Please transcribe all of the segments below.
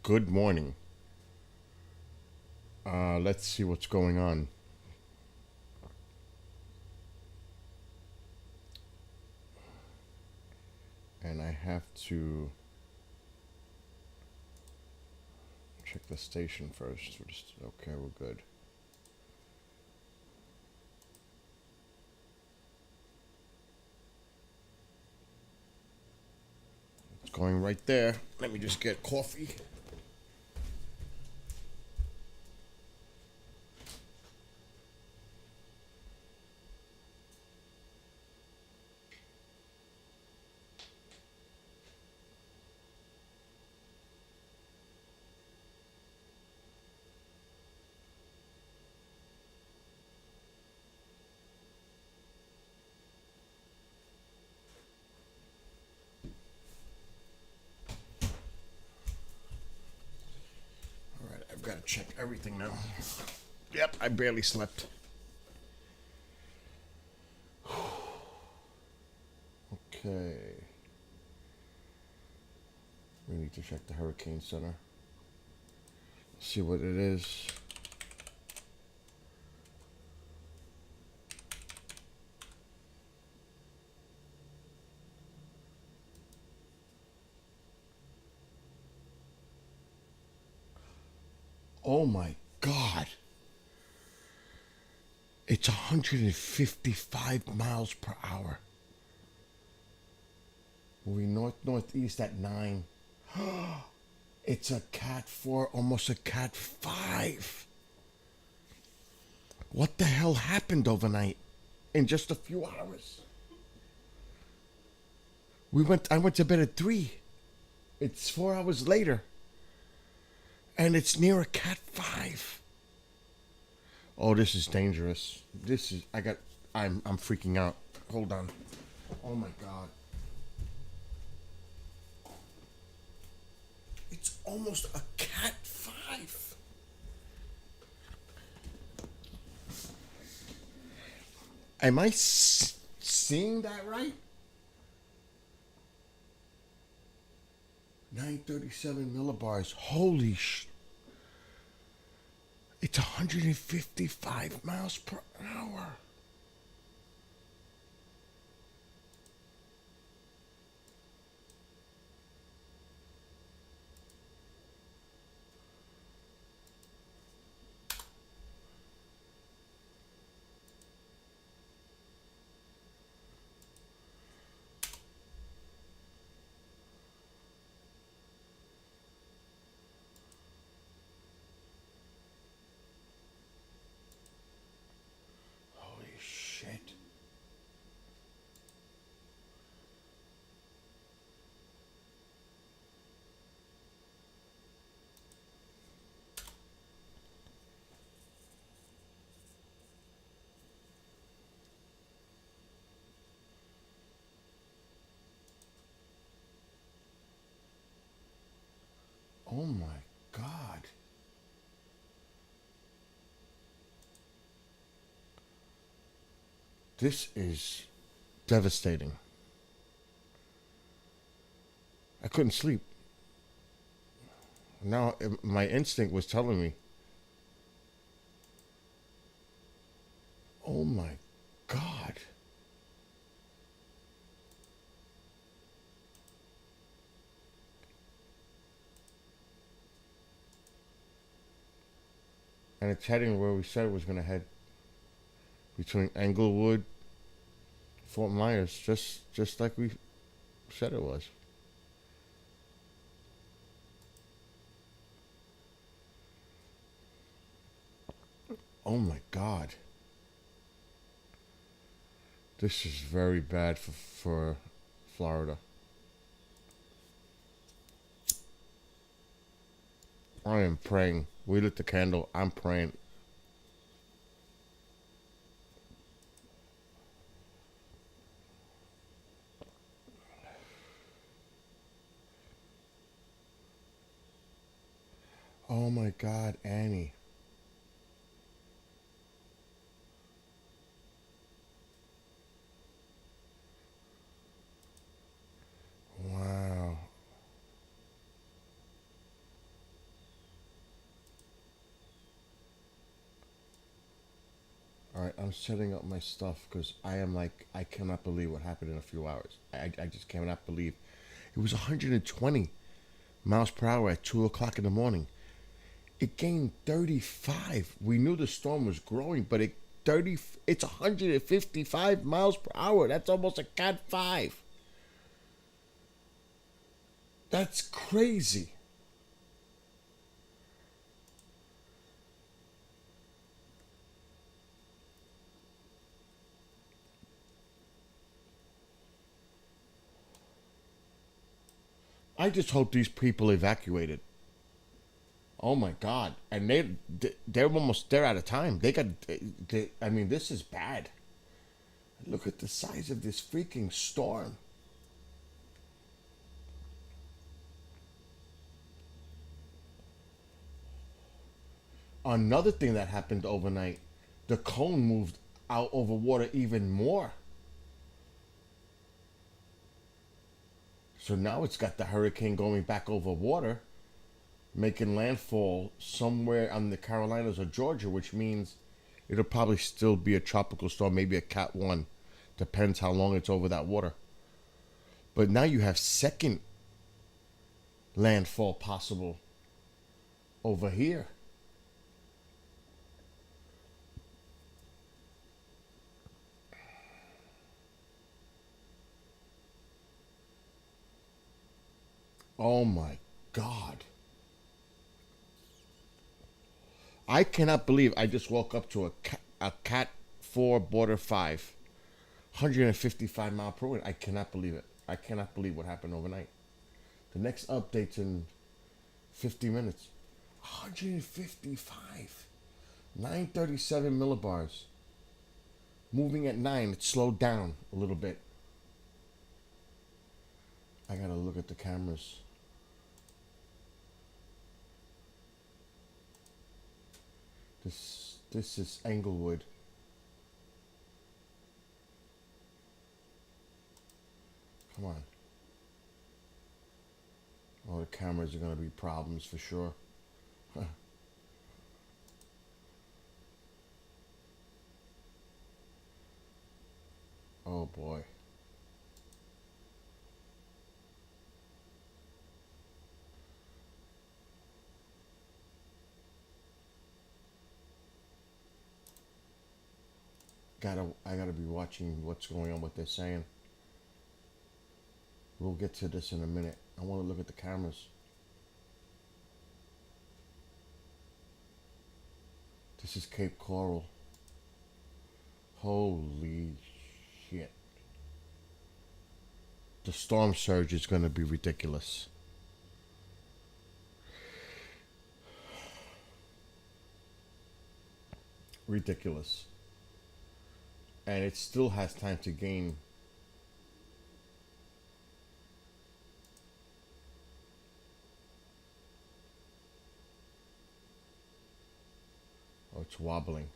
Good morning. Let's see what's going on. And I have to check the station first. Okay, we're good. It's going right there. Let me just get coffee. All right, I've got to check everything now. Yep, I barely slept. Okay. We need to check the Hurricane Center. See what it is. Oh my God. It's 155 miles per hour. Moving northeast at 9. It's a Cat 4, almost a Cat 5. What the hell happened overnight? In just a few hours. I went to bed at 3. It's 4 hours later. And it's near a Cat 5. Oh, this is dangerous. I'm freaking out. Hold on. Oh my God. It's almost a Cat 5. Am I seeing that right? 937 millibars. Holy sh... It's 155 miles per hour. Holy shit. Oh my God. This is devastating. I couldn't sleep. Now my instinct was telling me, oh my God. And it's heading where we said it was going to head, between Englewood, Fort Myers, just like we said it was. Oh my God. This is very bad for Florida. I am praying. We lit the candle. I'm praying. Oh my God, Annie. Wow. I'm setting up my stuff because I am like, I cannot believe what happened in a few hours. I just cannot believe. It was 120 miles per hour at 2 o'clock in the morning. It gained 35. We knew the storm was growing, but it's 155 miles per hour. That's almost a Cat 5. That's crazy. I just hope these people evacuated. Oh my God! And they're out of time. I mean, this is bad. Look at the size of this freaking storm. Another thing that happened overnight, the cone moved out over water even more. So now it's got the hurricane going back over water, making landfall somewhere on the Carolinas or Georgia, which means it'll probably still be a tropical storm, maybe a Cat 1. Depends how long it's over that water. But now you have second landfall possible over here. Oh my God. I cannot believe I just woke up to a Cat 4 Border 5. 155 mile per hour. I cannot believe it. I cannot believe what happened overnight. The next update's in 50 minutes. 155. 937 millibars. Moving at 9. It slowed down a little bit. I gotta look at the cameras. This is Englewood. Come on. Oh, the cameras are gonna be problems for sure. Oh boy. I gotta be watching what's going on, what they're saying. We'll get to this in a minute. I want to look at the cameras. This is Cape Coral. Holy shit. The storm surge is going to be ridiculous. Ridiculous. And it still has time to gain. Oh, it's wobbling.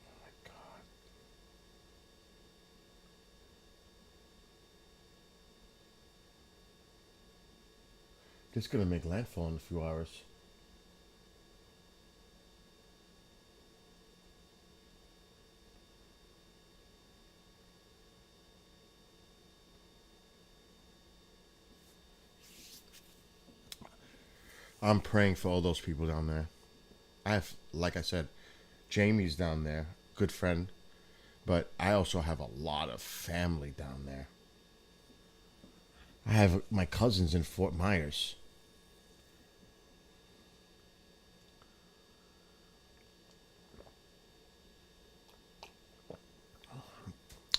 Oh my God. This is going to make landfall in a few hours. I'm praying for all those people down there. I have, like I said, Jamie's down there, good friend, but I also have a lot of family down there. I have my cousins in Fort Myers.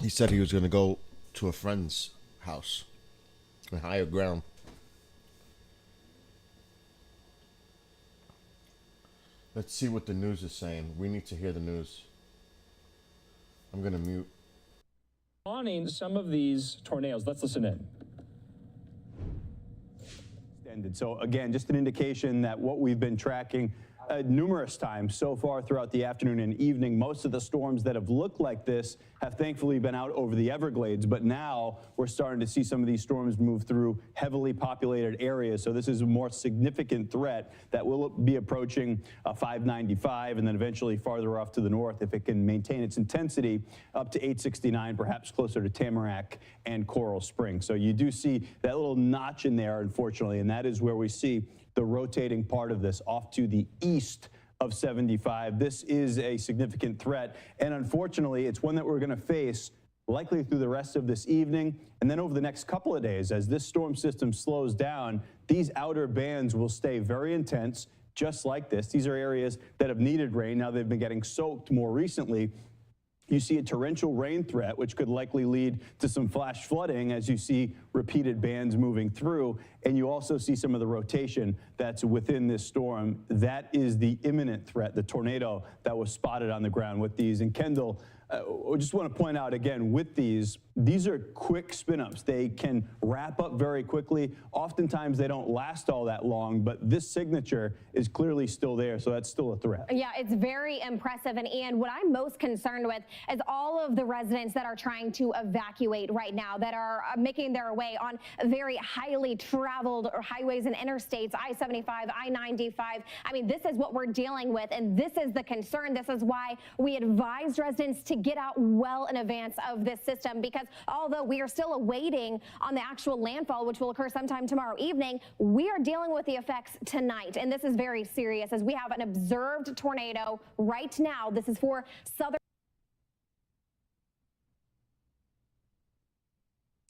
He said he was going to go to a friend's house on higher ground. Let's see what the news is saying. We need to hear the news. I'm going to mute. Spawning some of these tornadoes. Let's listen in. So again, just an indication that what we've been tracking numerous times so far throughout the afternoon and evening. Most of the storms that have looked like this have thankfully been out over the Everglades, but now we're starting to see some of these storms move through heavily populated areas. So this is a more significant threat that will be approaching 595 and then eventually farther off to the north if it can maintain its intensity up to 869, perhaps closer to Tamarack and Coral Springs. So you do see that little notch in there, unfortunately, and that is where we see the rotating part of this off to the east of 75. This is a significant threat, and unfortunately, it's one that we're going to face likely through the rest of this evening, and then over the next couple of days. As this storm system slows down, these outer bands will stay very intense, just like this. These are areas that have needed rain. Now they've been getting soaked more recently. You see a torrential rain threat, which could likely lead to some flash flooding as you see repeated bands moving through. And you also see some of the rotation that's within this storm. That is the imminent threat, the tornado that was spotted on the ground with these. And Kendall, I just want to point out again, with these are quick spin-ups. They can wrap up very quickly. Oftentimes they don't last all that long, but this signature is clearly still there, so that's still a threat. Yeah, it's very impressive. And Ian, what I'm most concerned with is all of the residents that are trying to evacuate right now, that are making their way on very highly traveled highways and interstates, I-75, I-95. I mean, this is what we're dealing with, and this is the concern. This is why we advise residents to get out well in advance of this system, because although we are still awaiting on the actual landfall, which will occur sometime tomorrow evening, we are dealing with the effects tonight. And this is very serious as we have an observed tornado right now. This is for southern.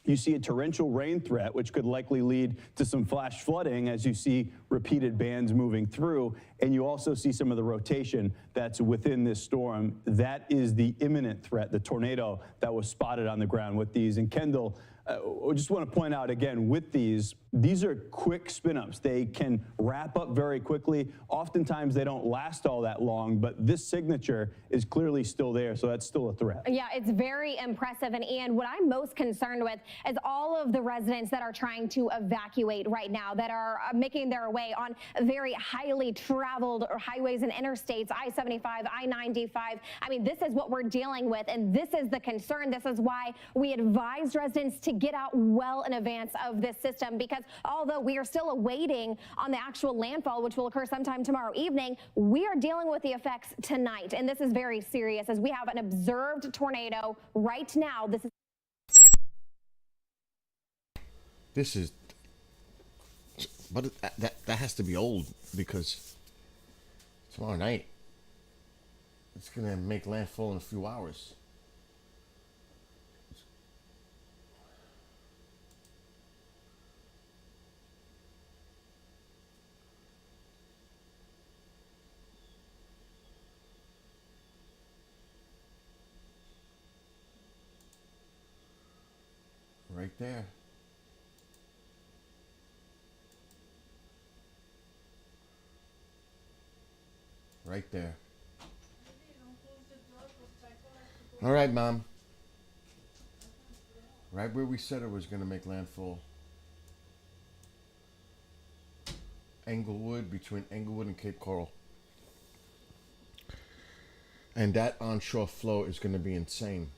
You see a torrential rain threat, which could likely lead to some flash flooding as you see repeated bands moving through. And you also see some of the rotation that's within this storm. That is the imminent threat, the tornado that was spotted on the ground with these. And Kendall, I just want to point out again, with these are quick spin-ups. They can wrap up very quickly. Oftentimes they don't last all that long, but this signature is clearly still there, so that's still a threat. Yeah, it's very impressive. And Ian, what I'm most concerned with is all of the residents that are trying to evacuate right now, that are making their way on very highly traveled highways and interstates, I-75, I-95. I mean, this is what we're dealing with, and this is the concern. This is why we advise residents to get out well in advance of this system, because although we are still awaiting on the actual landfall, which will occur sometime tomorrow evening, we are dealing with the effects tonight. And this is very serious as we have an observed tornado right now. But that has to be old, because tomorrow night it's gonna make landfall in a few hours. Right there. Right there. All right, Mom. Right where we said it was going to make landfall. Englewood, between Englewood and Cape Coral. And that onshore flow is going to be insane.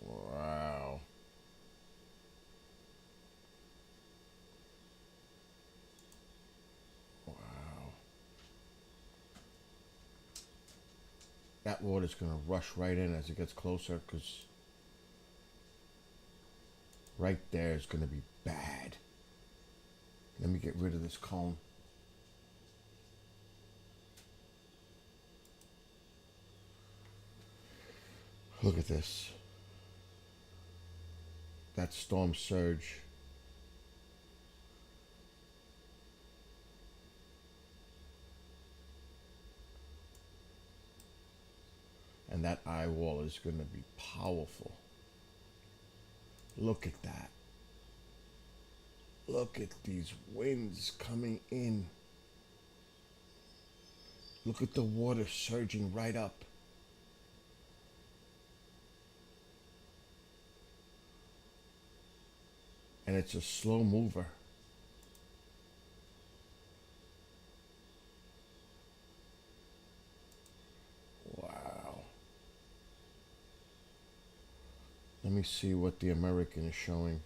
Wow. Wow. That water's going to rush right in as it gets closer, because right there is going to be bad. Let me get rid of this cone. Look at this. That storm surge. And that eye wall is going to be powerful. Look at that. Look at these winds coming in. Look at the water surging right up. And it's a slow mover. Wow. Let me see what the American is showing.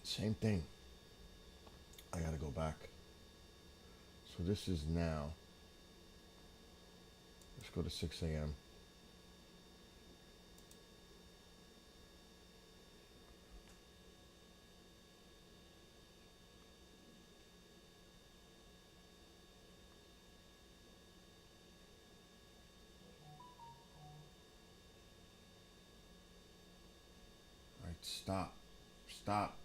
Same thing. I gotta go back. So this is now. Let's go to 6 a.m. All right, stop. Stop.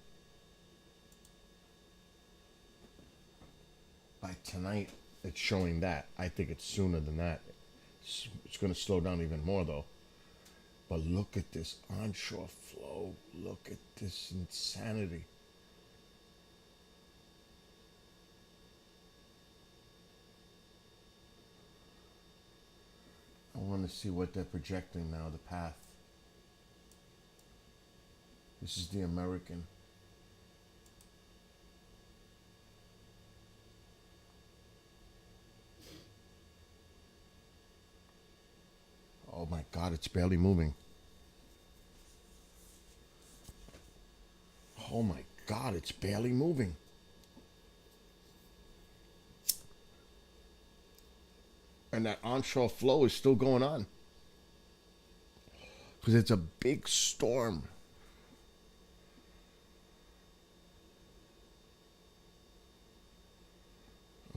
By tonight, it's showing that. I think it's sooner than that. It's going to slow down even more, though. But look at this onshore flow. Look at this insanity. I want to see what they're projecting now, the path. This is the American. Oh my God, it's barely moving. Oh my God, it's barely moving. And that onshore flow is still going on. Because it's a big storm.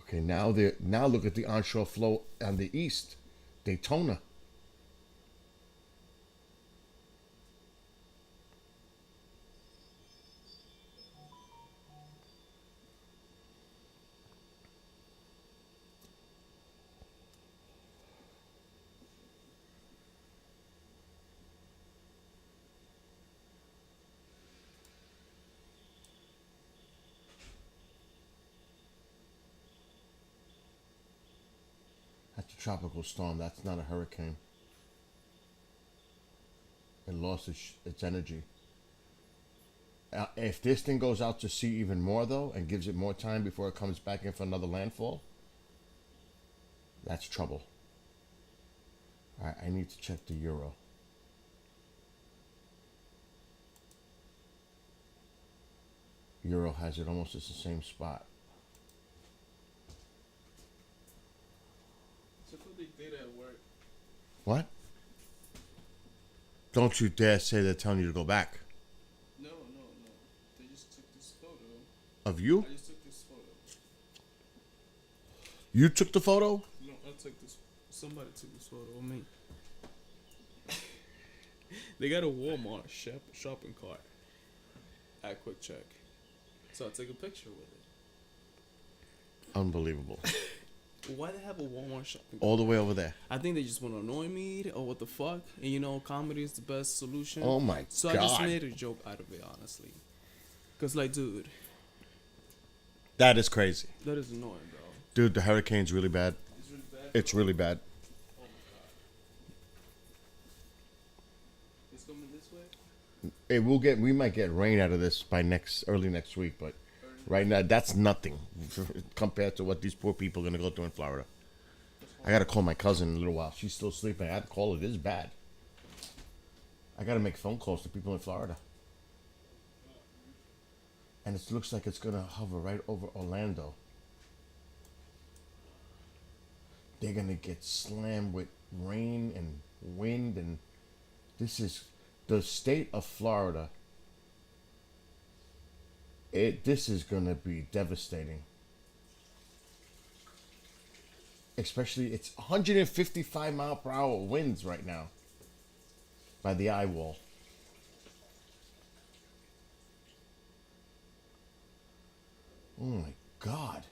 Okay, now look at the onshore flow on the east, Daytona. That's a tropical storm. That's not a hurricane. It lost its energy. If this thing goes out to sea even more, though, and gives it more time before it comes back in for another landfall, that's trouble. All right, I need to check the euro. Euro has it almost at the same spot. What? Don't you dare say they're telling you to go back. No. They just took this photo. Of you? I just took this photo. You took the photo? No, I took this. Somebody took this photo of me. They got a Walmart shopping cart at Quick Check. So I took a picture with it. Unbelievable. Why they have a Walmart shopping cart? All the way over there. I think they just want to annoy me or what the fuck. And you know, comedy is the best solution. Oh my So God. I just made a joke out of it, honestly. Because, like, dude, That is crazy. that is annoying, bro. Dude, the hurricane's really bad. It's really bad. It's really bad. Oh my God. It's coming this way? We might get rain out of this by early next week, but right now that's nothing compared to what these poor people are gonna go through in Florida. I gotta call my cousin in a little while. She's still sleeping. I had to call her. This is bad. I gotta make phone calls to people in Florida. And it looks like it's gonna hover right over Orlando. They're gonna get slammed with rain and wind, and this is the state of Florida. This is gonna be devastating. Especially, it's 155 mile per hour winds right now by the eye wall. Oh my God.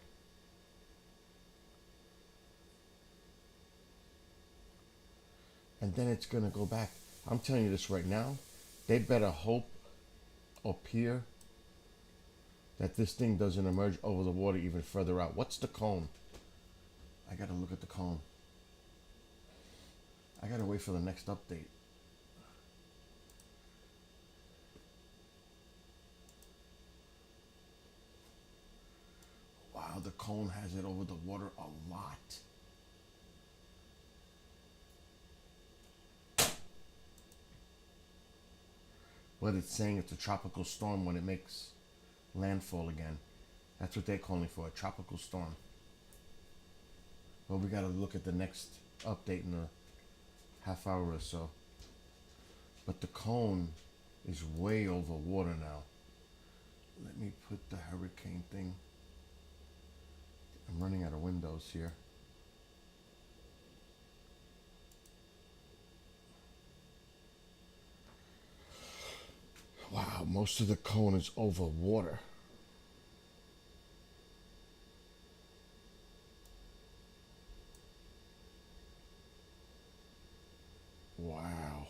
And then it's gonna go back. I'm telling you this right now. They better hope up here that this thing doesn't emerge over the water even further out. What's the cone? I gotta look at the cone. I gotta wait for the next update. Wow, the cone has it over the water a lot. But it's saying it's a tropical storm when it makes landfall again. That's what they're calling for, a tropical storm. Well, we gotta look at the next update in a half hour or so. But the cone is way over water now. Let me put the hurricane thing. I'm running out of windows here. Wow, most of the cone is over water. Wow.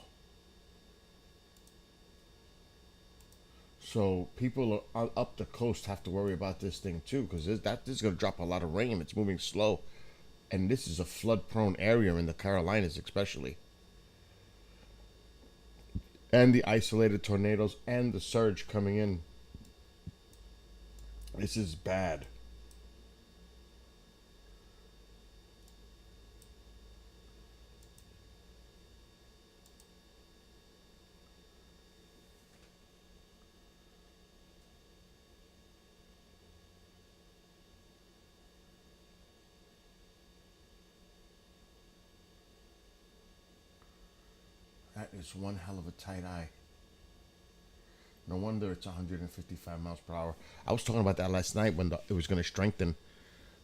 So people are up the coast have to worry about this thing too, because this is going to drop a lot of rain. It's moving slow, and this is a flood-prone area in the Carolinas, especially. And the isolated tornadoes and the surge coming in. This is bad. That is one hell of a tight eye. No wonder it's 155 miles per hour. I was talking about that last night when it was going to strengthen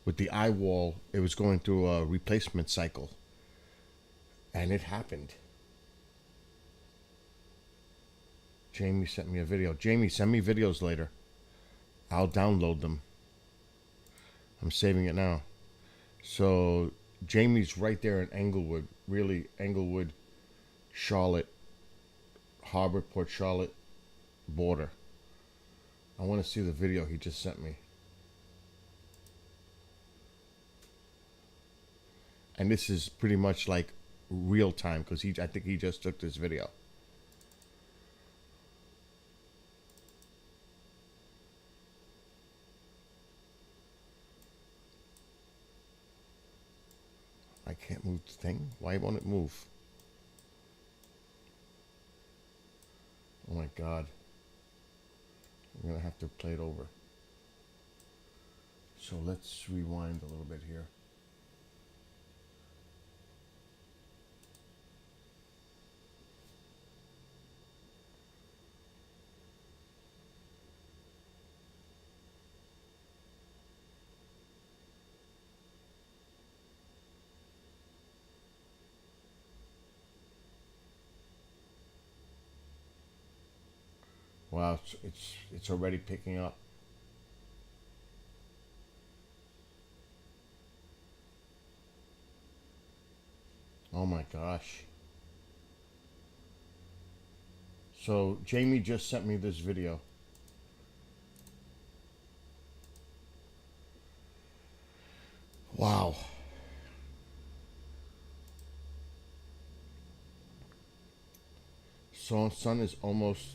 with the eye wall. It was going through a replacement cycle. And it happened. Jamie sent me a video. Jamie, send me videos later. I'll download them. I'm saving it now. So Jamie's right there in Englewood. Really, Englewood, Charlotte, Harbor, Port Charlotte border. I want to see the video he just sent me. And this is pretty much like real time because I think he just took this video. I can't move the thing. Why won't it move? Oh my God. I'm gonna have to play it over. So let's rewind a little bit here. Wow, it's already picking up. Oh my gosh. So Jamie just sent me this video. Wow. So sun is almost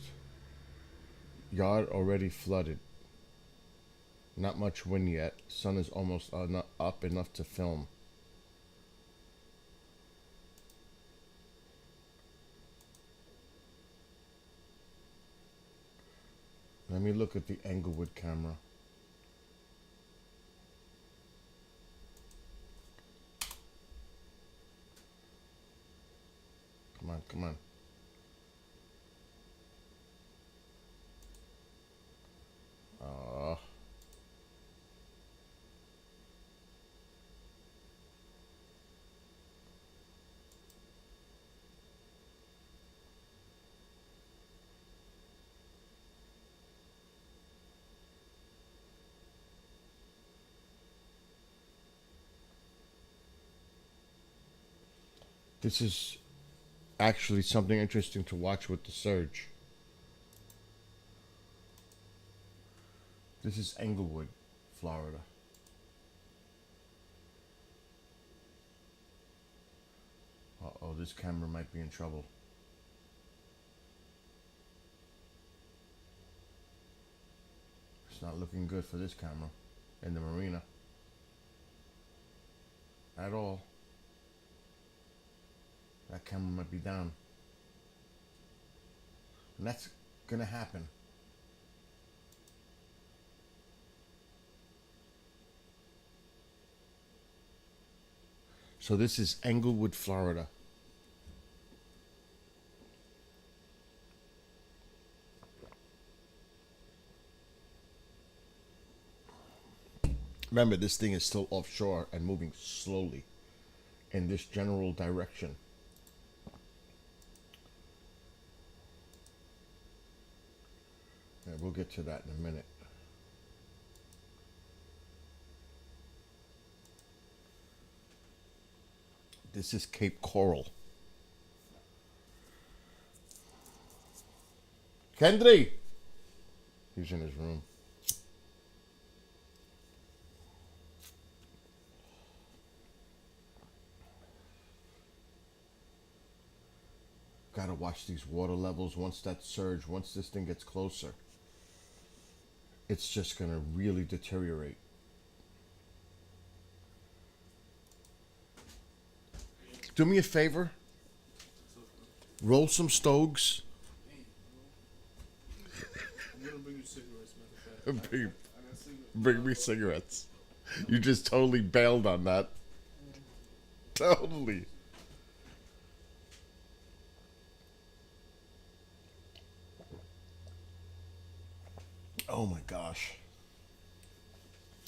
yard already flooded. Not much wind yet. Sun is almost up enough to film. Let me look at the Englewood camera. Come on, come on. This is actually something interesting to watch with the surge. This is Englewood, Florida. Uh-oh, this camera might be in trouble. It's not looking good for this camera in the marina. At all. That camera might be down. And that's gonna happen. So this is Englewood, Florida. Remember, this thing is still offshore and moving slowly in this general direction. Yeah, we'll get to that in a minute. This is Cape Coral. Kendry! He's in his room. Gotta watch these water levels. Once that surge, once this thing gets closer, it's just gonna really deteriorate. Do me a favor. Roll some stogs. I'm gonna bring you cigarettes, matter of fact. Bring me cigarettes. You just totally bailed on that. Totally. Oh my gosh.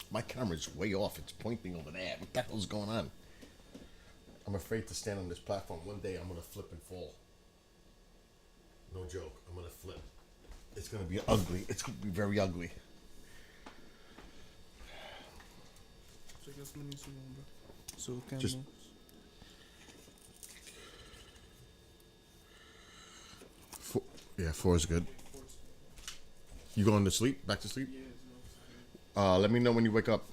My camera's way off. It's pointing over there. What the hell's going on? I'm afraid to stand on this platform. One day I'm going to flip and fall. No joke. I'm going to flip. It's going to be ugly. It's going to be very ugly. Just four is good. You going to sleep? Back to sleep? Let me know when you wake up.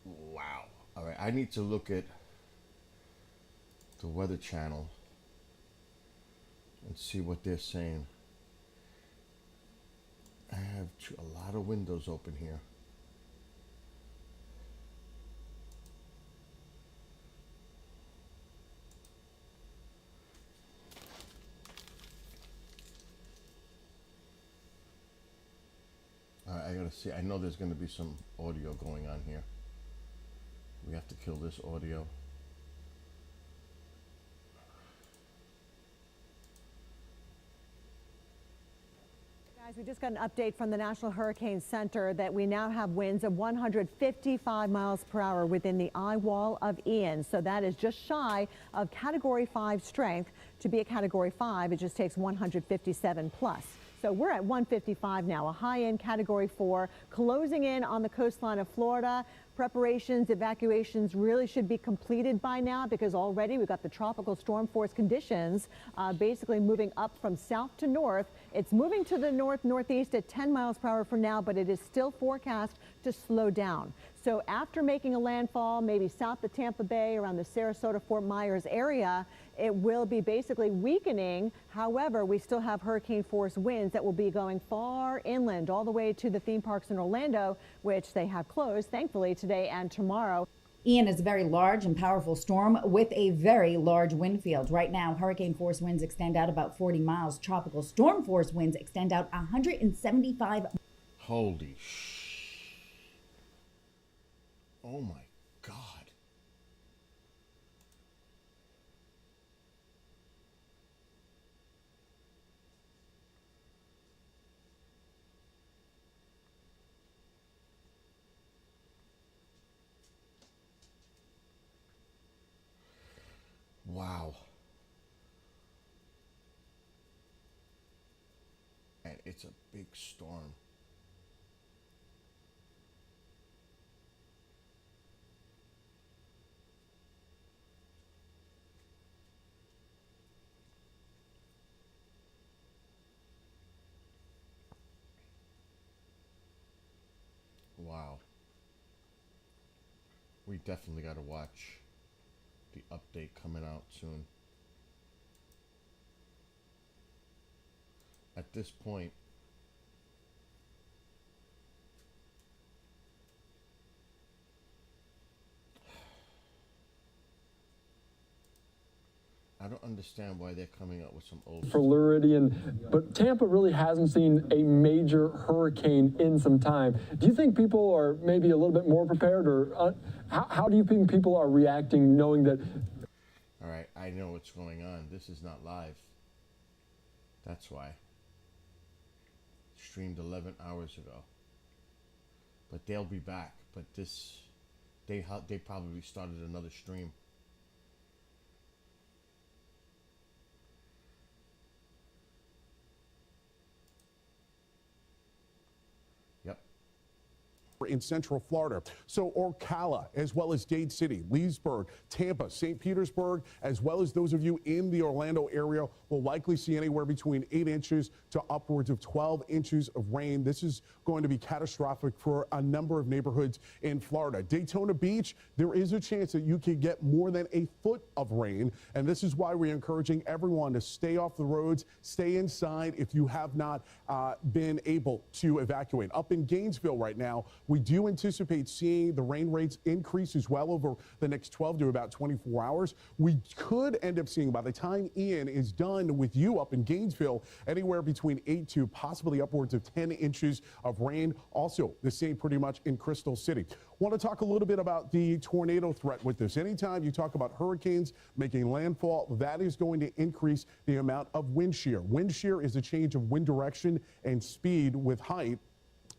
Wow. All right, I need to look at the Weather Channel and see what they're saying. I have a lot of windows open here. I gotta see. I know there's gonna be some audio going on here. We have to kill this audio. Guys, we just got an update from the National Hurricane Center that we now have winds of 155 miles per hour within the eye wall of Ian. So that is just shy of Category 5 strength. To be a Category 5, it just takes 157 plus. So we're at 155 now, a high-end Category 4, closing in on the coastline of Florida. Preparations, evacuations really should be completed by now because already we've got the tropical storm force conditions basically moving up from south to north. It's moving to the northeast at 10 miles per hour for now, but it is still forecast to slow down. So after making a landfall, maybe south of Tampa Bay, around the Sarasota, Fort Myers area, it will be basically weakening. However, we still have hurricane force winds that will be going far inland all the way to the theme parks in Orlando, which they have closed, thankfully, today and tomorrow. Ian is a very large and powerful storm with a very large wind field. Right now, hurricane force winds extend out about 40 miles. Tropical storm force winds extend out 175. Holy sh! Oh my God. Wow. And it's a big storm. we definitely got to watch the update coming out soon. At this point, I don't understand why they're coming up with some old for Floridian, but Tampa really hasn't seen a major hurricane in some time. Do you think people are maybe a little bit more prepared, or how do you think people are reacting knowing that? All right, I know what's going on. This is not live. That's why. Streamed 11 hours ago. But they'll be back. But this, they probably started another stream. In Central Florida. So Ocala, as well as Dade City, Leesburg, Tampa, St. Petersburg, as well as those of you in the Orlando area will likely see anywhere between 8 inches to upwards of 12 inches of rain. This is going to be catastrophic for a number of neighborhoods in Florida. Daytona Beach, there is a chance that you could get more than a foot of rain, and this is why we're encouraging everyone to stay off the roads, stay inside if you have not been able to evacuate. Up in Gainesville right now, we do anticipate seeing the rain rates increase as well over the next 12 to about 24 hours. We could end up seeing, by the time Ian is done with you up in Gainesville, anywhere between 8 to possibly upwards of 10 inches of rain. Also, the same pretty much in Crystal City. Want to talk a little bit about the tornado threat with this. Anytime you talk about hurricanes making landfall, that is going to increase the amount of wind shear. Wind shear is a change of wind direction and speed with height.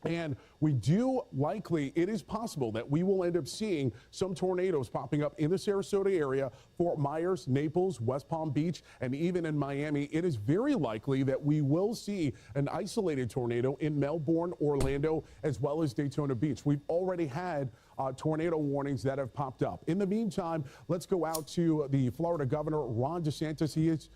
And we do likely, it is possible that we will end up seeing some tornadoes popping up in the Sarasota area, Fort Myers, Naples, West Palm Beach, and even in Miami. It is very likely that we will see an isolated tornado in Melbourne, Orlando, as well as Daytona Beach. We've already had tornado warnings that have popped up. In the meantime, let's go out to the Florida governor, Ron DeSantis. He is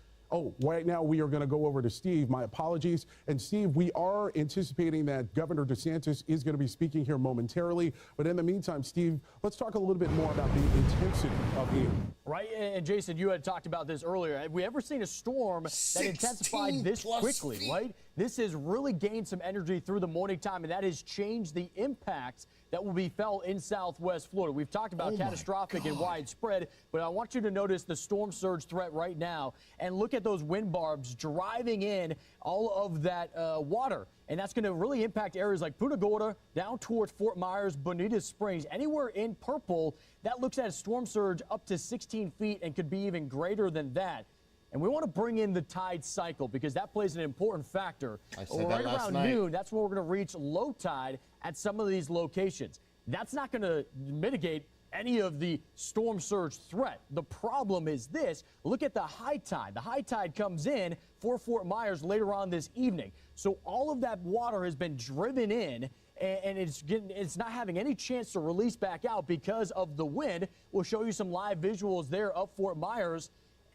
right now we are going to go over to Steve. My apologies. And Steve, we are anticipating that Governor DeSantis is going to be speaking here momentarily. But in the meantime, Steve, let's talk a little bit more about the intensity of Ian. Right, and Jason, you had talked about this earlier. Have we ever seen a storm that intensified this quickly, right? This has really gained some energy through the morning time, and that has changed the impacts that will be felt in Southwest Florida. We've talked about catastrophic and widespread, but I want you to notice the storm surge threat right now and look at those wind barbs driving in all of that water. And that's going to really impact areas like Punta Gorda, down towards Fort Myers, Bonita Springs. Anywhere in purple, that looks at a storm surge up to 16 feet and could be even greater than that. And we want to bring in the tide cycle because that plays an important factor. I said right that last around night. noon, that's where we're going to reach low tide at some of these locations. That's not going to mitigate any of the storm surge threat. The problem is this. Look at the high tide. The high tide comes in for Fort Myers later on this evening. So all of that water has been driven in, and it's not having any chance to release back out because of the wind. We'll show you some live visuals there of Fort Myers.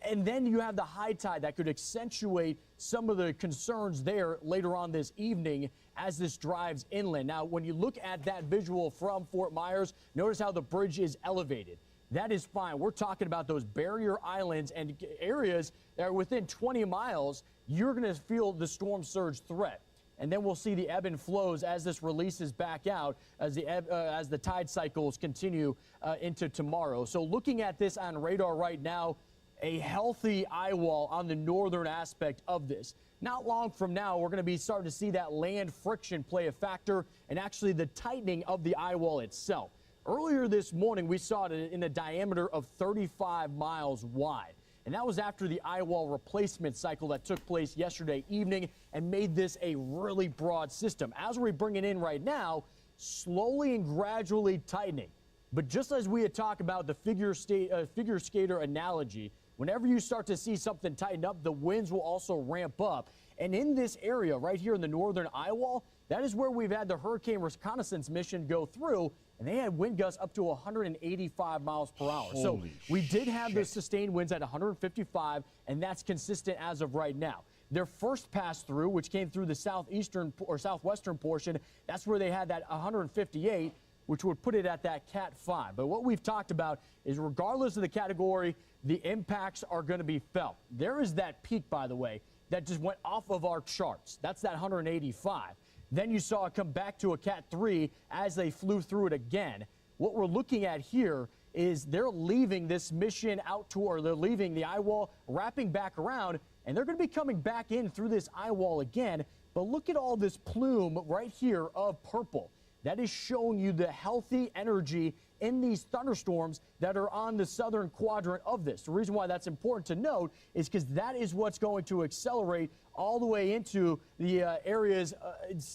And then you have the high tide that could accentuate some of the concerns there later on this evening as this drives inland. Now, when you look at that visual from Fort Myers, notice how the bridge is elevated. That is fine. We're talking about those barrier islands and areas that are within 20 miles. You're going to feel the storm surge threat. And then we'll see the ebb and flows as this releases back out as the tide cycles continue into tomorrow. So looking at this on radar right now, a healthy eye wall on the northern aspect of this. Not long from now, we're going to be starting to see that land friction play a factor and actually the tightening of the eye wall itself. Earlier this morning, we saw it in a diameter of 35 miles wide. And that was after the eye wall replacement cycle that took place yesterday evening and made this a really broad system. As we bring it in right now, slowly and gradually tightening. But just as we had talked about the figure skater analogy, whenever you start to see something tighten up, the winds will also ramp up. And in this area right here in the northern eye wall, that is where we've had the hurricane reconnaissance mission go through, and they had wind gusts up to 185 miles per hour. So we did have the sustained winds at 155, and that's consistent as of right now. Their first pass through, which came through the southeastern or southwestern portion, that's where they had that 158. which would put it at that Cat 5. But what we've talked about is regardless of the category, the impacts are going to be felt. There is that peak, by the way, that just went off of our charts. That's that 185. Then you saw it come back to a Cat 3 as they flew through it again. What we're looking at here is they're leaving this mission out to, or they're leaving the eye wall, wrapping back around, and they're going to be coming back in through this eye wall again. But look at all this plume right here of purple. That is showing you the healthy energy in these thunderstorms that are on the southern quadrant of this. The reason why that's important to note is because that is what's going to accelerate all the way into the areas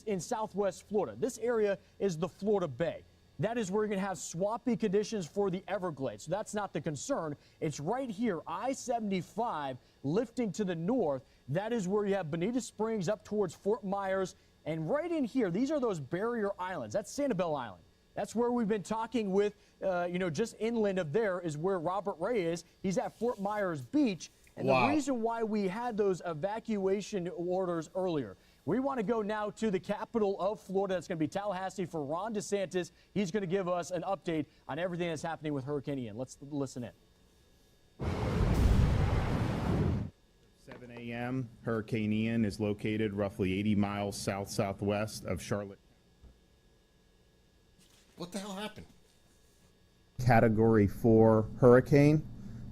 in southwest Florida. This area is the Florida Bay. That is where you're going to have swampy conditions for the Everglades. So that's not the concern. It's right here, I-75 lifting to the north. That is where you have Bonita Springs up towards Fort Myers. And right in here, these are those barrier islands. That's Sanibel Island. That's where we've been talking with, just inland of there is where Robert Ray is. He's at Fort Myers Beach. And the reason why we had those evacuation orders earlier, we want to go now to the capital of Florida. That's going to be Tallahassee for Ron DeSantis. He's going to give us an update on everything that's happening with Hurricane Ian. Let's listen in. 7 a.m. Hurricane Ian is located roughly 80 miles south-southwest of Charlotte. What the hell happened? Category 4 hurricane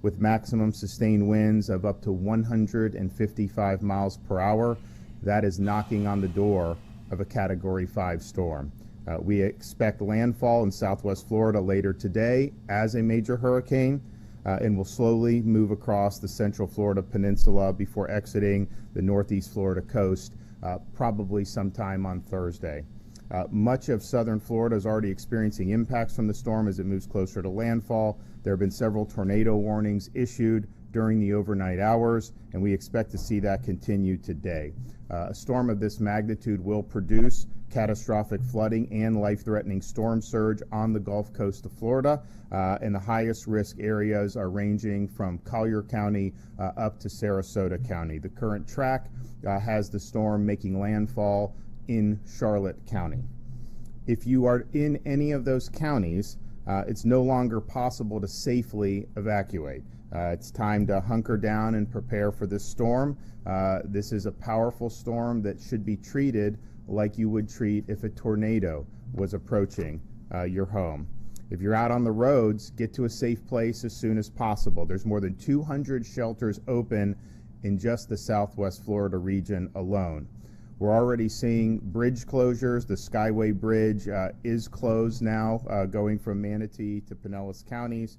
with maximum sustained winds of up to 155 miles per hour. That is knocking on the door of a Category 5 storm. We expect landfall in southwest Florida later today as a major hurricane and will slowly move across the central Florida peninsula before exiting the northeast Florida coast probably sometime on Thursday. Much of southern Florida is already experiencing impacts from the storm as it moves closer to landfall. There have been several tornado warnings issued during the overnight hours, and we expect to see that continue today. A storm of this magnitude will produce catastrophic flooding and life-threatening storm surge on the Gulf Coast of Florida, and the highest risk areas are ranging from Collier County up to Sarasota County. The current track has the storm making landfall in Charlotte County. If you are in any of those counties, it's no longer possible to safely evacuate. It's time to hunker down and prepare for this storm. This is a powerful storm that should be treated like you would treat if a tornado was approaching your home. If you're out on the roads, get to a safe place as soon as possible. There's more than 200 shelters open in just the southwest Florida region alone. We're already seeing bridge closures. The Skyway Bridge is closed now, going from Manatee to Pinellas counties.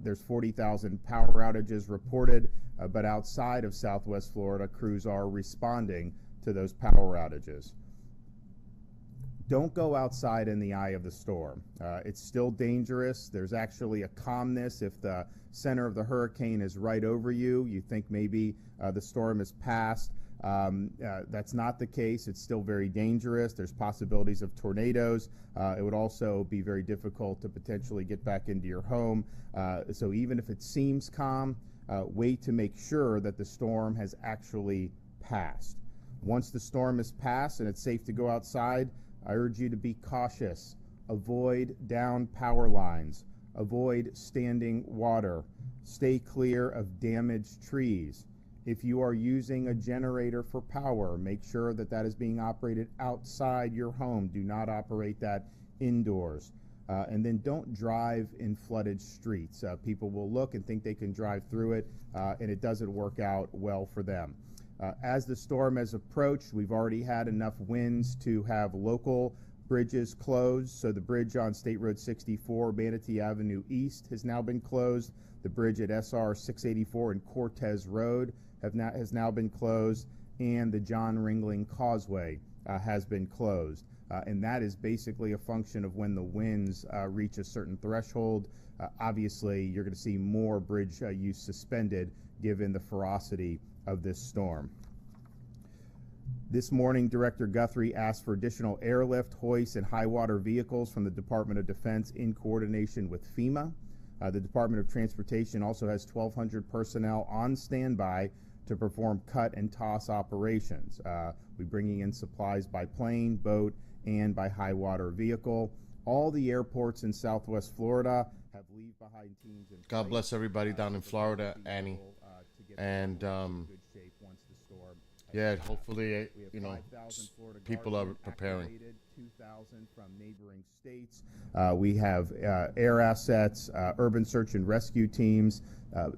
There's 40,000 power outages reported, but outside of southwest Florida, crews are responding to those power outages. Don't go outside in the eye of the storm. It's still dangerous. There's actually a calmness if the center of the hurricane is right over you. You think maybe the storm is past. That's not the case. It's still very dangerous. There's possibilities of tornadoes. It would also be very difficult to potentially get back into your home. So even if it seems calm, wait to make sure that the storm has actually passed. Once the storm is passed and it's safe to go outside, I urge you to be cautious. Avoid down power lines. Avoid standing water. Stay clear of damaged trees. If you are using a generator for power, make sure that that is being operated outside your home. Do not operate that indoors. And then don't drive in flooded streets. People will look and think they can drive through it, and it doesn't work out well for them. As the storm has approached, we've already had enough winds to have local bridges closed. So the bridge on State Road 64, Manatee Avenue East, has now been closed. The bridge at SR 684 and Cortez Road has now been closed, and the John Ringling Causeway has been closed. And that is basically a function of when the winds reach a certain threshold. Obviously, you're going to see more bridge use suspended given the ferocity of this storm. This morning, Director Guthrie asked for additional airlift, hoist, and high water vehicles from the Department of Defense in coordination with FEMA. The Department of Transportation also has 1,200 personnel on standby to perform cut and toss operations. We're bringing in supplies by plane, boat, and by high water vehicle. All the airports in Southwest Florida have leave behind teams. God bless everybody down in Florida, Annie. And yeah, hopefully, you know, people are preparing. 2,000 from neighboring states. We have air assets, urban search and rescue teams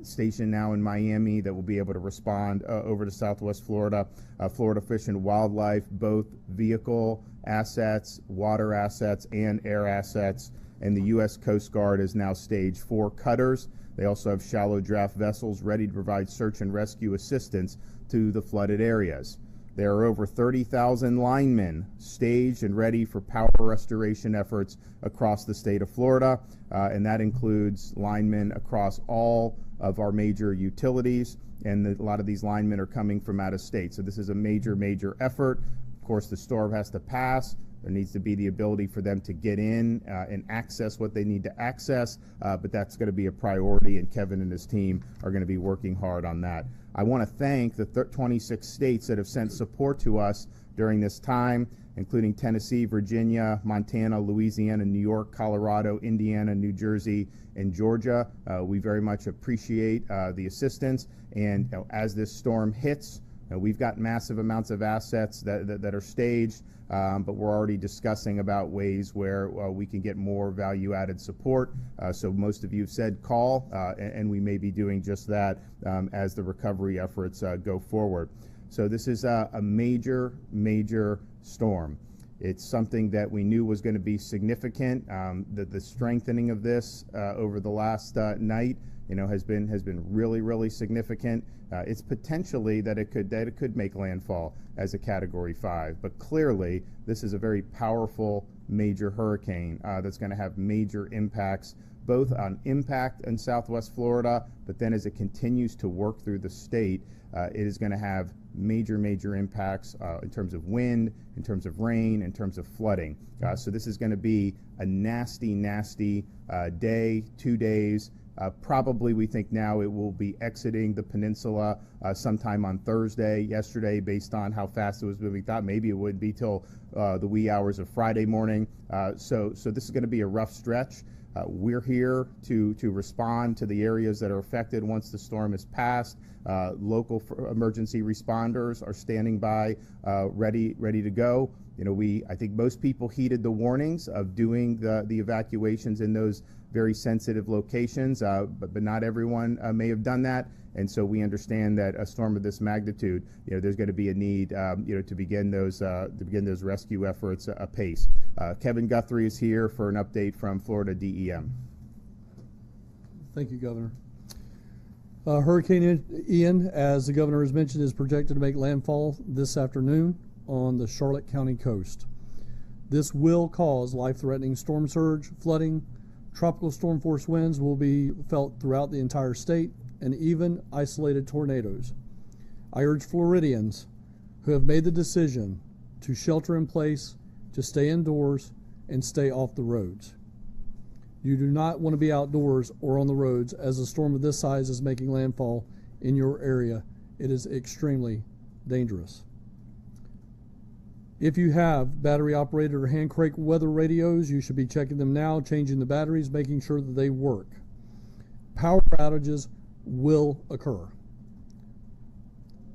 stationed now in Miami that will be able to respond over to Southwest Florida. Florida Fish and Wildlife, both vehicle assets, water assets, and air assets. And the U.S. Coast Guard is now staged 4 cutters. They also have shallow draft vessels ready to provide search and rescue assistance to the flooded areas. There are over 30,000 linemen staged and ready for power restoration efforts across the state of Florida, and that includes linemen across all of our major utilities, and a lot of these linemen are coming from out of state. So this is a major, major effort. Of course, the storm has to pass. There needs to be the ability for them to get in and access what they need to access, but that's going to be a priority, and Kevin and his team are going to be working hard on that. I want to thank the 26 states that have sent support to us during this time, including Tennessee, Virginia, Montana, Louisiana, New York, Colorado, Indiana, New Jersey, and Georgia. We very much appreciate the assistance, and as this storm hits, we've got massive amounts of assets that are staged, but we're already discussing about ways where we can get more value-added support. So most of you have said call, and we may be doing just that as the recovery efforts go forward. So this is a major, major storm. It's something that we knew was going to be significant. The strengthening of this over the last night, has been really, really significant. It's potentially that it could make landfall as a Category 5, but clearly this is a very powerful major hurricane that's going to have major impacts, both on impact in Southwest Florida, but then as it continues to work through the state, it is going to have major, major impacts in terms of wind, in terms of rain, in terms of flooding. So this is going to be a nasty, nasty day, 2 days. Probably we think now it will be exiting the peninsula sometime on Thursday. Yesterday, based on how fast it was moving, thought maybe it would be till the wee hours of Friday morning. So this is going to be a rough stretch. We're here to respond to the areas that are affected once the storm is passed. Local emergency responders are standing by, ready to go. I think most people heeded the warnings of doing the evacuations in those very sensitive locations, but not everyone may have done that. And so we understand that a storm of this magnitude, there's going to be a need, to begin those rescue efforts apace. Kevin Guthrie is here for an update from Florida DEM. Thank you, Governor. Hurricane Ian, as the governor has mentioned, is projected to make landfall this afternoon on the Charlotte County coast. This will cause life-threatening storm surge, flooding. Tropical storm force winds will be felt throughout the entire state, and even isolated tornadoes. I urge Floridians who have made the decision to shelter in place, to stay indoors, and stay off the roads. You do not want to be outdoors or on the roads as a storm of this size is making landfall in your area. It is extremely dangerous. If you have battery-operated or hand-crank weather radios, you should be checking them now, changing the batteries, making sure that they work. Power outages will occur.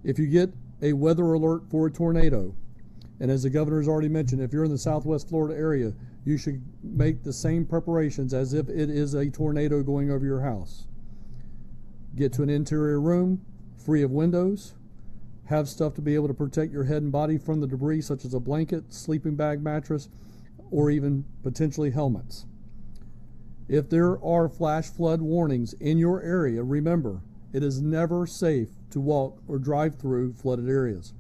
If you get a weather alert for a tornado, and as the governor has already mentioned, if you're in the Southwest Florida area, you should make the same preparations as if it is a tornado going over your house. Get to an interior room, free of windows. Have stuff to be able to protect your head and body from the debris, such as a blanket, sleeping bag, mattress, or even potentially helmets. If there are flash flood warnings in your area, remember, it is never safe to walk or drive through flooded areas.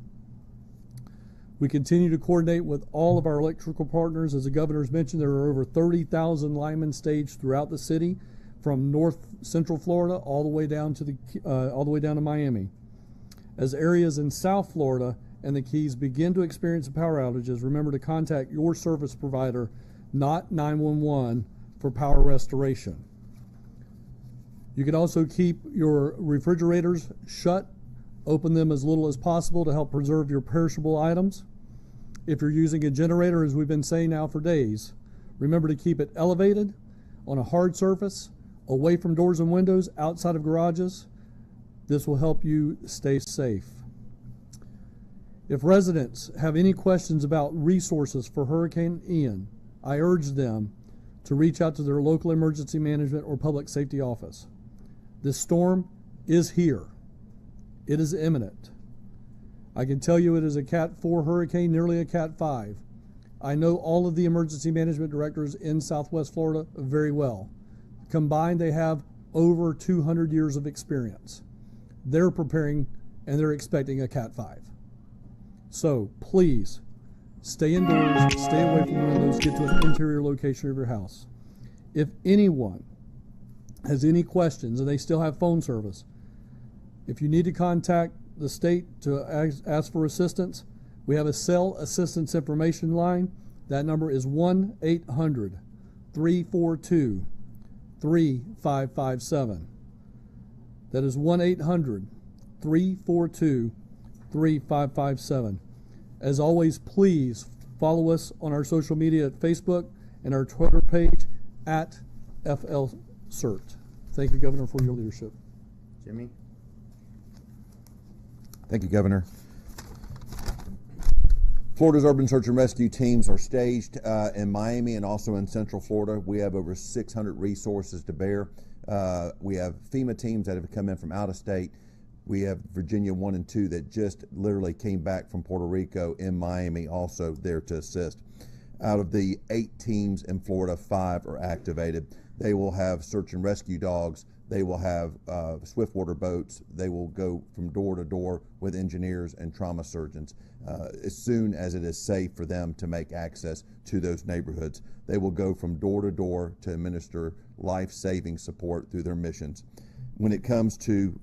We continue to coordinate with all of our electrical partners. As the governor's mentioned, there are over 30,000 linemen staged throughout the city, from north central Florida all the way down to Miami. As areas in South Florida and the Keys begin to experience power outages, remember to contact your service provider, not 911, for power restoration. You can also keep your refrigerators shut, open them as little as possible to help preserve your perishable items. If you're using a generator, as we've been saying now for days, Remember to keep it elevated, on a hard surface, away from doors and windows, outside of garages. This will help you stay safe. If residents have any questions about resources for Hurricane Ian, I urge them to reach out to their local emergency management or public safety office. This storm is here. It is imminent. I can tell you it is a Cat 4 hurricane, nearly a Cat 5. I know all of the emergency management directors in Southwest Florida very well. Combined, they have over 200 years of experience. They're preparing and they're expecting a Cat 5. So please stay indoors, stay away from windows, get to an interior location of your house. If anyone has any questions and they still have phone service, if you need to contact the state to ask for assistance, we have a cell assistance information line. That number is 1-800-342-3557. That is 1-800-342-3557. As always, please follow us on our social media at Facebook and our Twitter page at FLCERT. Thank you, Governor, for your leadership. Jimmy? Thank you, Governor. Florida's urban search and rescue teams are staged in Miami and also in Central Florida. We have over 600 resources to bear. We have FEMA teams that have come in from out of state. We have Virginia 1 and 2 that just literally came back from Puerto Rico in Miami, also there to assist. Out of the 8 teams in Florida, 5 are activated. They will have search and rescue dogs. They will have swiftwater boats. They will go from door to door with engineers and trauma surgeons as soon as it is safe for them to make access to those neighborhoods. They will go from door to door to administer life-saving support through their missions. When it comes to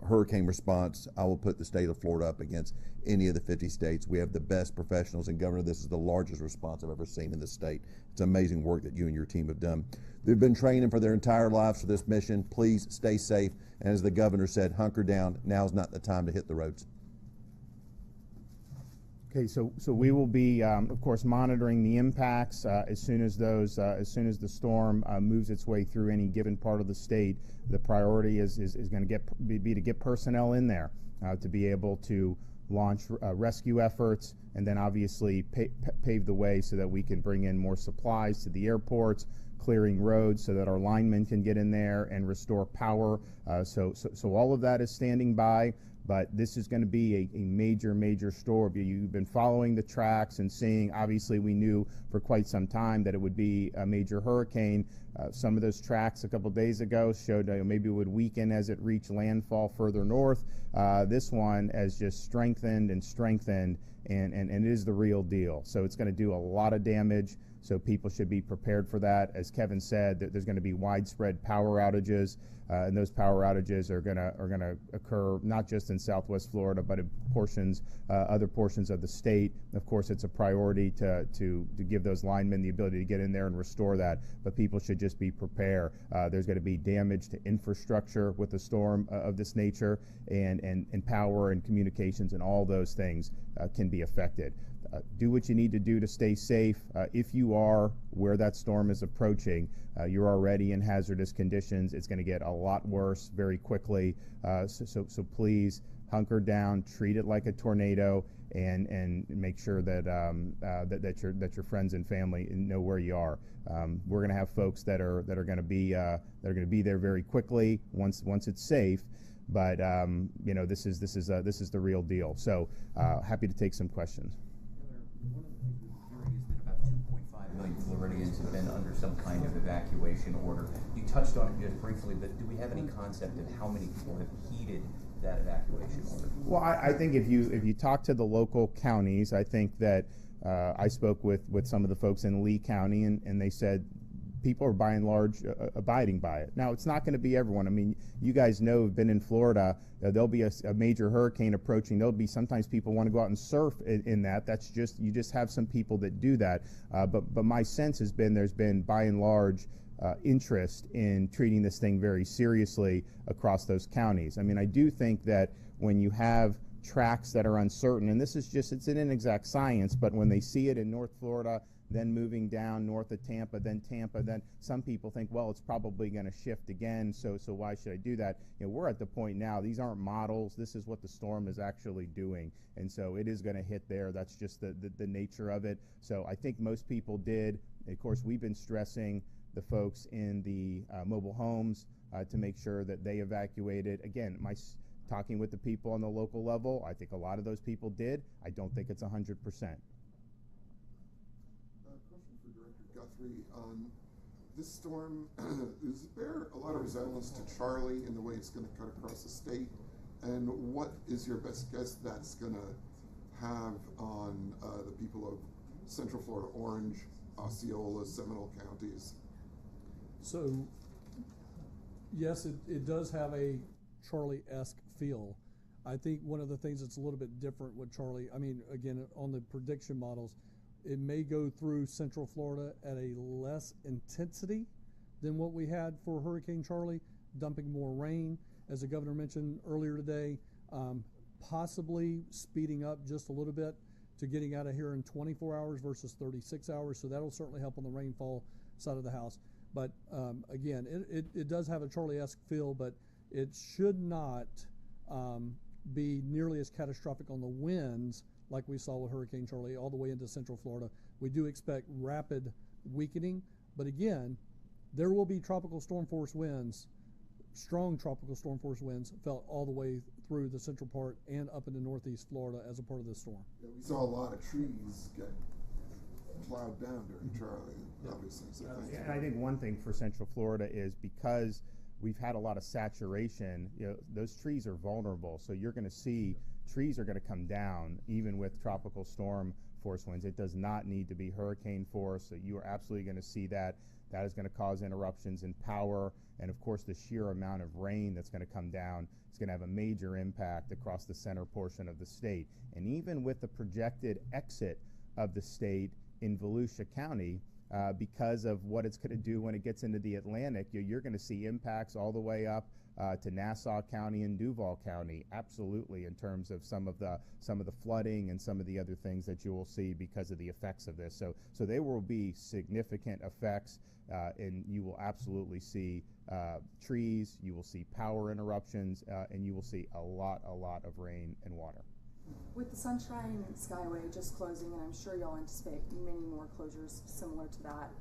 hurricane response, I will put the state of Florida up against any of the 50 states. We have the best professionals, and Governor, this is the largest response I've ever seen in the state. It's amazing work that you and your team have done. They've been training for their entire lives for this mission. Please stay safe, and as the Governor said, hunker down. Now's not the time to hit the roads. Okay, so we will be, of course, monitoring the impacts as soon as the storm moves its way through any given part of the state. The priority is going to be to get personnel in there to be able to launch rescue efforts, and then obviously pave the way so that we can bring in more supplies to the airports, clearing roads so that our linemen can get in there and restore power. So all of that is standing by. But this is going to be a major storm. You've been following the tracks and seeing, obviously we knew for quite some time that it would be a major hurricane. Some of those tracks a couple days ago showed maybe it would weaken as it reached landfall further north. This one has just strengthened and strengthened, and it is the real deal. So it's going to do a lot of damage. So people should be prepared for that. As Kevin said, there's going to be widespread power outages, and those power outages are going to occur not just in Southwest Florida, but in other portions of the state. Of course, it's a priority to give those linemen the ability to get in there and restore that. But people should just be prepared. There's going to be damage to infrastructure with a storm of this nature, and power and communications and all those things can be affected. Do what you need to do to stay safe. If you are where that storm is approaching, you're already in hazardous conditions. It's going to get a lot worse very quickly. So please hunker down, treat it like a tornado, and make sure that that your friends and family know where you are. We're going to have folks that are going to be there very quickly once it's safe. But this is the real deal. So happy to take some questions. One of the things we've been hearing is that about 2.5 million Floridians have been under some kind of evacuation order. You touched on it just briefly, but do we have any concept of how many people have heeded that evacuation order? Well, I think if you talk to the local counties, I think that I spoke with some of the folks in Lee County, and they said people are by and large abiding by it. Now, it's not going to be everyone. I mean, you guys know, have been in Florida, there'll be a major hurricane approaching. There'll be sometimes people want to go out and surf in that. That's just, you just have some people that do that. But my sense has been there's been by and large interest in treating this thing very seriously across those counties. I mean, I do think that when you have tracks that are uncertain, and this is just, it's an inexact science, but when they see it in North Florida, then moving down north of Tampa, then some people think, well, it's probably going to shift again, so why should I do that? We're at the point now, these aren't models, this is what the storm is actually doing, and so it is going to hit there. That's just the nature of it. So I think most people did. Of course, we've been stressing the folks in the mobile homes to make sure that they evacuated. Again, talking with the people on the local level, I think a lot of those people did. I don't think it's 100%. Question for Director Guthrie. This storm, is there a lot of resemblance to Charlie in the way it's going to cut across the state? And what is your best guess that's going to have on the people of Central Florida, Orange, Osceola, Seminole counties? So, yes, it does have a Charlie-esque feel. I think one of the things that's a little bit different with Charlie, I mean, again, on the prediction models, it may go through Central Florida at a less intensity than what we had for Hurricane Charlie, dumping more rain, as the governor mentioned earlier today, possibly speeding up just a little bit to getting out of here in 24 hours versus 36 hours. So that'll certainly help on the rainfall side of the house. But again, it does have a Charlie-esque feel, but it should not be nearly as catastrophic on the winds like we saw with Hurricane Charlie all the way into Central Florida. We do expect rapid weakening, but again, there will be tropical storm force winds, strong tropical storm force winds felt all the way through the central part and up into northeast Florida as a part of this storm. Yeah, we saw a lot of trees get plowed down during Charlie, obviously. So and I think one thing for Central Florida is because we've had a lot of saturation, those trees are vulnerable. So you're going to see trees are going to come down even with tropical storm force winds. It does not need to be hurricane force. So you are absolutely going to see that. That is going to cause interruptions in power. And of course, the sheer amount of rain that's going to come down is going to have a major impact across the center portion of the state. And even with the projected exit of the state in Volusia County, because of what it's going to do when it gets into the Atlantic, you're going to see impacts all the way up to Nassau County and Duval County, absolutely, in terms of some of the flooding and some of the other things that you will see because of the effects of this. So there will be significant effects, and you will absolutely see trees, you will see power interruptions, and you will see a lot of rain and water. With the Sunshine Skyway just closing, and I'm sure y'all anticipate many more closures similar to that,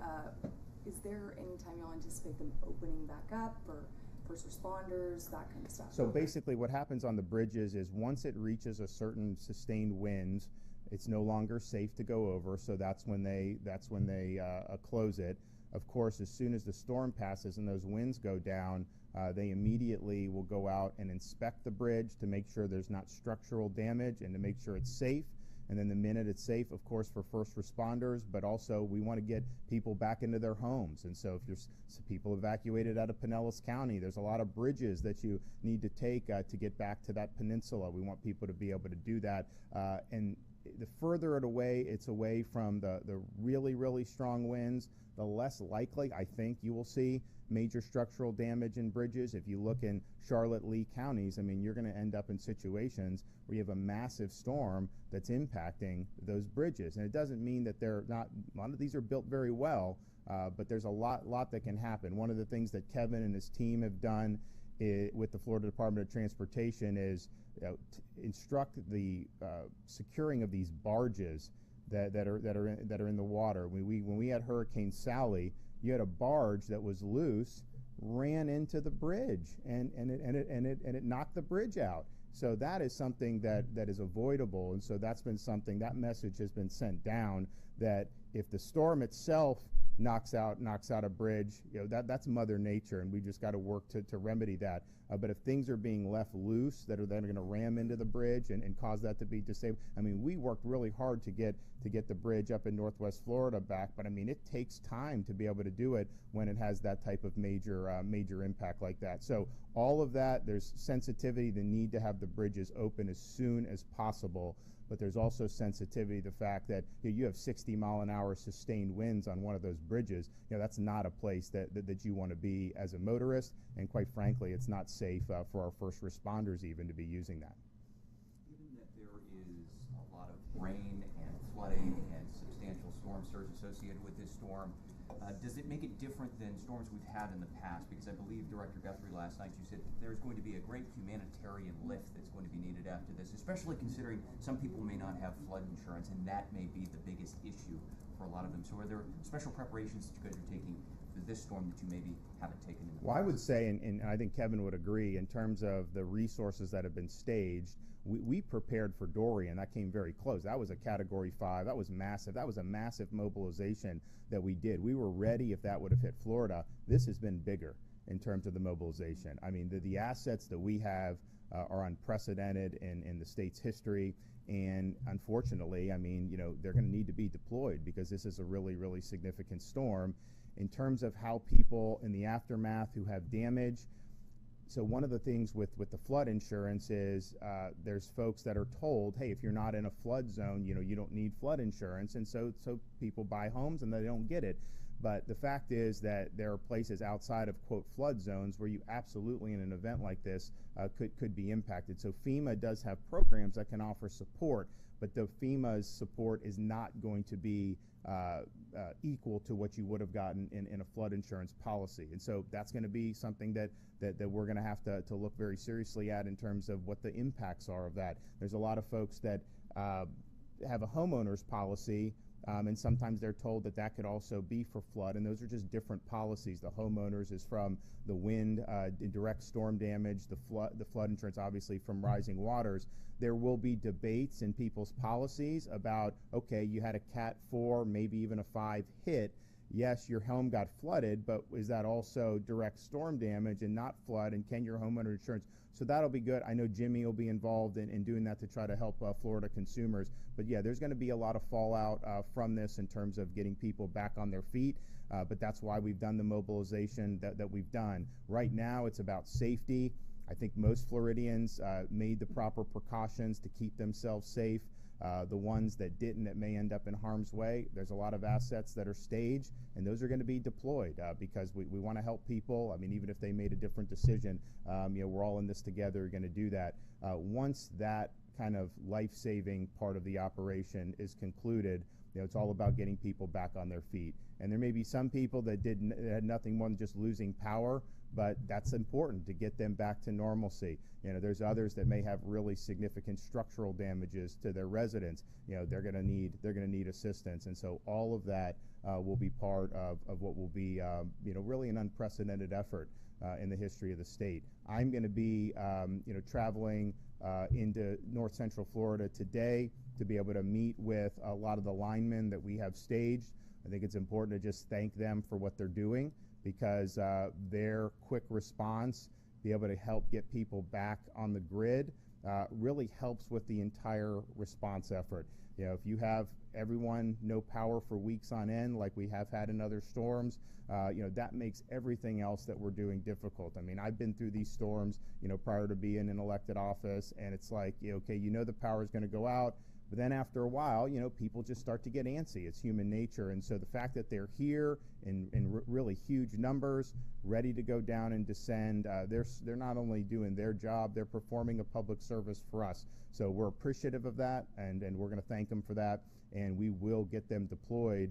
is there any time y'all anticipate them opening back up, or first responders, that kind of stuff? So basically what happens on the bridges is once it reaches a certain sustained winds, it's no longer safe to go over, so that's when they close it. Of course, as soon as the storm passes and those winds go down, they immediately will go out and inspect the bridge to make sure there's not structural damage and to make sure it's safe. And then the minute it's safe, of course, for first responders, but also we want to get people back into their homes. And so if there's people evacuated out of Pinellas County, there's a lot of bridges that you need to take to get back to that peninsula. We want people to be able to do that. And the further it's away from the really strong winds, the less likely I think you will see major structural damage in bridges. If you look in Charlotte, Lee counties, I mean, you're going to end up in situations where you have a massive storm that's impacting those bridges. And it doesn't mean that they're not, a lot of these are built very well, but there's a lot that can happen. One of the things that Kevin and his team have done with the Florida Department of Transportation is instruct the securing of these barges that are in the water. When we had Hurricane Sally, you had a barge that was loose, ran into the bridge, and it knocked the bridge out. So that is something that is avoidable, and so that's been something, that message has been sent down, that if the storm itself knocks out a bridge, that's Mother Nature, and we just got to work to remedy that. But if things are being left loose that are then going to ram into the bridge and cause that to be disabled, I mean, we worked really hard to get the bridge up in Northwest Florida back, but I mean, it takes time to be able to do it when it has that type of major impact like that. So all of that, there's sensitivity, the need to have the bridges open as soon as possible. But there's also sensitivity, the fact that you have 60-mile-an-hour sustained winds on one of those bridges. That's not a place that you want to be as a motorist, and quite frankly, it's not safe for our first responders even to be using that. Given that there is a lot of rain and flooding and substantial storm surge associated with this storm. Does it make it different than storms we've had in the past? Because I believe, Director Guthrie, last night you said there's going to be a great humanitarian lift that's going to be needed after this, especially considering some people may not have flood insurance, and that may be the biggest issue for a lot of them. So are there special preparations that you guys are taking for this storm that you maybe haven't taken in the past? Well, I would say, and I think Kevin would agree, in terms of the resources that have been staged, we prepared for Dorian. That came very close. That was a Category 5. That was massive. That was a massive mobilization that we did. We were ready if that would have hit Florida. This has been bigger in terms of the mobilization. I mean, the assets that we have are unprecedented in the state's history. And unfortunately, I mean, you know, they're going to need to be deployed because this is a really, really significant storm. In terms of how people in the aftermath who have damage, so one of the things with the flood insurance is there's folks that are told, hey, if you're not in a flood zone, you know, you don't need flood insurance, and so people buy homes and they don't get it. But the fact is that there are places outside of, quote, flood zones where you absolutely, in an event like this, could be impacted. So FEMA does have programs that can offer support, but the FEMA's support is not going to be equal to what you would have gotten in a flood insurance policy. And so that's going to be something that we're going to have to look very seriously at in terms of what the impacts are of that. There's a lot of folks that have a homeowner's policy, and sometimes they're told that could also be for flood, and those are just different policies. The homeowners is from the wind, direct storm damage, the flood insurance obviously from rising waters. There will be debates in people's policies about, okay, you had a Cat 4, maybe even a 5 hit. Yes, your home got flooded, but is that also direct storm damage and not flood, and can your homeowner insurance? So that'll be good. I know Jimmy will be involved in doing that to try to help Florida consumers. But yeah, there's going to be a lot of fallout from this in terms of getting people back on their feet. But that's why we've done the mobilization that we've done. Right now, it's about safety. I think most Floridians made the proper precautions to keep themselves safe. The ones that didn't, that may end up in harm's way, there's a lot of assets that are staged, and those are going to be deployed because we want to help people. I mean, even if they made a different decision, you know, we're all in this together, we're going to do that. Once that kind of life-saving part of the operation is concluded, you know, it's all about getting people back on their feet. And there may be some people that had nothing more than just losing power, but that's important to get them back to normalcy. You know, there's others that may have really significant structural damages to their residence. You know, they're going to need assistance, and so all of that will be part of what will be, you know, really an unprecedented effort in the history of the state. I'm going to be, you know, traveling into North Central Florida today to be able to meet with a lot of the linemen that we have staged. I think it's important to just thank them for what they're doing, because their quick response, be able to help get people back on the grid, really helps with the entire response effort. You know, if you have everyone no power for weeks on end, like we have had in other storms, you know, that makes everything else that we're doing difficult. I mean, I've been through these storms, you know, prior to being in elected office, and it's like, okay, you know the power is going to go out, but then after a while, you know, people just start to get antsy. It's human nature. And so the fact that they're here in really huge numbers, ready to go down and descend, they're not only doing their job, they're performing a public service for us. So we're appreciative of that, and we're going to thank them for that, and we will get them deployed.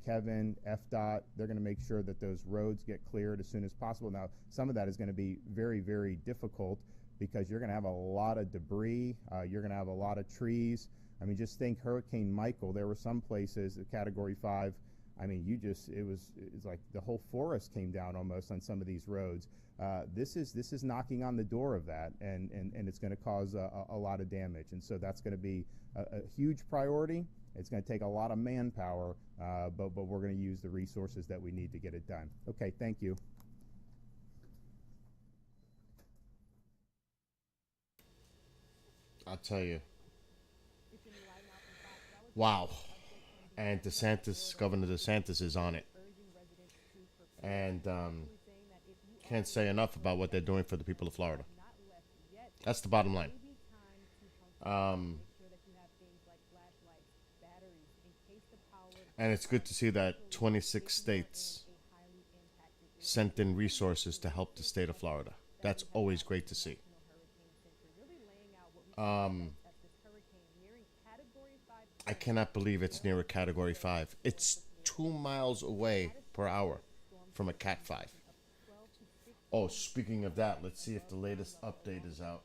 Kevin, FDOT, they're going to make sure that those roads get cleared as soon as possible. Now, some of that is going to be very, very difficult, because you're going to have a lot of debris, you're going to have a lot of trees. I mean, just think Hurricane Michael, there were some places at Category 5, I mean, it's like the whole forest came down almost on some of these roads. This is knocking on the door of that, and it's going to cause a lot of damage. And so that's going to be a huge priority. It's going to take a lot of manpower, but we're going to use the resources that we need to get it done. Okay, thank you. I'll tell you. Wow. And Governor DeSantis is on it. And can't say enough about what they're doing for the people of Florida. That's the bottom line. And it's good to see that 26 states sent in resources to help the state of Florida. That's always great to see. I cannot believe it's near a Category 5. It's 2 miles away per hour from a Cat 5. Oh, speaking of that, let's see if the latest update is out.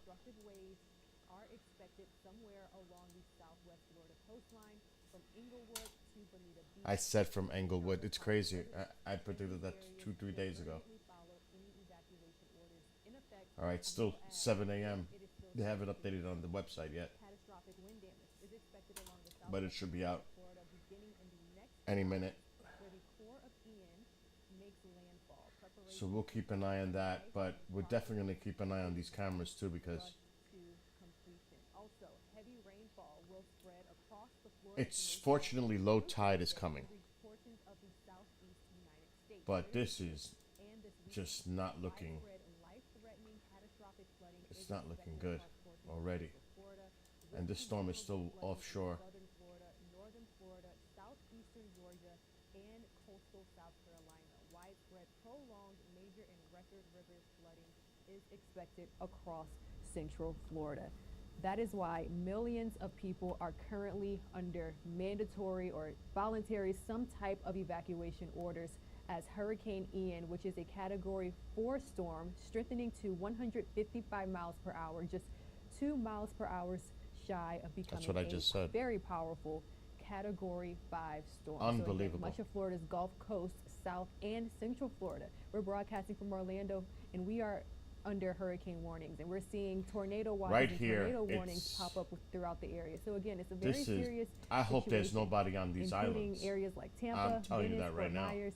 I said from Englewood. It's crazy. I predicted that 2-3 days ago. All right, still 7 a.m. They haven't updated on the website yet, but it should be out any minute. So we'll keep an eye on that, but we're definitely going to keep an eye on these cameras too, because it's fortunately low tide is coming, but this is just not looking. It's not looking good already, and this storm is still offshore. Is expected across Central Florida. That is why millions of people are currently under mandatory or voluntary some type of evacuation orders as Hurricane Ian, which is a Category 4 storm, strengthening to 155 miles per hour, just 2 miles per hour shy of becoming That's what I just said. Very powerful Category 5 storm. Unbelievable. So again, much of Florida's Gulf Coast, South and Central Florida. We're broadcasting from Orlando, and we are under hurricane warnings, and we're seeing tornado watches Right and here, tornado warnings pop up throughout the area. So again, it's a very serious I hope there's situation, nobody on these including islands. areas like Tampa, I'm telling you Venice, that right Fort now. Myers,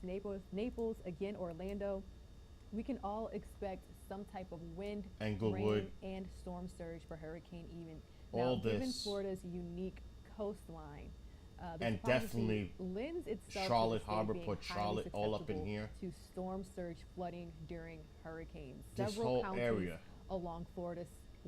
Naples, again Orlando. We can all expect some type of wind, Englewood, rain, and storm surge for Hurricane Ian. all Now, given this, Florida's unique coastline, this and policy definitely lends itself Charlotte to the state Harbor, being put highly Charlotte all up in susceptible here. to storm surge flooding during hurricanes. This Several whole counties area. along Florida's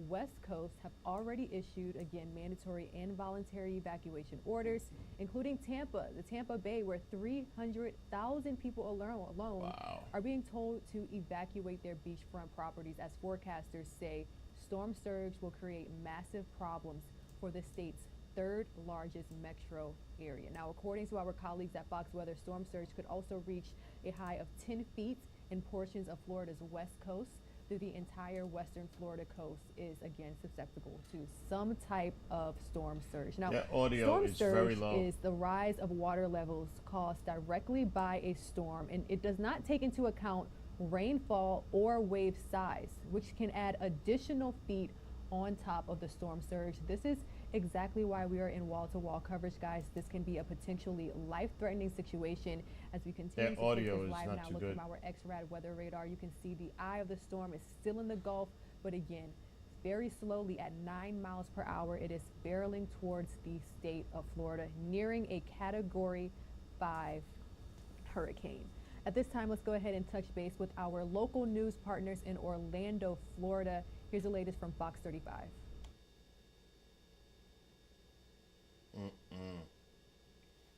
west coast have already issued, again, mandatory and voluntary evacuation orders, including Tampa, the Tampa Bay, where 300,000 people alone are being told to evacuate their beachfront properties, as forecasters say storm surge will create massive problems for the state's third largest metro area. Now, according to our colleagues at Fox Weather, storm surge could also reach a high of 10 feet in portions of Florida's west coast. Through the entire western Florida coast is again susceptible to some type of storm surge. Now, That audio storm is surge very low. is the rise of water levels caused directly by a storm, and it does not take into account rainfall or wave size, which can add additional feet on top of the storm surge. This is exactly why we are in wall-to-wall coverage, guys. This can be a potentially life-threatening situation as we continue That to take audio this is live not now. too Look good. from our XRAD weather radar. You can see the eye of the storm is still in the Gulf, but again, very slowly at 9 miles per hour, it is barreling towards the state of Florida, nearing a Category 5 hurricane. At this time, let's go ahead and touch base with our local news partners in Orlando, Florida. Here's the latest from Fox 35.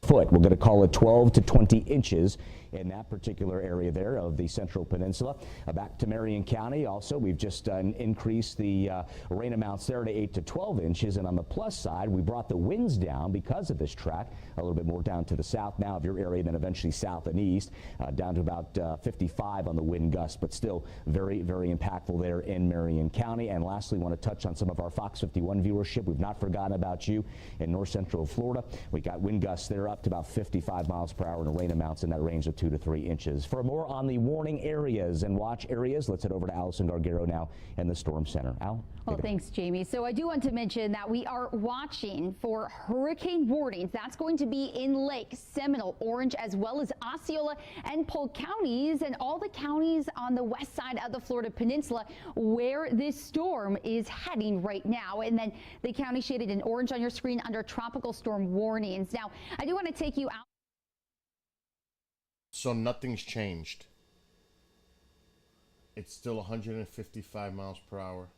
Foot. We're going to call it 12 to 20 inches in that particular area there of the Central Peninsula. Back to Marion County also, we've just increased the rain amounts there to 8 to 12 inches. And on the plus side, we brought the winds down because of this track, a little bit more down to the south now of your area, then eventually south and east, down to about 55 on the wind gust, but still very, very impactful there in Marion County. And lastly, want to touch on some of our Fox 51 viewership. We've not forgotten about you in north central Florida. We got wind gusts there up to about 55 miles per hour and rain amounts in that range of 2 to 3 inches. For more on the warning areas and watch areas, let's head over to Allison Gargaro now in the Storm Center. Al? Well, thanks, Jamie. So I do want to mention that we are watching for hurricane warnings. That's going to be in Lake, Seminole, Orange, as well as Osceola and Polk counties, and all the counties on the west side of the Florida Peninsula where this storm is heading right now. And then the county shaded in orange on your screen under tropical storm warnings. Now, I do want to take you out. So nothing's changed. It's still 155 miles per hour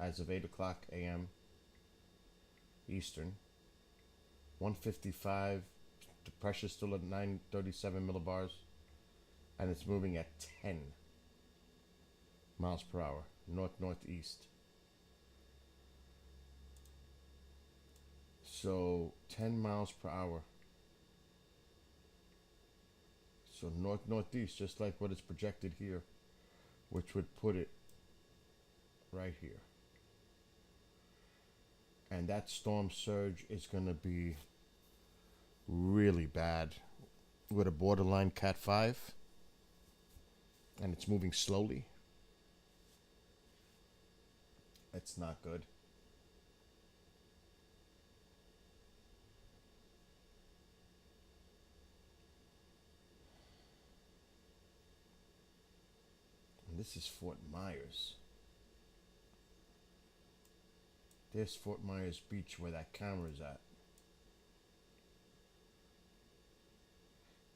as of 8 o'clock a.m. Eastern. 155. The pressure's still at 937 millibars. And it's moving at 10 miles per hour. North-northeast. So 10 miles per hour. So north-northeast, just like what is projected here, which would put it right here. And that storm surge is going to be really bad with a borderline Cat 5. And it's moving slowly. It's not good. This is Fort Myers. There's Fort Myers Beach where that camera is at.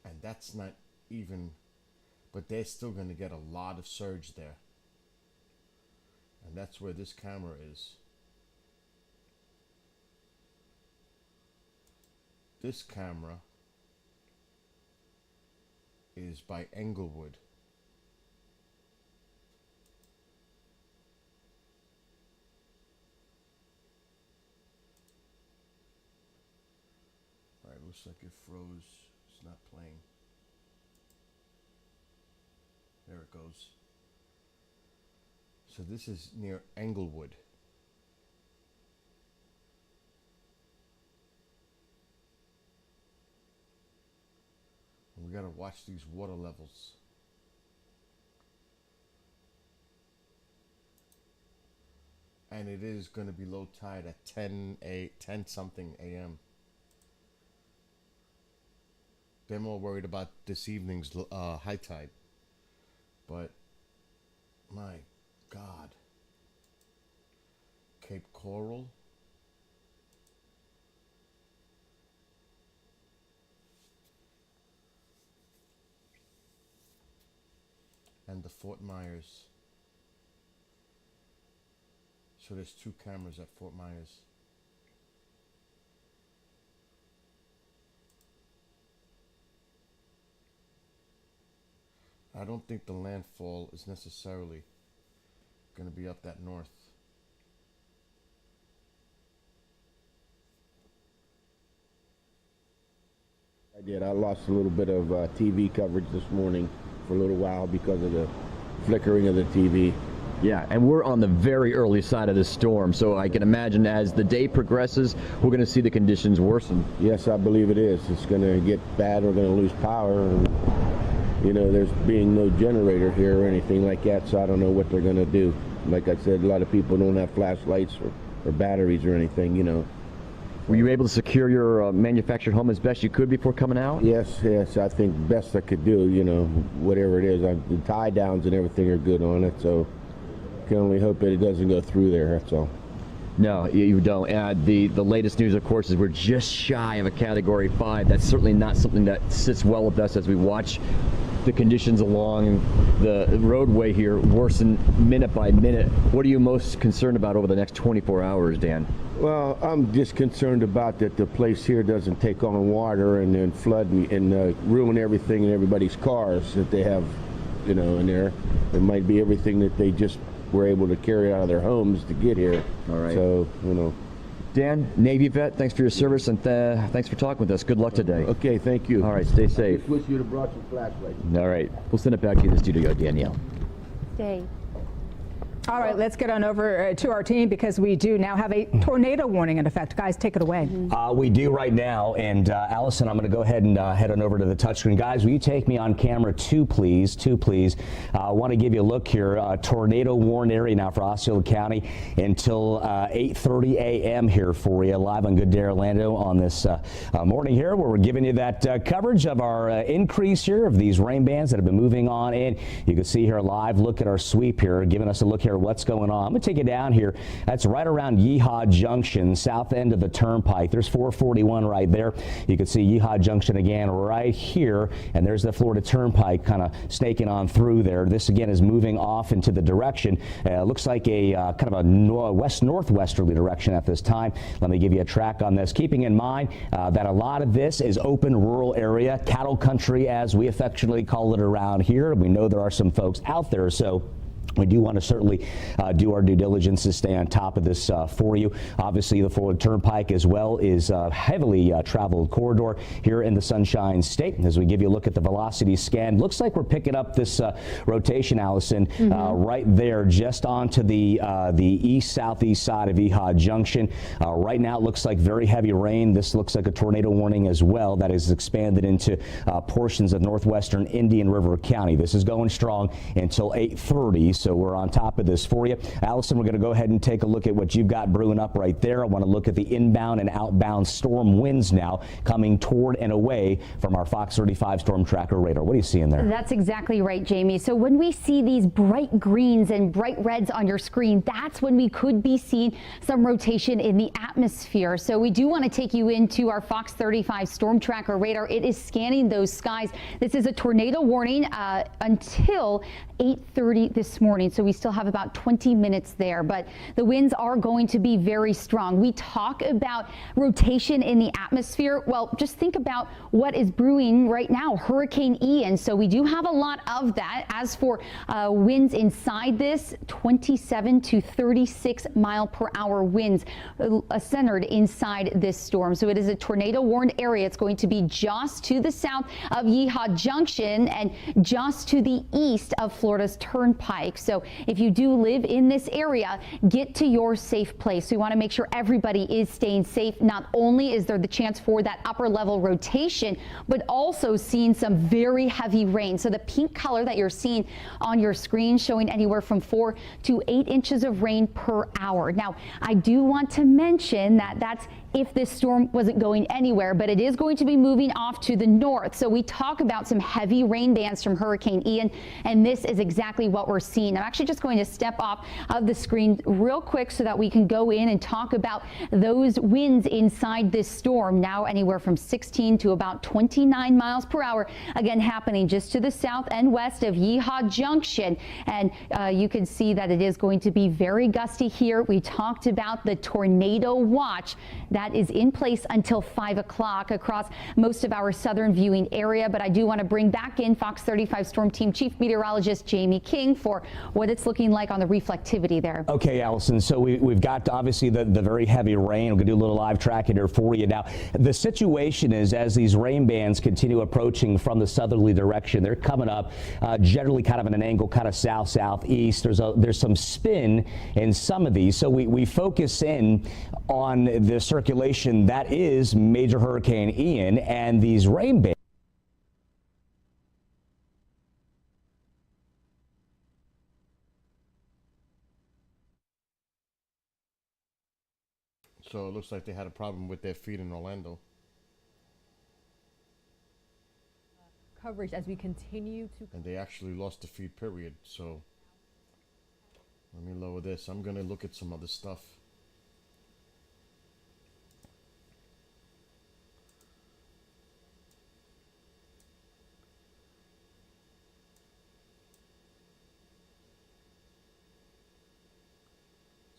And that's not even, but they're still going to get a lot of surge there. And that's where this camera is. This camera is by Englewood. Looks like it froze. It's not playing. There it goes. So this is near Englewood. And we gotta watch these water levels. And it is gonna be low tide at 10 something a.m. They're more worried about this evening's high tide. But, my God. Cape Coral. And the Fort Myers. So there's 2 cameras at Fort Myers. I don't think the landfall is necessarily going to be up that north. I did. I lost a little bit of TV coverage this morning for a little while because of the flickering of the TV. Yeah, and we're on the very early side of this storm, so I can imagine as the day progresses, we're going to see the conditions worsen. Yes, I believe it is. It's going to get bad. We're going to lose power. And you know, there's being no generator here or anything like that, so I don't know what they're going to do. Like I said, a lot of people don't have flashlights or batteries or anything, you know. Were you able to secure your manufactured home as best you could before coming out? Yes, I think best I could do, you know, whatever it is. The tie downs and everything are good on it, so can only hope that it doesn't go through there, that's all. No, you don't. The latest news, of course, is we're just shy of a Category 5. That's certainly not something that sits well with us as we watch the conditions along the roadway here worsen minute by minute. What are you most concerned about over the next 24 hours, Dan? Well, I'm just concerned about that the place here doesn't take on water and then flood and ruin everything in everybody's cars that they have, you know, in there. It might be everything that they just were able to carry out of their homes to get here. All right. So, you know. Dan, Navy vet, thanks for your service and thanks for talking with us. Good luck today. Okay, thank you. All right, stay safe. I just wish you'd have brought some flashlights. All right, we'll send it back to you in the studio, Danielle. Stay. All right, let's get on over to our team because we do now have a tornado warning in effect. Guys, take it away. We do right now, and Allison, I'm going to go ahead and head on over to the touchscreen. Guys, will you take me on camera 2, please? 2, please. I want to give you a look here. Tornado warned area now for Osceola County until 8:30 a.m. here for you, live on Good Day Orlando on this morning here, where we're giving you that coverage of our increase here of these rain bands that have been moving on in. You can see here a live look at our sweep here, giving us a look here what's going on. I'm going to take you down here. That's right around Yeehaw Junction, south end of the turnpike. There's 441 right there. You can see Yeehaw Junction again right here, and there's the Florida Turnpike kind of snaking on through there. This again is moving off into the direction. Looks like a kind of a west-northwesterly direction at this time. Let me give you a track on this, keeping in mind that a lot of this is open rural area, cattle country as we affectionately call it around here. We know there are some folks out there, so We do want to certainly do our due diligence to stay on top of this for you. Obviously, the Florida Turnpike as well is a heavily traveled corridor here in the Sunshine State. As we give you a look at the velocity scan, looks like we're picking up this rotation, Allison, right there just onto the east-southeast side of Yeehaw Junction. Right now, it looks like very heavy rain. This looks like a tornado warning as well that is expanded into portions of northwestern Indian River County. This is going strong until 8:30. So we're on top of this for you. Allison, we're going to go ahead and take a look at what you've got brewing up right there. I want to look at the inbound and outbound storm winds now coming toward and away from our Fox 35 storm tracker radar. What are you seeing there? That's exactly right, Jamie. So when we see these bright greens and bright reds on your screen, that's when we could be seeing some rotation in the atmosphere. So we do want to take you into our Fox 35 storm tracker radar. It is scanning those skies. This is a tornado warning until 8:30 this morning. So we still have about 20 minutes there, but the winds are going to be very strong. We talk about rotation in the atmosphere. Well, just think about what is brewing right now, Hurricane Ian. So we do have a lot of that. As for winds inside this, 27 to 36 mile per hour winds centered inside this storm. So it is a tornado warned area. It's going to be just to the south of Yeehaw Junction and just to the east of Florida's Turnpike. So if you do live in this area, get to your safe place. We want to make sure everybody is staying safe. Not only is there the chance for that upper level rotation, but also seeing some very heavy rain. So the pink color that you're seeing on your screen showing anywhere from 4 to 8 inches of rain per hour. Now, I do want to mention that that's if this storm wasn't going anywhere, but it is going to be moving off to the north. So we talk about some heavy rain bands from Hurricane Ian, and this is exactly what we're seeing. I'm actually just going to step off of the screen real quick so that we can go in and talk about those winds inside this storm. Now anywhere from 16 to about 29 miles per hour, again happening just to the south and west of Yeehaw Junction. And you can see that it is going to be very gusty here. We talked about the tornado watch that is in place until 5 o'clock across most of our southern viewing area. But I do want to bring back in Fox 35 Storm Team Chief Meteorologist Jamie King for what it's looking like on the reflectivity there. Okay, Allison, so we've got obviously the very heavy rain. We're going to do a little live tracking here for you. Now, the situation is as these rain bands continue approaching from the southerly direction, they're coming up generally kind of in an angle, kind of south-southeast. There's some spin in some of these. So we focus in on the circulation that is Major Hurricane Ian and these rain bands. So it looks like they had a problem with their feed in Orlando. Coverage as we continue to. And they actually lost the feed, period. So let me lower this. I'm going to look at some other stuff.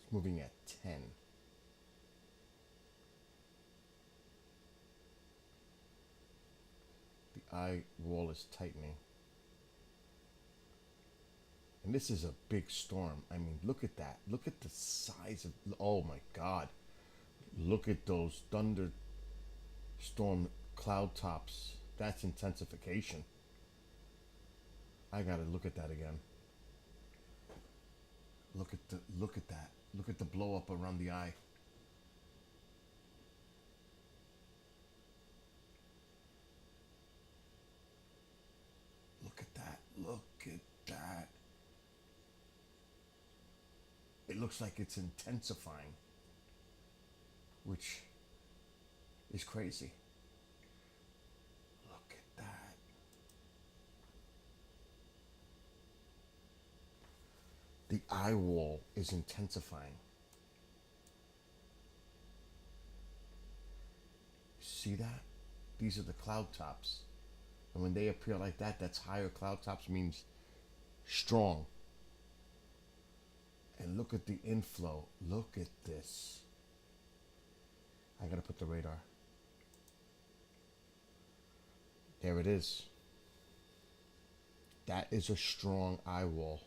It's moving at 10. The eye wall is tightening. And this is a big storm. I mean, look at that. Look at the size of, oh my God. Look at those thunderstorm cloud tops. That's intensification. I gotta look at that again. Look at that. Look at the blow up around the eye. Look at that. Look at that. It looks like it's intensifying, which is crazy. Look at that. The eye wall is intensifying. See that? These are the cloud tops. And when they appear like that, that's higher cloud tops, means strong. And look at the inflow. Look at this. I gotta put the radar. There it is. That is a strong eye wall.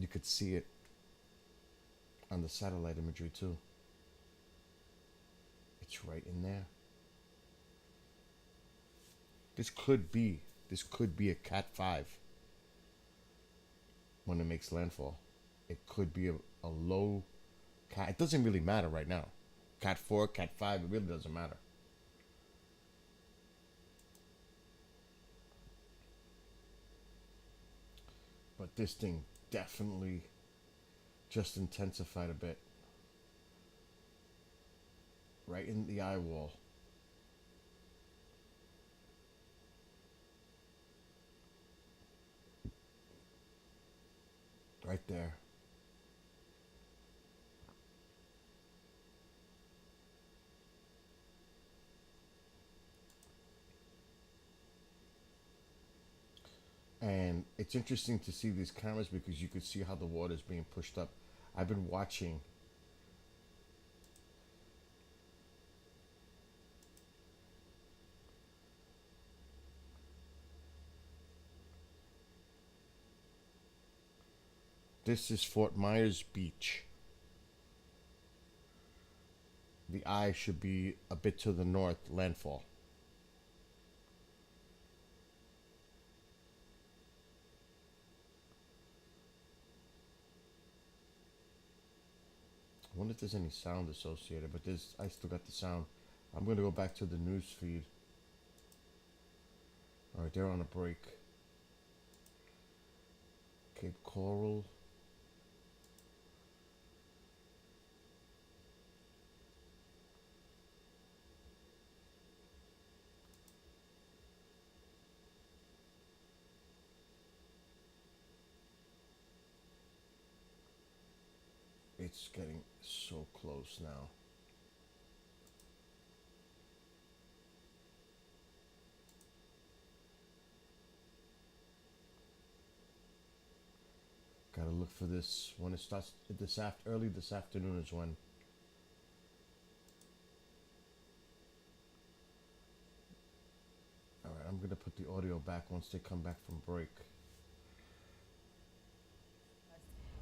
could see it on the satellite imagery too. It's right in there. This could be a Cat 5 when it makes landfall. It could be a low Cat. It doesn't really matter right now. Cat 4, Cat 5, it really doesn't matter. But this thing definitely just intensified a bit. Right in the eye wall. Right there. And it's interesting to see these cameras because you could see how the water is being pushed up. I've been watching This is Fort Myers Beach. The eye should be a bit to the north, landfall. I wonder if there's any sound associated, but I still got the sound. I'm going to go back to the news feed. All right, they're on a break. Cape Coral. It's getting so close now. Gotta look for this when it starts early this afternoon is when. All right, I'm gonna put the audio back once they come back from break.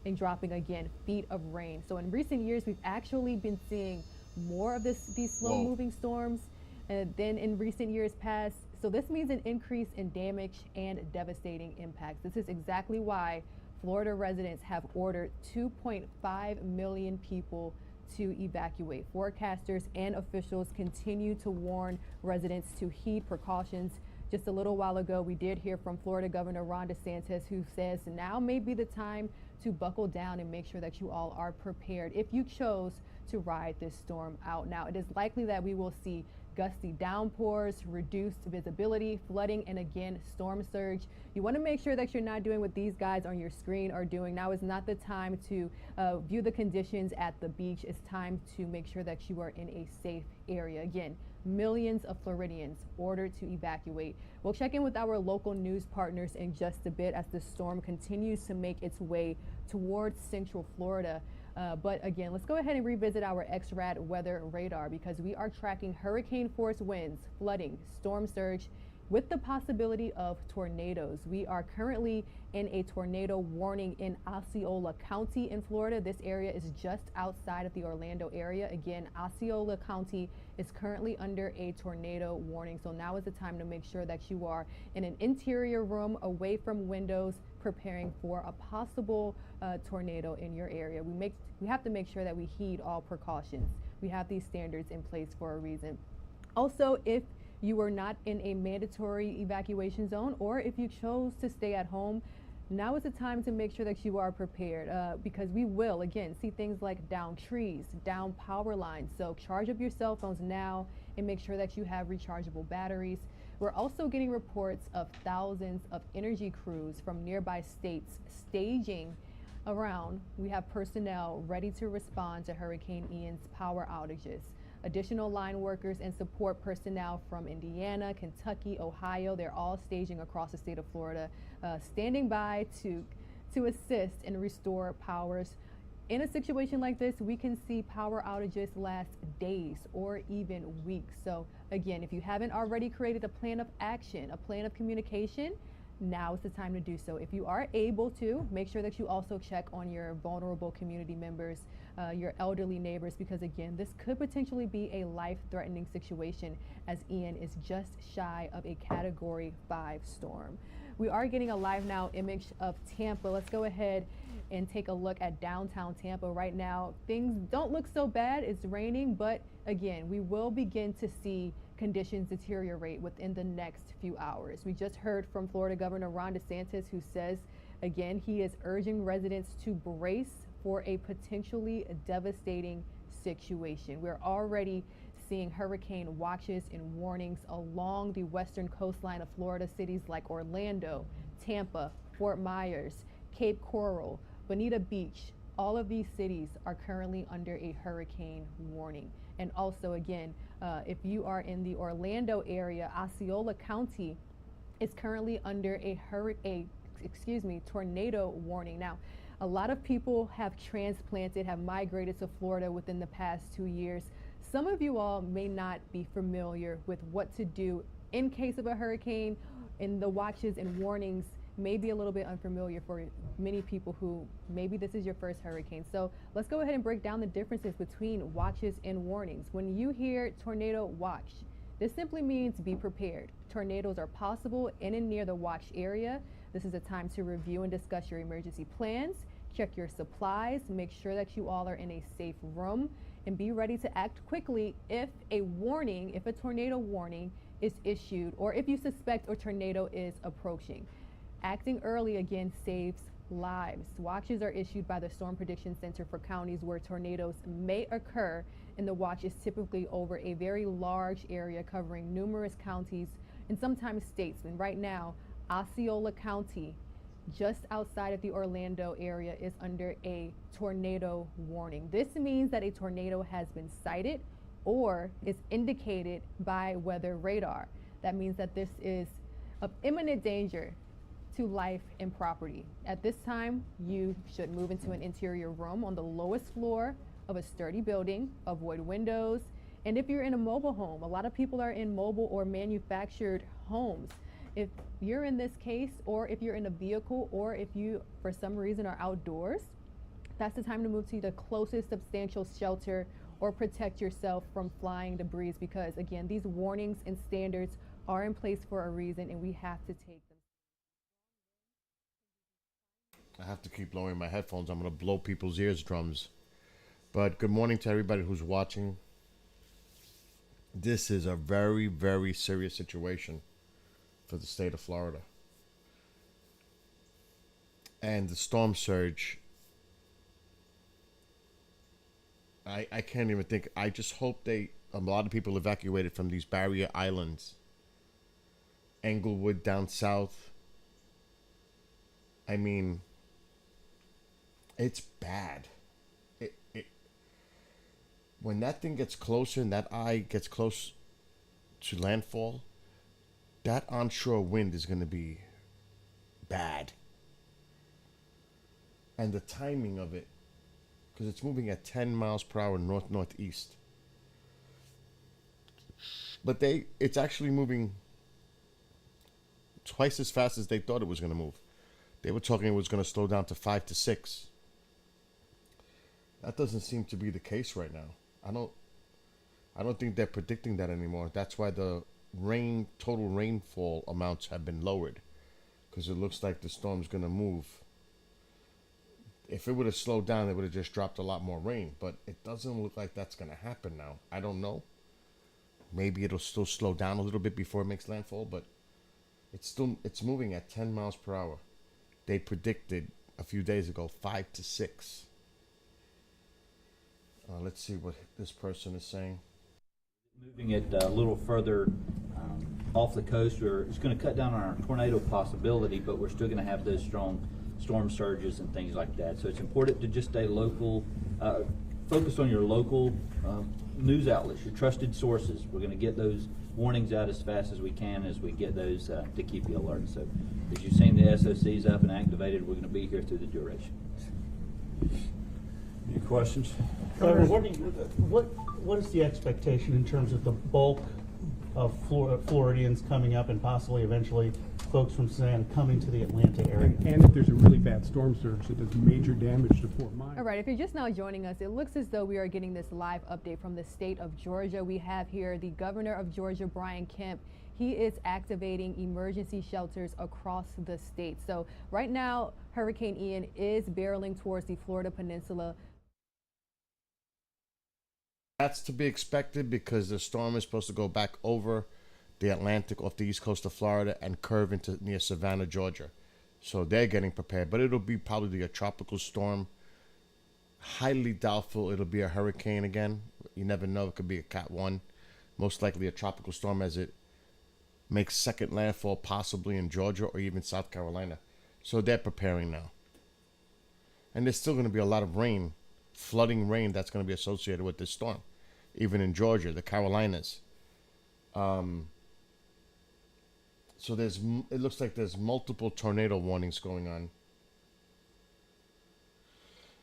And dropping again feet of rain. So in recent years, we've actually been seeing more of these slow moving storms than in recent years past. So this means an increase in damage and devastating impacts. This is exactly why Florida residents have ordered 2.5 million people to evacuate. Forecasters and officials continue to warn residents to heed precautions. Just a little while ago, we did hear from Florida Governor Ron DeSantis, who says now may be the time to buckle down and make sure that you all are prepared if you chose to ride this storm out. Now, it is likely that we will see gusty downpours, reduced visibility, flooding, and again, storm surge. You want to make sure that you're not doing what these guys on your screen are doing. Now is not the time to view the conditions at the beach. It's time to make sure that you are in a safe area. Again, millions of Floridians ordered to evacuate. We'll check in with our local news partners in just a bit as the storm continues to make its way towards Central Florida. But again, let's go ahead and revisit our XRAD weather radar because we are tracking hurricane force winds, flooding, storm surge, with the possibility of tornadoes. We are currently in a tornado warning in Osceola County in Florida. This area is just outside of the Orlando area. Again, Osceola County is currently under a tornado warning. So now is the time to make sure that you are in an interior room away from windows, preparing for a possible tornado in your area. We have to make sure that we heed all precautions. We have these standards in place for a reason. Also, if you are not in a mandatory evacuation zone, or if you chose to stay at home, now is the time to make sure that you are prepared because we will, again, see things like down trees, down power lines. So charge up your cell phones now and make sure that you have rechargeable batteries. We're also getting reports of thousands of energy crews from nearby states staging around. We have personnel ready to respond to Hurricane Ian's power outages. Additional line workers and support personnel from Indiana, Kentucky, Ohio, they're all staging across the state of Florida, standing by to assist and restore powers. In a situation like this, we can see power outages last days or even weeks. So again, if you haven't already created a plan of action, a plan of communication, now is the time to do so. If you are able to, make sure that you also check on your vulnerable community members, your elderly neighbors, because again, this could potentially be a life-threatening situation as Ian is just shy of a Category 5 storm. We are getting a live now image of Tampa. Let's go ahead and take a look at downtown Tampa right now. Things don't look so bad. It's raining, but again, we will begin to see conditions deteriorate within the next few hours. We just heard from Florida Governor Ron DeSantis, who says, again, he is urging residents to brace for a potentially devastating situation. We're already seeing hurricane watches and warnings along the western coastline of Florida. Cities like Orlando, Tampa, Fort Myers, Cape Coral, Bonita Beach, all of these cities are currently under a hurricane warning. And also, again, if you are in the Orlando area, Osceola County is currently under a tornado warning. Now, a lot of people have transplanted, have migrated to Florida within the past 2 years. Some of you all may not be familiar with what to do in case of a hurricane, and the watches and warnings may be a little bit unfamiliar for many people who maybe this is your first hurricane. So let's go ahead and break down the differences between watches and warnings. When you hear tornado watch, this simply means be prepared. Tornadoes are possible in and near the watch area. This is a time to review and discuss your emergency plans, check your supplies, make sure that you all are in a safe room, and be ready to act quickly if a tornado warning is issued, or if you suspect a tornado is approaching. Acting early, again, saves lives. Watches are issued by the Storm Prediction Center for counties where tornadoes may occur, and the watch is typically over a very large area covering numerous counties and sometimes states. And right now, Osceola County, just outside of the Orlando area, is under a tornado warning. This means that a tornado has been sighted or is indicated by weather radar. That means that this is of imminent danger to life and property. At this time, you should move into an interior room on the lowest floor of a sturdy building, avoid windows, and if you're in a mobile home, a lot of people are in mobile or manufactured homes. If you're in this case, or if you're in a vehicle, or if you for some reason are outdoors, that's the time to move to the closest substantial shelter or protect yourself from flying debris, because again, these warnings and standards are in place for a reason, and we have to take them. I have to keep lowering my headphones. I'm going to blow people's eardrums. But good morning to everybody who's watching. This is a very, very serious situation for the state of Florida. And the storm surge, I can't even think. I just hope a lot of people evacuated from these barrier islands. Englewood down south. I mean, it's bad. When that thing gets closer and that eye gets close to landfall, that onshore wind is going to be bad. And the timing of it, because it's moving at 10 miles per hour north-northeast. But it's actually moving twice as fast as they thought it was going to move. They were talking it was going to slow down to 5 to 6. That doesn't seem to be the case right now. I don't think they're predicting that anymore. That's why the total rainfall amounts have been lowered, because it looks like the storm's going to move. If it would have slowed down, it would have just dropped a lot more rain, but it doesn't look like that's going to happen now. I don't know. Maybe it'll still slow down a little bit before it makes landfall, but it's moving at 10 miles per hour. They predicted a few days ago 5 to 6. Let's see what this person is saying. Moving it a little further off the coast, it's going to cut down on our tornado possibility, but we're still going to have those strong storm surges and things like that. So it's important to just stay local, focus on your local news outlets, your trusted sources. We're going to get those warnings out as fast as we can as we get those to keep you alert. So as you've seen the SOCs up and activated, we're going to be here through the duration. Any questions? What is the expectation in terms of the bulk Floridians coming up and possibly eventually folks from Savannah coming to the Atlanta area. And if there's a really bad storm surge that does major damage to Fort Myers. All right, if you're just now joining us, it looks as though we are getting this live update from the state of Georgia. We have here the governor of Georgia, Brian Kemp. He is activating emergency shelters across the state. So right now, Hurricane Ian is barreling towards the Florida Peninsula. That's to be expected because the storm is supposed to go back over the Atlantic off the east coast of Florida and curve into near Savannah, Georgia. So they're getting prepared, but it'll be probably a tropical storm. Highly doubtful it'll be a hurricane again. You never know. It could be a Cat 1. Most likely a tropical storm as it makes second landfall possibly in Georgia or even South Carolina. So they're preparing now. And there's still going to be a lot of rain, flooding rain that's going to be associated with this storm. Even in Georgia, the Carolinas. So it looks like there's multiple tornado warnings going on.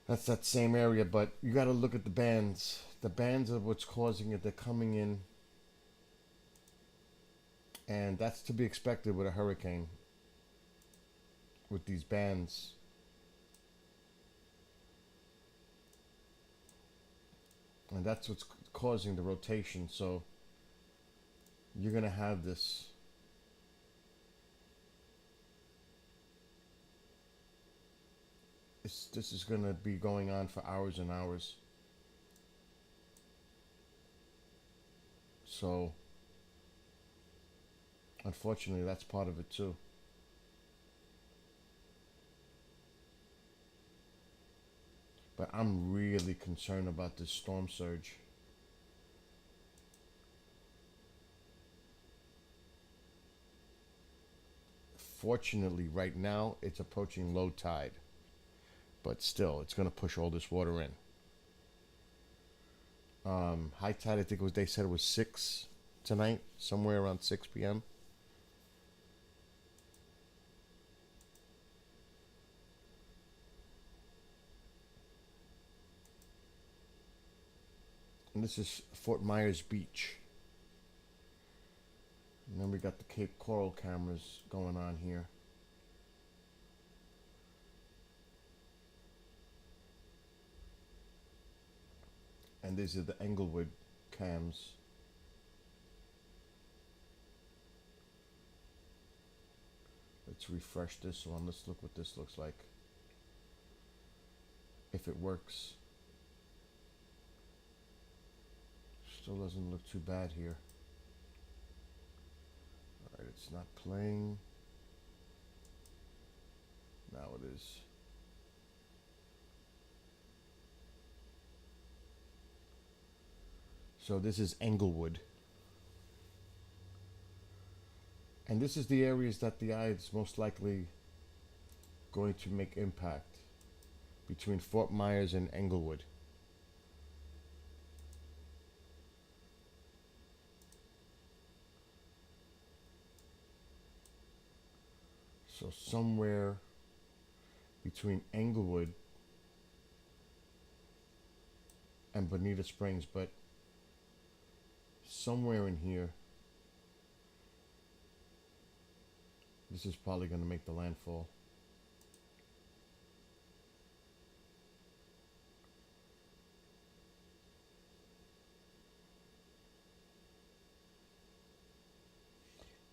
That's that same area, but you got to look at the bands. The bands are what's causing it. They're coming in. And that's to be expected with a hurricane. With these bands. And that's what's causing the rotation. So you're going to have this. This is going to be going on for hours and hours. So unfortunately, that's part of it too. But I'm really concerned about this storm surge. Fortunately, right now, it's approaching low tide. But still, it's going to push all this water in. High tide, I think they said it was 6 tonight, somewhere around 6 p.m. And this is Fort Myers Beach. And then we got the Cape Coral cameras going on here. And these are the Englewood Cams. Let's refresh this one. Let's look what this looks like. If it works. Still doesn't look too bad here. Alright, it's not playing. Now it is. So this is Englewood. And this is the areas that the eye is most likely going to make impact between Fort Myers and Englewood. So somewhere between Englewood and Bonita Springs, but somewhere in here, this is probably going to make the landfall.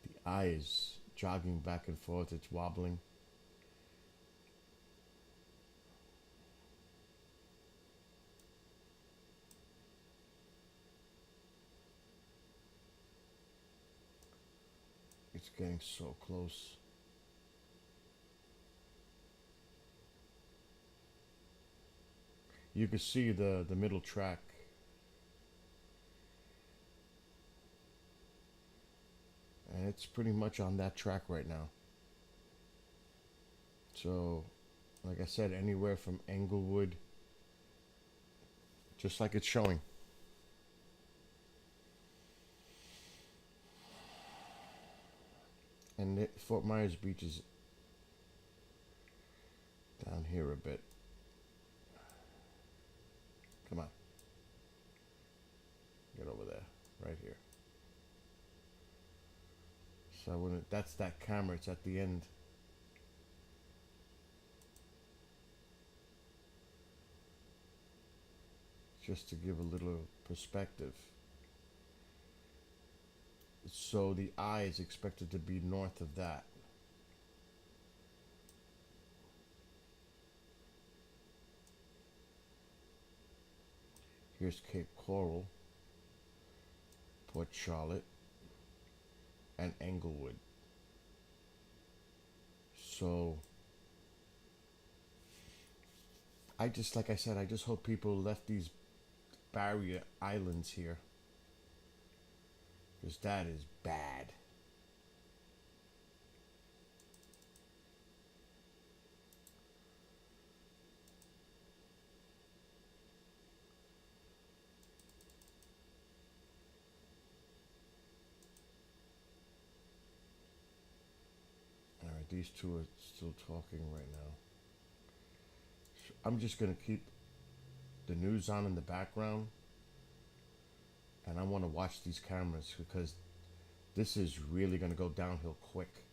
The eye is jogging back and forth, it's wobbling. It's getting so close. You can see the middle track. And it's pretty much on that track right now. So, like I said, anywhere from Englewood, just like it's showing. And Fort Myers Beach is down here a bit. Come on. Get over there, right here. So I wouldn't. That's that camera. It's at the end. Just to give a little perspective. So the eye is expected to be north of that. Here's Cape Coral, Port Charlotte, and Englewood. So I just, like I said, I just hope people left these barrier islands here, because that is bad. Alright, these two are still talking right now. I'm just gonna keep the news on in the background, and I want to watch these cameras because this is really going to go downhill quick.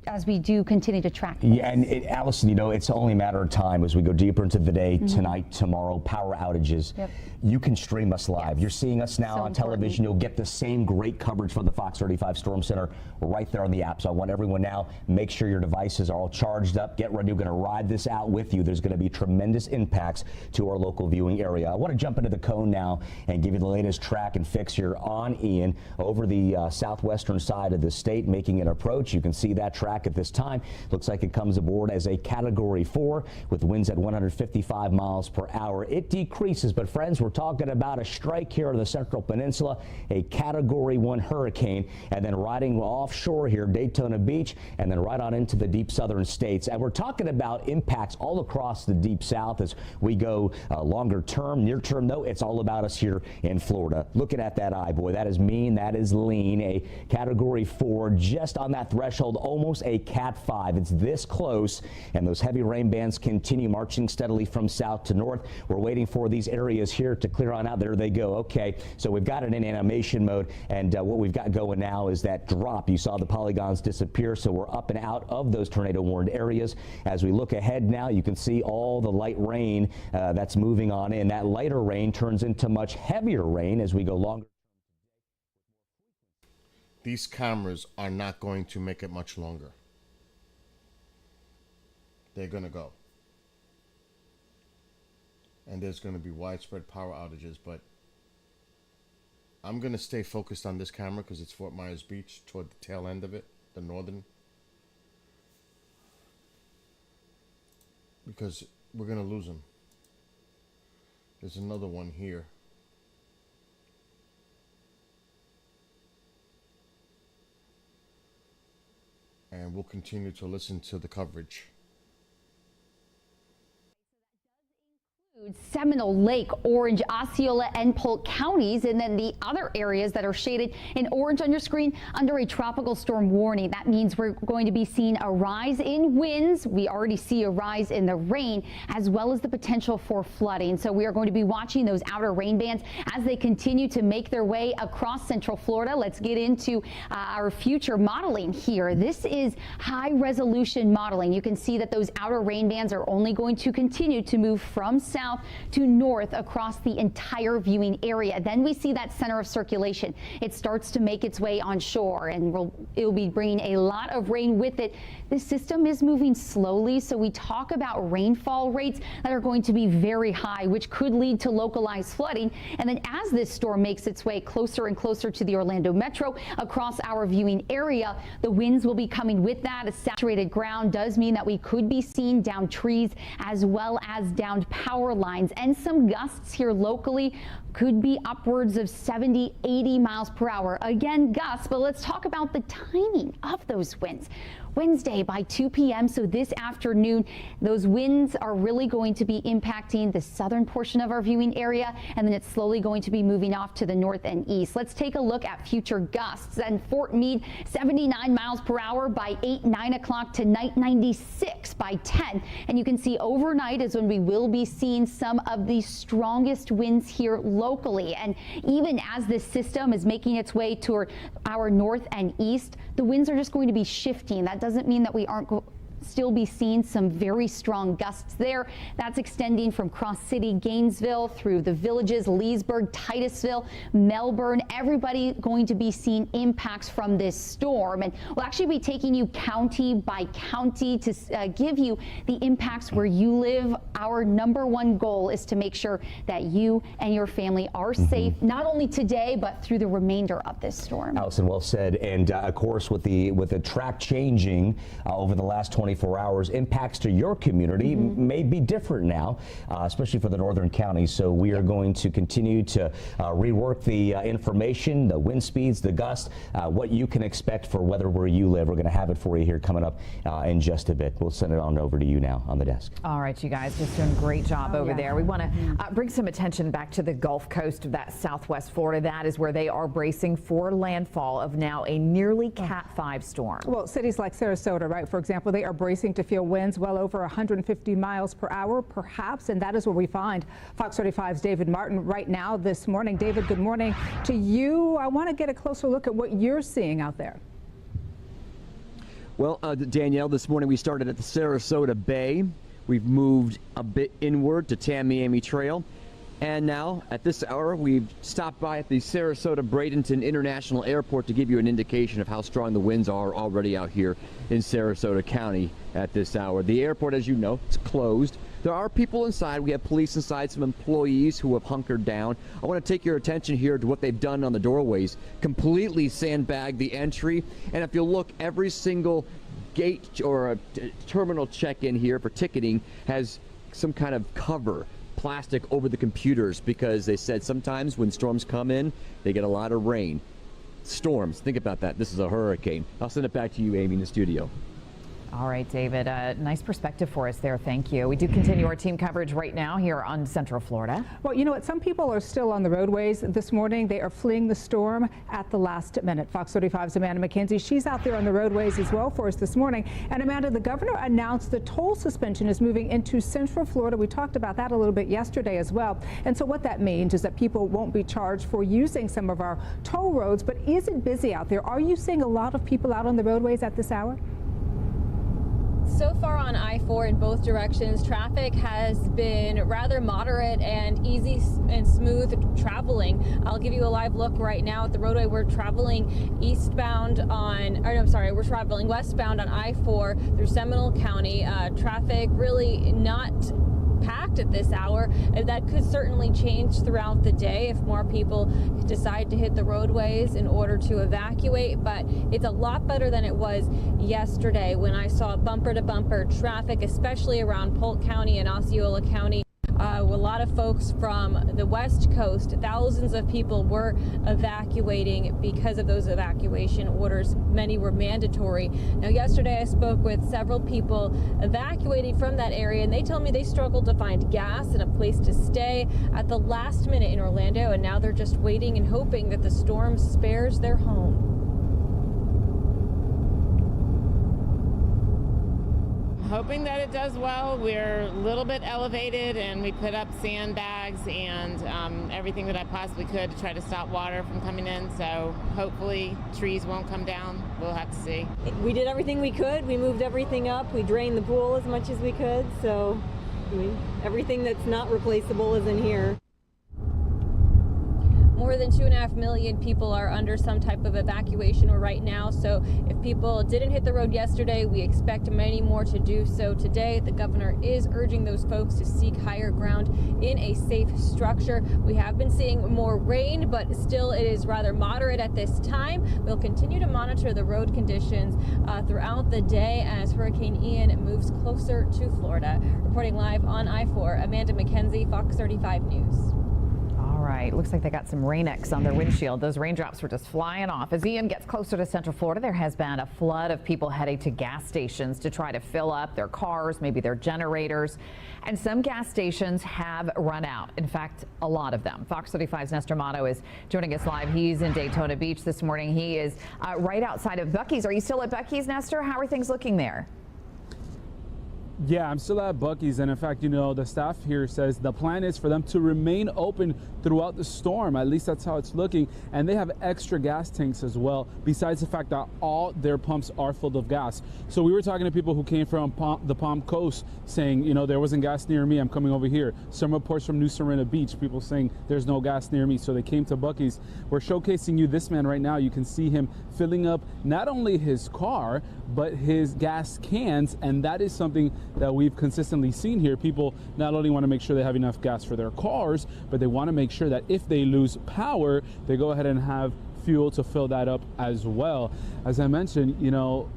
As we do continue to track this. Yeah, and Allison, you know, it's only a matter of time as we go deeper into the day, tonight, tomorrow, power outages. Yep. You can stream us live. Yes. You're seeing us now on television. You'll get the same great coverage from the Fox 35 Storm Center right there on the app. So I want everyone now, make sure your devices are all charged up. Get ready. We're going to ride this out with you. There's going to be tremendous impacts to our local viewing area. I want to jump into the cone now and give you the latest track and fix here on Ian over the southwestern side of the state, making an approach. You can see that track at this time. Looks like it comes aboard as a Category 4 with winds at 155 miles per hour. It decreases, but friends, we're talking about a strike here on the Central Peninsula, a Category 1 hurricane, and then riding offshore here, Daytona Beach, and then right on into the deep southern states. And we're talking about impacts all across the deep south as we go longer term. Near term, though, it's all about us here in Florida. Looking at that eye, boy, that is mean, that is lean. A Category 4 just on that threshold, almost a Cat 5. It's this close, and those heavy rain bands continue marching steadily from south to north. We're waiting for these areas here to clear on out. There they go. Okay, so we've got it in animation mode, and what we've got going now is that drop. You saw the polygons disappear, so we're up and out of those tornado warned areas. As we look ahead now, you can see all the light rain that's moving on in. That lighter rain turns into much heavier rain as we go longer. These cameras are not going to make it much longer. They're going to go. And there's going to be widespread power outages, but I'm going to stay focused on this camera because it's Fort Myers Beach toward the tail end of it, the northern. Because we're going to lose them. There's another one here. And we'll continue to listen to the coverage. Seminole, Lake, Orange, Osceola, and Polk counties, and then the other areas that are shaded in orange on your screen under a tropical storm warning. That means we're going to be seeing a rise in winds. We already see a rise in the rain, as well as the potential for flooding. So we are going to be watching those outer rain bands as they continue to make their way across central Florida. Let's get into our future modeling here. This is high resolution modeling. You can see that those outer rain bands are only going to continue to move from south to north across the entire viewing area. Then we see that center of circulation. It starts to make its way onshore, and it'll be bringing a lot of rain with it. This system is moving slowly, so we talk about rainfall rates that are going to be very high, which could lead to localized flooding. And then as this storm makes its way closer and closer to the Orlando metro across our viewing area, the winds will be coming with that. A saturated ground does mean that we could be seeing downed trees as well as downed power lines, and some gusts here locally could be upwards of 70, 80 miles per hour. Again, gusts, but let's talk about the timing of those winds. Wednesday by 2 p.m., so this afternoon, those winds are really going to be impacting the southern portion of our viewing area, and then it's slowly going to be moving off to the north and east. Let's take a look at future gusts. And Fort Meade, 79 miles per hour by 8, 9 o'clock tonight, 96 by 10. And you can see overnight is when we will be seeing some of the strongest winds here locally. locally. And even as this system is making its way toward our north and east, the winds are just going to be shifting. That doesn't mean that we aren't still be seeing some very strong gusts there. That's extending from Cross City, Gainesville, through the villages, Leesburg, Titusville, Melbourne. Everybody going to be seeing impacts from this storm. And we'll actually be taking you county by county to give you the impacts where you live. Our #1 goal is to make sure that you and your family are safe, not only today, but through the remainder of this storm. Allison, well said. And of course, with the track changing over the last 24 hours, impacts to your community may be different now, especially for the northern counties. So we are going to continue to rework the information, the wind speeds, the gusts, what you can expect for weather where you live. We're going to have it for you here coming up in just a bit. We'll send it on over to you now on the desk. All right, you guys, just doing a great job over there. We want to bring some attention back to the Gulf Coast of that southwest Florida. That is where they are bracing for landfall of now a nearly Cat 5 storm. Well, cities like Sarasota, right, for example, they are bracing to feel winds well over 150 miles per hour, perhaps, and that is where we find Fox 35's David Martin right now this morning. David, good morning to you. I want to get a closer look at what you're seeing out there. Well, Danielle, this morning we started at the Sarasota Bay. We've moved a bit inward to Tamiami Trail. And now, at this hour, we've stopped by at the Sarasota Bradenton International Airport to give you an indication of how strong the winds are already out here in Sarasota County at this hour. The airport, as you know, is closed. There are people inside. We have police inside, some employees who have hunkered down. I want to take your attention here to what they've done on the doorways. Completely sandbagged the entry. And if you look, every single gate or terminal check-in here for ticketing has some kind of cover, plastic over the computers, because they said sometimes when storms come in, they get a lot of rain. Storms, think about that. This is a hurricane. I'll send it back to you, Amy, in the studio. All right, David, nice perspective for us there. Thank you. We do continue our team coverage right now here on Central Florida. Well, you know what? Some people are still on the roadways this morning. They are fleeing the storm at the last minute. Fox 35's Amanda McKenzie, she's out there on the roadways as well for us this morning. And Amanda, the governor announced the toll suspension is moving into Central Florida. We talked about that a little bit yesterday as well. And so what that means is that people won't be charged for using some of our toll roads. But is it busy out there? Are you seeing a lot of people out on the roadways at this hour? So far on I-4 in both directions, traffic has been rather moderate and easy and smooth traveling. I'll give you a live look right now at the roadway. We're traveling eastbound on, or no, I'm sorry, we're traveling westbound on I-4 through Seminole County. Traffic really not packed at this hour. That could certainly change throughout the day if more people decide to hit the roadways in order to evacuate, but it's a lot better than it was yesterday when I saw bumper to bumper traffic, especially around Polk County and Osceola County. A lot of folks from the West Coast, thousands of people were evacuating because of those evacuation orders. Many were mandatory. Now, yesterday I spoke with several people evacuating from that area, and they tell me they struggled to find gas and a place to stay at the last minute in Orlando, and now they're just waiting and hoping that the storm spares their home. Hoping that it does well. We're a little bit elevated, and we put up sandbags and everything that I possibly could to try to stop water from coming in. So hopefully trees won't come down. We'll have to see. We did everything we could. We moved everything up. We drained the pool as much as we could. So everything that's not replaceable is in here. More than 2.5 million people are under some type of evacuation order right now. So if people didn't hit the road yesterday, we expect many more to do so today. The governor is urging those folks to seek higher ground in a safe structure. We have been seeing more rain, but still it is rather moderate at this time. We'll continue to monitor the road conditions throughout the day as Hurricane Ian moves closer to Florida. Reporting live on I-4, Amanda McKenzie, Fox 35 News. All right, looks like they got some Rain-X on their windshield. Those raindrops were just flying off. As Ian gets closer to Central Florida, there has been a flood of people heading to gas stations to try to fill up their cars, maybe their generators. And some gas stations have run out. In fact, a lot of them. Fox 35's Nestor Mato is joining us live. He's in Daytona Beach this morning. He is right outside of Buc-ee's. Are you still at Buc-ee's, Nestor? How are things looking there? Yeah, I'm still at Buc-ee's, and in fact, you know, the staff here says the plan is for them to remain open throughout the storm. At least that's how it's looking. And they have extra gas tanks as well, besides the fact that all their pumps are filled of gas. So we were talking to people who came from the Palm Coast saying, you know, there wasn't gas near me, I'm coming over here. Some reports from New Serena Beach, people saying there's no gas near me, so they came to Buc-ee's. We're showcasing you this man right now. You can see him filling up not only his car, but his gas cans, and that is something that we've consistently seen here. People not only want to make sure they have enough gas for their cars, but they want to make sure that if they lose power, they go ahead and have fuel to fill that up as well. As I mentioned, you know,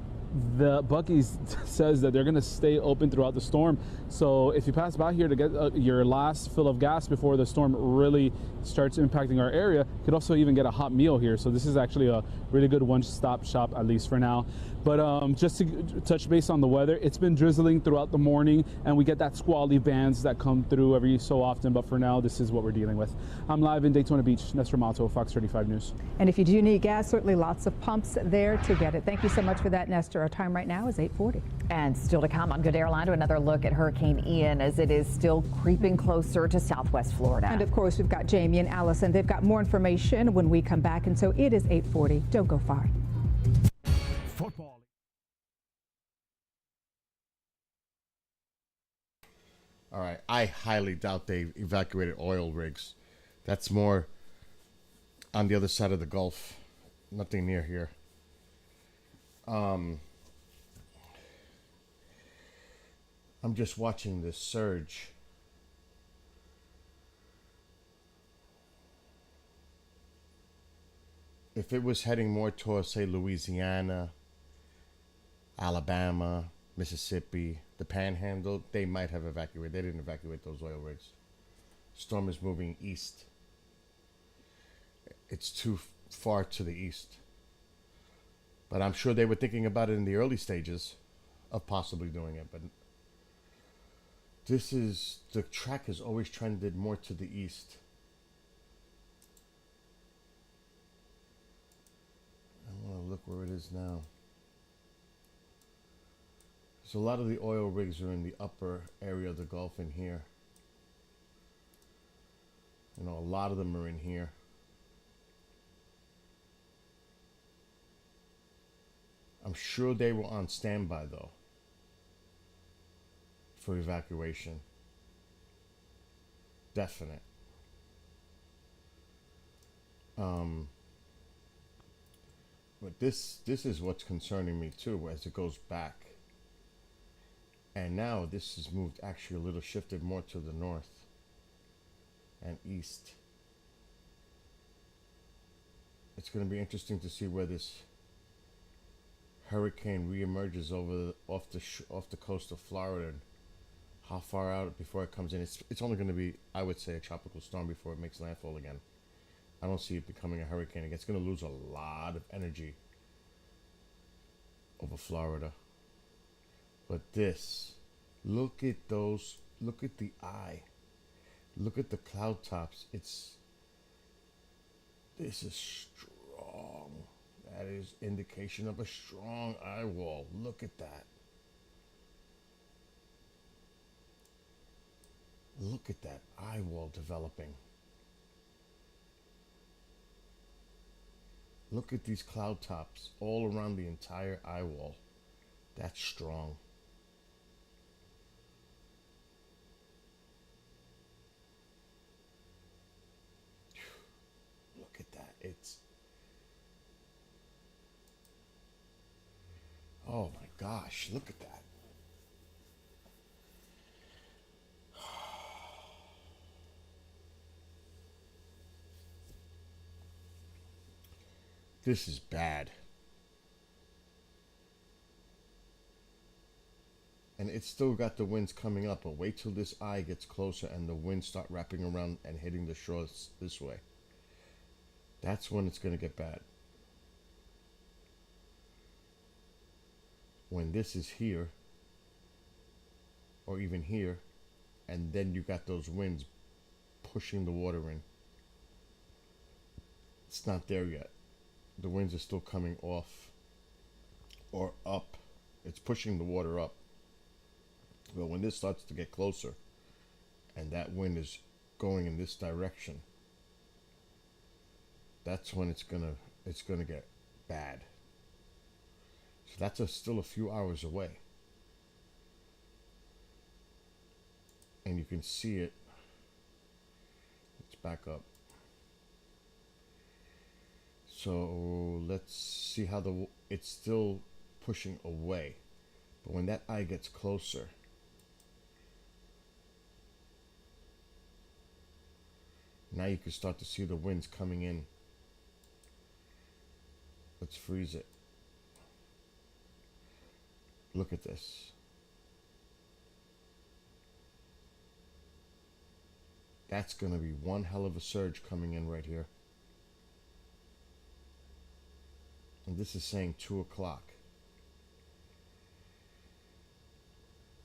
the Buc-ee's says that they're going to stay open throughout the storm. So if you pass by here to get your last fill of gas before the storm really starts impacting our area, you could also even get a hot meal here. So this is actually a really good one-stop shop, at least for now. But just to touch base on the weather, it's been drizzling throughout the morning, and we get that squally bands that come through every so often. But for now, this is what we're dealing with. I'm live in Daytona Beach. Nestor Mato, Fox 35 News. And if you do need gas, certainly lots of pumps there to get it. Thank you so much for that, Nestor. Our time right now is 8:40. And still to come on Good Day Orlando, another look at Hurricane Ian as it is still creeping closer to southwest Florida. And of course, we've got Jamie and Allison. They've got more information when we come back. And so it is 8:40. Don't go far. Football. All right. I highly doubt they evacuated oil rigs. That's more on the other side of the Gulf. Nothing near here. I'm just watching this surge. If it was heading more towards, say, Louisiana, Alabama, Mississippi, the Panhandle, they might have evacuated. They didn't evacuate those oil rigs. Storm is moving east. It's too far to the east. But I'm sure they were thinking about it in the early stages of possibly doing it. But the track has always trended more to the east. I want to look where it is now. So a lot of the oil rigs are in the upper area of the Gulf in here. You know, a lot of them are in here. I'm sure they were on standby though for evacuation. Definite. But this is what's concerning me too as it goes back. And now this has moved, actually a little shifted more to the north and east. It's going to be interesting to see where this hurricane reemerges off the coast of Florida, and how far out before it comes in. It's only going to be, I would say, a tropical storm before it makes landfall again. I don't see it becoming a hurricane again. It's going to lose a lot of energy over Florida. But this, look at those, look at the eye. Look at the cloud tops. This is strong. That is indication of a strong eye wall. Look at that. Look at that eye wall developing. Look at these cloud tops all around the entire eye wall. That's strong. Look at that. Oh my gosh, look at that. This is bad. And it's still got the winds coming up, but wait till this eye gets closer and the winds start wrapping around and hitting the shores this way. That's when it's going to get bad. When this is here, or even here, and then you got those winds pushing the water in. It's not there yet. The winds are still coming off or up. It's pushing the water up. But when this starts to get closer and that wind is going in this direction, that's when it's gonna get bad. So that's still a few hours away. And you can see it. Let's back up. So let's see how it's still pushing away. But when that eye gets closer, now you can start to see the winds coming in. Let's freeze it. Look at this. That's going to be one hell of a surge coming in right here. And this is saying 2 o'clock.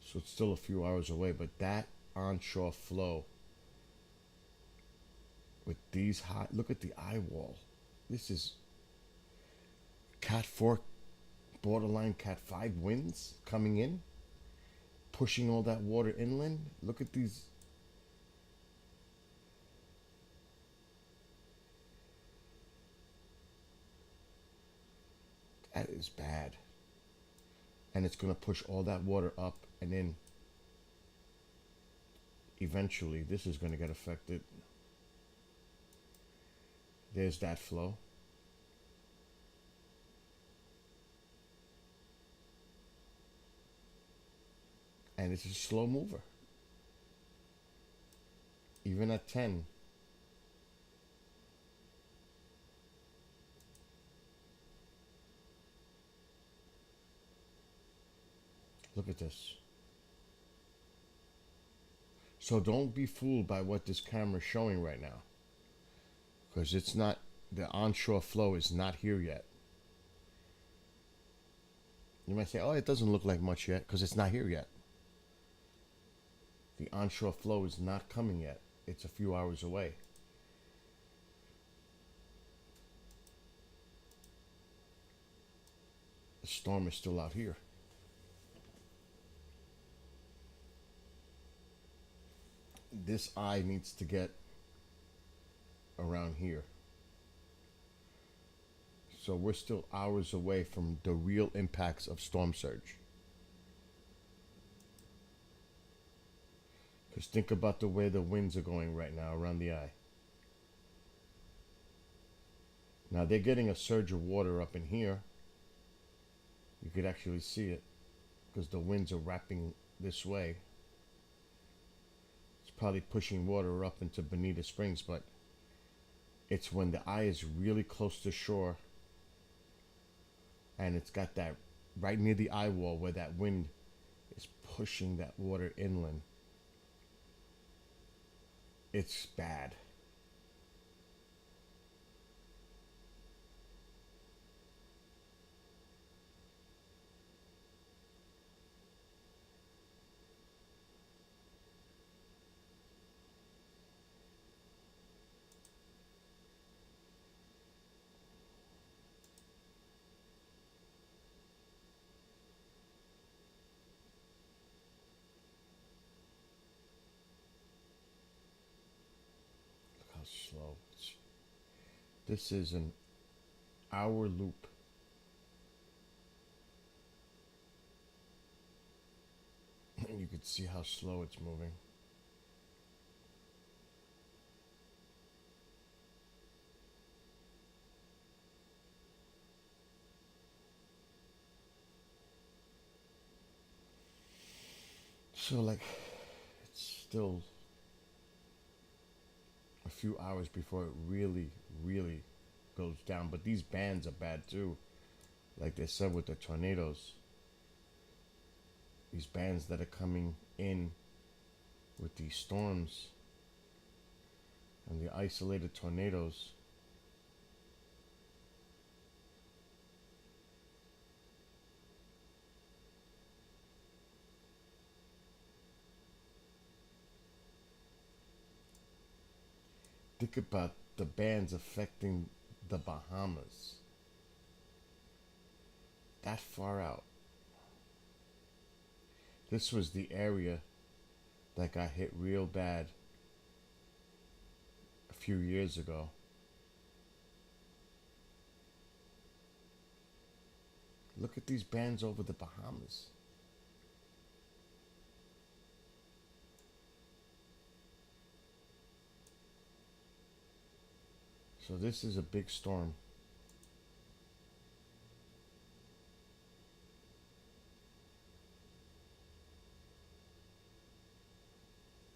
So it's still a few hours away, but that onshore flow with these high, look at the eye wall. This is Cat 4, borderline Cat 5 winds coming in, pushing all that water inland. Look at these. That is bad. And it's going to push all that water up and in. Eventually, this is going to get affected. There's that flow. And it's a slow mover. Even at 10. Look at this. So don't be fooled by what this camera is showing right now. Because it's not, the onshore flow is not here yet. You might say, oh, it doesn't look like much yet, because it's not here yet. The onshore flow is not coming yet. It's a few hours away. The storm is still out here. This eye needs to get around here. So we're still hours away from the real impacts of storm surge. Because think about the way the winds are going right now around the eye. Now they're getting a surge of water up in here. You could actually see it because the winds are wrapping this way. It's probably pushing water up into Bonita Springs, but it's when the eye is really close to shore and it's got that right near the eye wall where that wind is pushing that water inland. It's bad. Slow. This is an hour loop. And you can see how slow it's moving. So like it's still a few hours before it really goes down. But these bands are bad too, like they said with the tornadoes. These bands that are coming in with these storms and the isolated tornadoes. Think about the bands affecting the Bahamas. That far out. This was the area that got hit real bad a few years ago. Look at these bands over the Bahamas. So this is a big storm.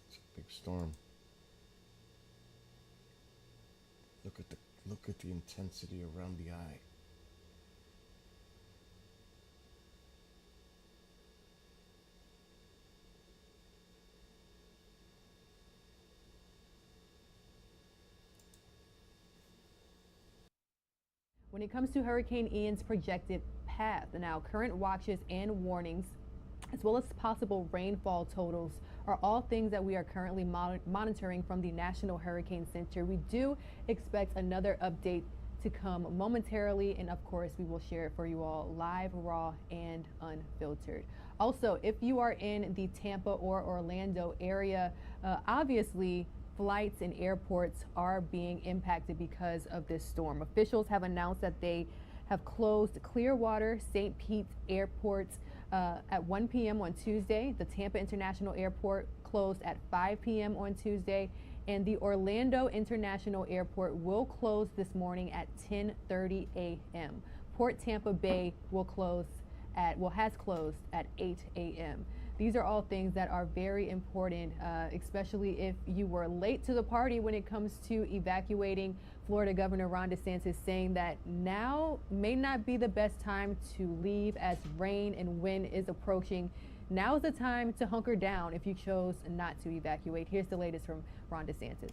It's a big storm. Look at the intensity around the eye. When it comes to Hurricane Ian's projected path, now current watches and warnings, as well as possible rainfall totals, are all things that we are currently monitoring from the National Hurricane Center. We do expect another update to come momentarily, and of course we will share it for you all live, raw, and unfiltered. Also, if you are in the Tampa or Orlando area, obviously flights and airports are being impacted because of this storm. Officials have announced that they have closed Clearwater, St. Pete's airports at 1 p.m. on Tuesday. The Tampa International Airport closed at 5 p.m. on Tuesday, and the Orlando International Airport will close this morning at 10:30 a.m. Port Tampa Bay will has closed at 8 a.m. These are all things that are very important, especially if you were late to the party when it comes to evacuating. Florida Governor Ron DeSantis saying that now may not be the best time to leave as rain and wind is approaching. Now is the time to hunker down if you chose not to evacuate. Here's the latest from Ron DeSantis.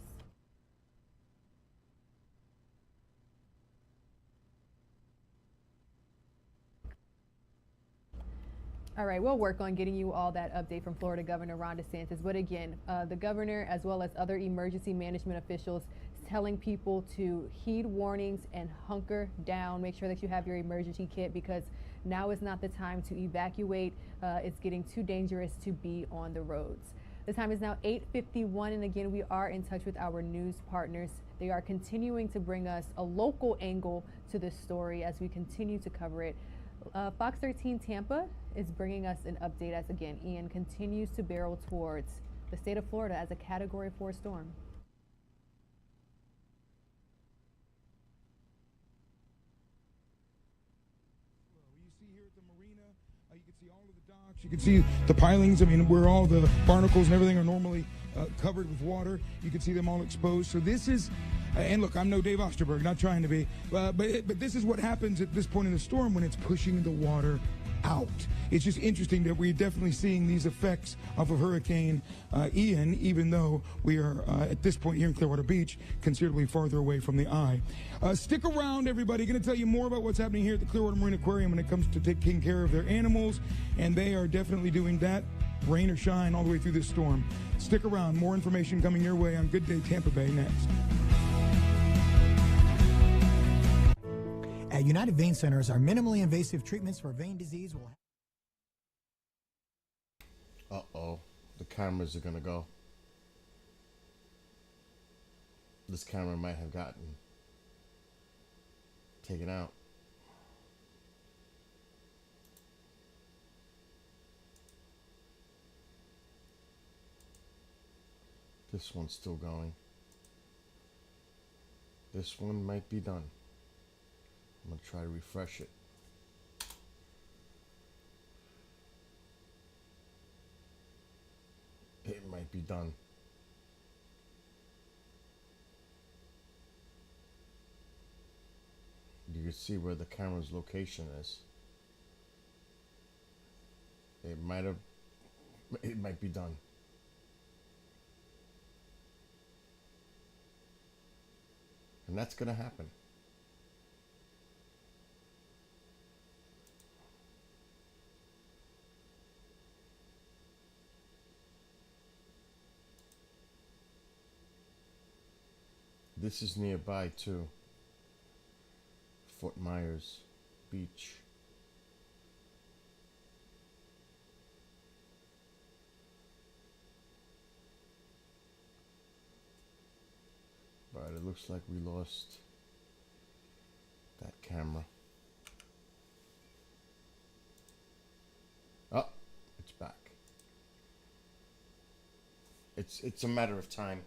All right, we'll work on getting you all that update from Florida Governor Ron DeSantis. But again, the governor, as well as other emergency management officials, telling people to heed warnings and hunker down. Make sure that you have your emergency kit, because now is not the time to evacuate. It's getting too dangerous to be on the roads. The time is now 8:51, and again, we are in touch with our news partners. They are continuing to bring us a local angle to this story as we continue to cover it. Fox 13 Tampa is bringing us an update as, again, Ian continues to barrel towards the state of Florida as a Category 4 storm. You see here at the marina, you can see all of the docks, you can see the pilings, I mean, where all the barnacles and everything are normally covered with water. You can see them all exposed. So this is, and look, I'm no Dave Osterberg, not trying to be, but this is what happens at this point in the storm when it's pushing the water out. It's just interesting that we're definitely seeing these effects of a Hurricane Ian, even though we are at this point here in Clearwater Beach considerably farther away from the eye. Stick around, everybody. Going to tell you more about what's happening here at the Clearwater Marine Aquarium when it comes to taking care of their animals, and they are definitely doing that, rain or shine, all the way through this storm. Stick around. More information coming your way on Good Day Tampa Bay next. At United Vein Centers, our minimally invasive treatments for vein disease will... Uh-oh. The cameras are gonna go. This camera might have gotten taken out. This one's still going. This one might be done. I'm gonna try to refresh it. It might be done. You can see where the camera's location is. It might be done. And that's gonna happen. This is nearby too. Fort Myers Beach. Looks like we lost that camera. Oh, it's back. It's a matter of time.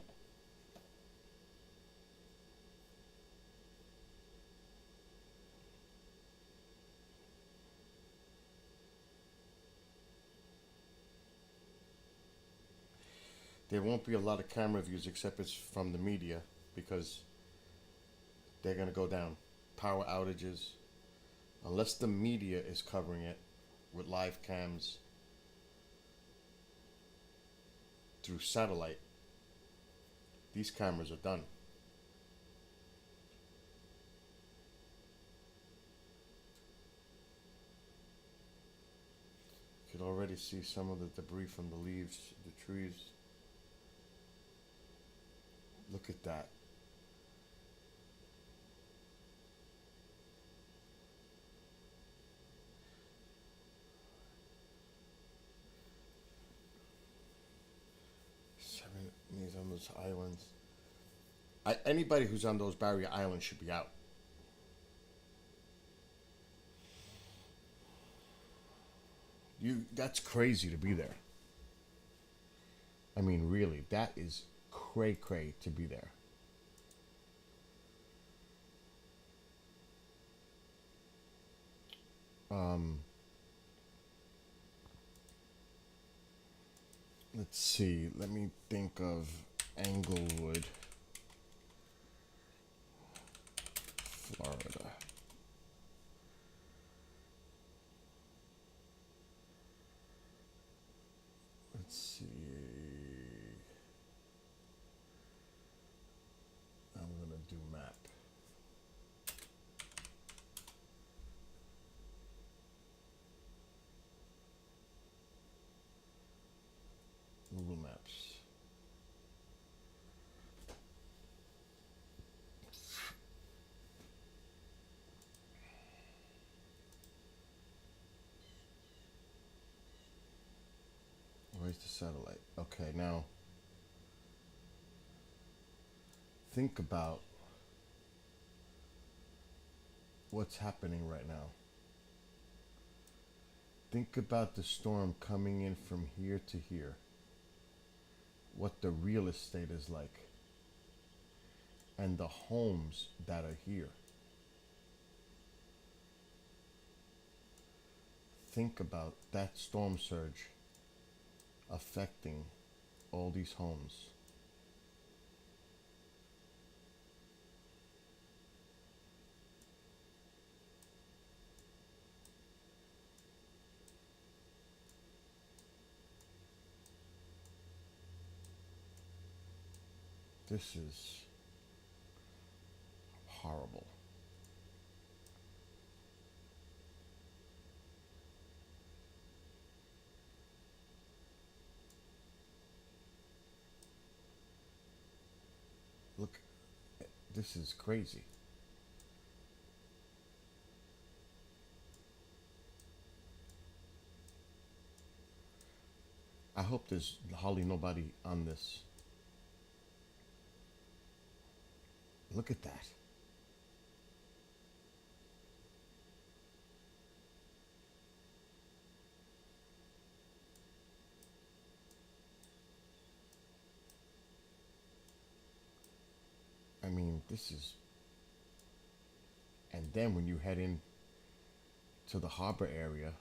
There won't be a lot of camera views except it's from the media because they're going to go down. Power outages. Unless the media is covering it with live cams through satellite, these cameras are done. You could already see some of the debris from the leaves, the trees. Look at that. Seven on those islands. Anybody who's on those barrier islands should be out. That's crazy to be there. I mean, really, that is cray to be there. Let's see. Let me think of Englewood, Florida. Let's see. I'm gonna do map. Google Maps. Where's the satellite? Okay, now think about what's happening right now. Think about the storm coming in from here to here. What the real estate is like. And the homes that are here. Think about that storm surge affecting all these homes. This is horrible. Look, this is crazy. I hope there's hardly nobody on this. Look at that. I mean, this is... And then when you head in to the harbor area,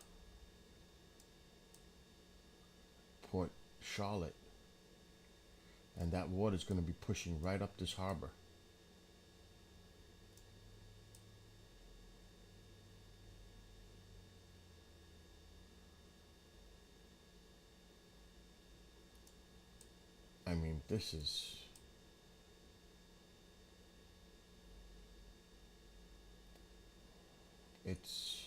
Port Charlotte, and that water's going to be pushing right up this harbor. I mean, this is... It's...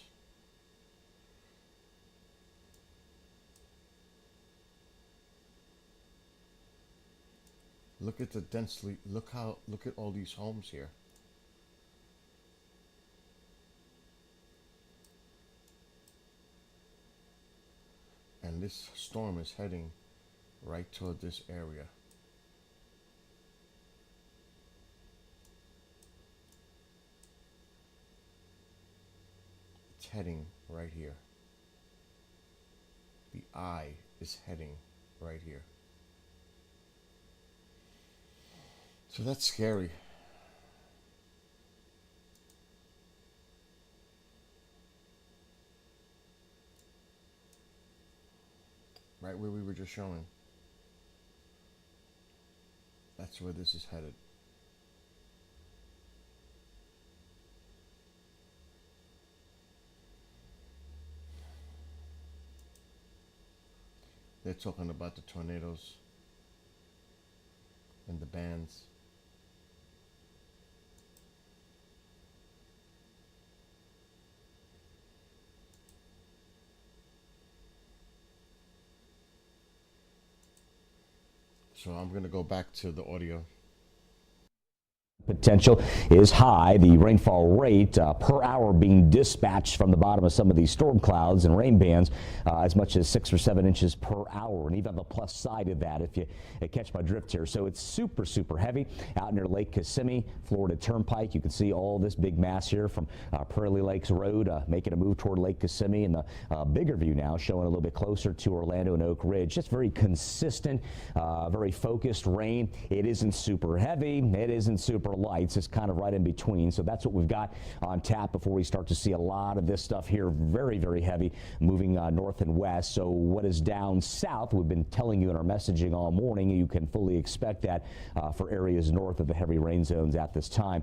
Look at the densely, look at all these homes here. And this storm is heading right toward this area. heading right here. The eye is heading right here. So that's scary. Right where we were just showing. That's where this is headed. They're talking about the tornadoes and the bands. So I'm going to go back to the audio. Potential is high. The rainfall rate per hour being dispatched from the bottom of some of these storm clouds and rain bands as much as 6 or 7 inches per hour. And even on the plus side of that, if you catch my drift here. So it's super, super heavy out near Lake Kissimmee, Florida Turnpike. You can see all this big mass here from Prairie Lakes Road making a move toward Lake Kissimmee, and the bigger view now showing a little bit closer to Orlando and Oak Ridge. Just very consistent, very focused rain. It isn't super heavy. It isn't super lights. It's kind of right in between. So that's what we've got on tap before we start to see a lot of this stuff here. Very, very heavy moving north and west. So what is down south, we've been telling you in our messaging all morning, you can fully expect that for areas north of the heavy rain zones at this time.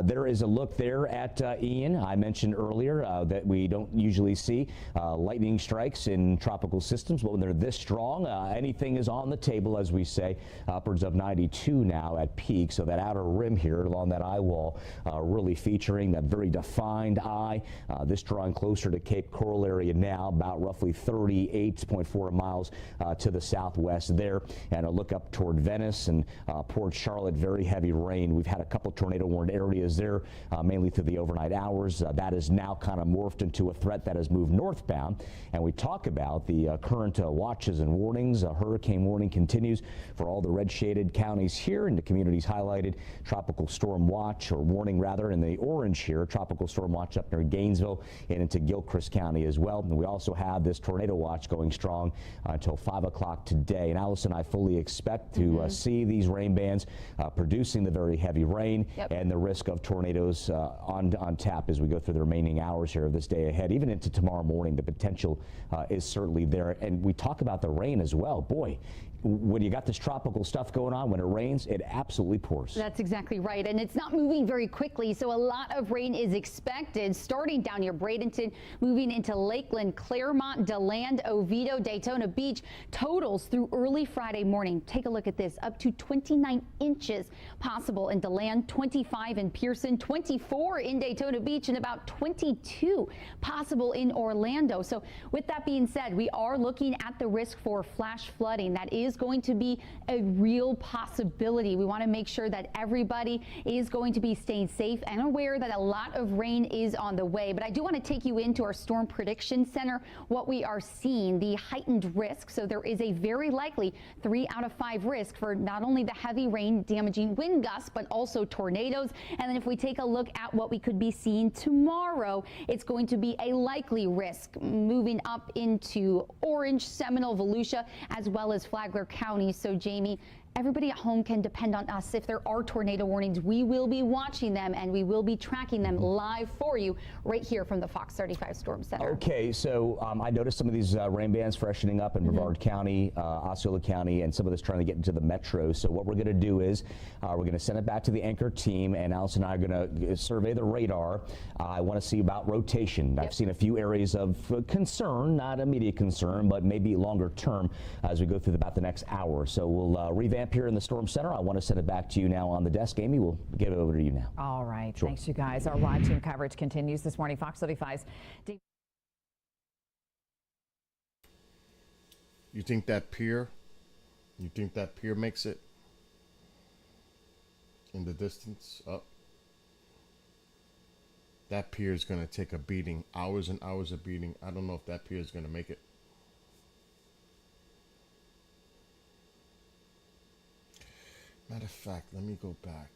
There is a look there at Ian. I mentioned earlier that we don't usually see lightning strikes in tropical systems, but when they're this strong, anything is on the table, as we say. Upwards of 92 now at peak. So that outer rim here along that eye wall really featuring that very defined eye. This drawing closer to Cape Coral area now, about roughly 38.4 miles to the southwest there. And a look up toward Venice and Port Charlotte, very heavy rain. We've had a couple tornado warned areas there, mainly through the overnight hours. That is now kind of morphed into a threat that has moved northbound. And we talk about the current watches and warnings. A hurricane warning continues for all the red shaded counties here, and the communities highlighted. Tropical storm watch, or warning rather, in the orange here. Tropical storm watch up near Gainesville and into Gilchrist County as well. And we also have this tornado watch going strong until 5 o'clock today. And Allison, I fully expect to see these rain bands producing the very heavy rain and the risk of tornadoes on tap as we go through the remaining hours here of this day ahead. Even into tomorrow morning, the potential is certainly there. And we talk about the rain as well. Boy, when you got this tropical stuff going on, when it rains, it absolutely pours. That's exactly right. And it's not moving very quickly, so a lot of rain is expected, starting down near Bradenton, moving into Lakeland, Claremont, DeLand, Oviedo, Daytona Beach. Totals through early Friday morning. Take a look at this. Up to 29 inches possible in DeLand, 25 in Pearson, 24 in Daytona Beach, and about 22 possible in Orlando. So with that being said, we are looking at the risk for flash flooding. That is going to be a real possibility. We want to make sure that everybody is going to be staying safe and aware that a lot of rain is on the way. But I do want to take you into our Storm Prediction Center, what we are seeing, the heightened risk. So there is a very likely 3 out of 5 risk for not only the heavy rain damaging wind gusts, but also tornadoes. And then if we take a look at what we could be seeing tomorrow, it's going to be a likely risk moving up into Orange, Seminole, Volusia, as well as Flagler County. So Jamie, everybody at home can depend on us. If there are tornado warnings, we will be watching them and we will be tracking them live for you right here from the Fox 35 Storm Center. Okay, so I noticed some of these rain bands freshening up in Brevard County, Osceola County, and some of this trying to get into the metro. So what we're going to do is we're going to send it back to the anchor team, and Allison and I are going to survey the radar. I want to see about rotation. I've seen a few areas of concern, not immediate concern, but maybe longer term as we go through about the next hour. So we'll revamp here in the Storm Center. I want to send it back to you now on the desk. Amy, we'll give it over to you now. All right. Sure. Thanks, you guys. Our live team coverage continues this morning. Fox 35's You think that pier makes it in the distance up? That pier is going to take a beating, hours and hours of beating. I don't know if that pier is going to make it. Matter of fact, let me go back.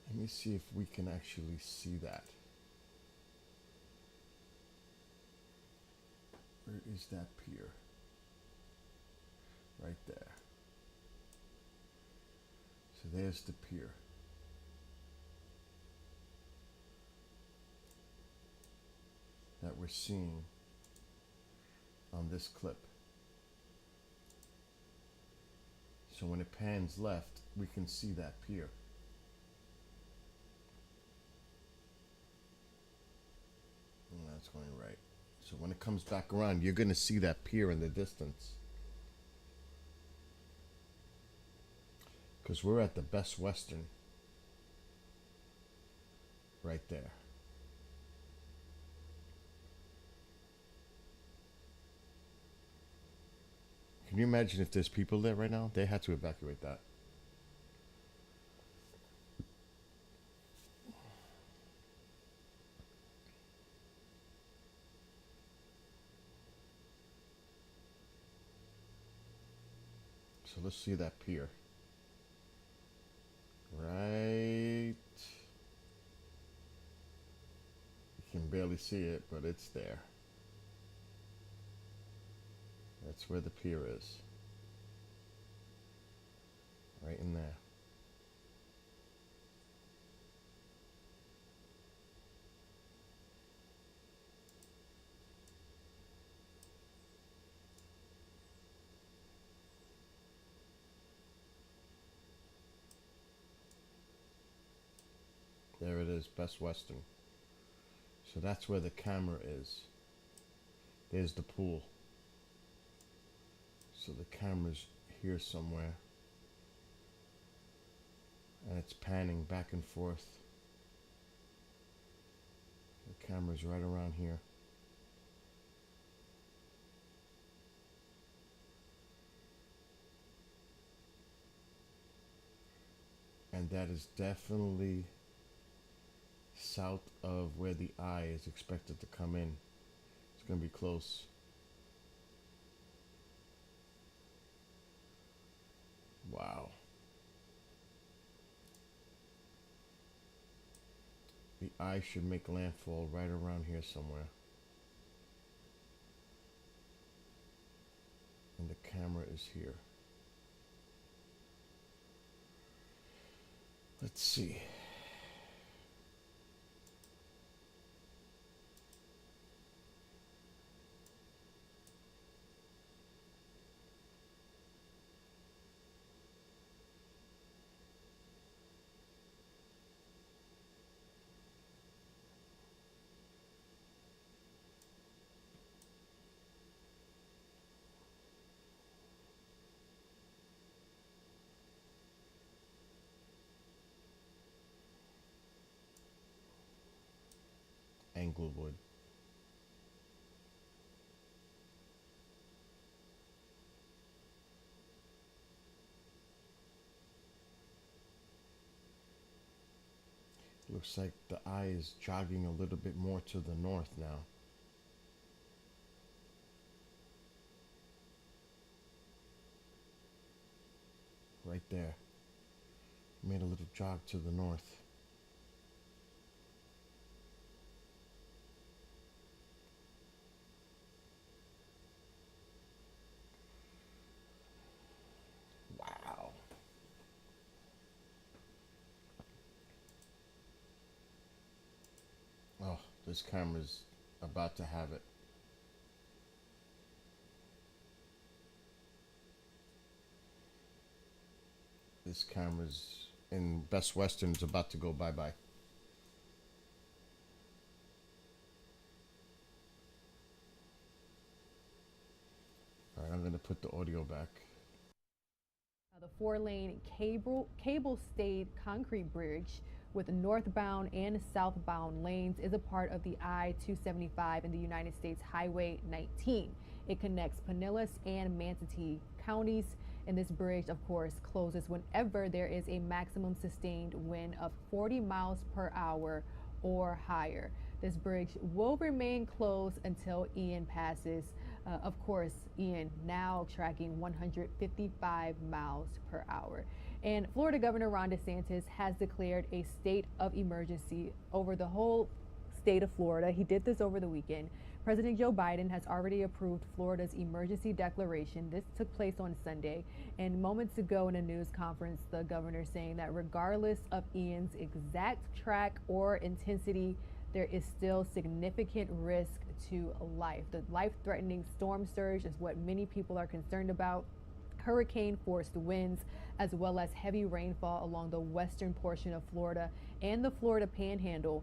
Let me see if we can actually see that. Where is that pier? Right there. So there's the pier. That we're seeing on this clip. So when it pans left, we can see that pier. And that's going right. So when it comes back around, you're going to see that pier in the distance. Because we're at the Best Western. Right there. Can you imagine if there's people there right now? They had to evacuate that. So let's see that pier. Right. You can barely see it, but it's there. That's where the pier is. Right in there. There it is, Best Western. So that's where the camera is. There's the pool. So the camera's here somewhere. And it's panning back and forth. The camera's right around here. And that is definitely south of where the eye is expected to come in. It's going to be close. Wow. The eye should make landfall right around here somewhere. And the camera is here. Let's see. Englewood. Looks like the eye is jogging a little bit more to the north now. Right there. Made a little jog to the north. Wow. Oh, this camera's about to have it. This camera's in Best Western is about to go bye-bye. All right, I'm going to put the audio back. The 4-lane cable-stayed concrete bridge with northbound and southbound lanes is a part of the I-275 in the United States Highway 19. It connects Pinellas and Manatee counties, and this bridge, of course, closes whenever there is a maximum sustained wind of 40 miles per hour or higher. This bridge will remain closed until Ian passes. Of course, Ian now tracking 155 miles per hour. And Florida Governor Ron DeSantis has declared a state of emergency over the whole state of Florida. He did this over the weekend. President Joe Biden has already approved Florida's emergency declaration. This took place on Sunday. And moments ago in a news conference, the governor saying that regardless of Ian's exact track or intensity, there is still significant risk to life. The life-threatening storm surge is what many people are concerned about. Hurricane-forced winds, as well as heavy rainfall along the western portion of Florida and the Florida Panhandle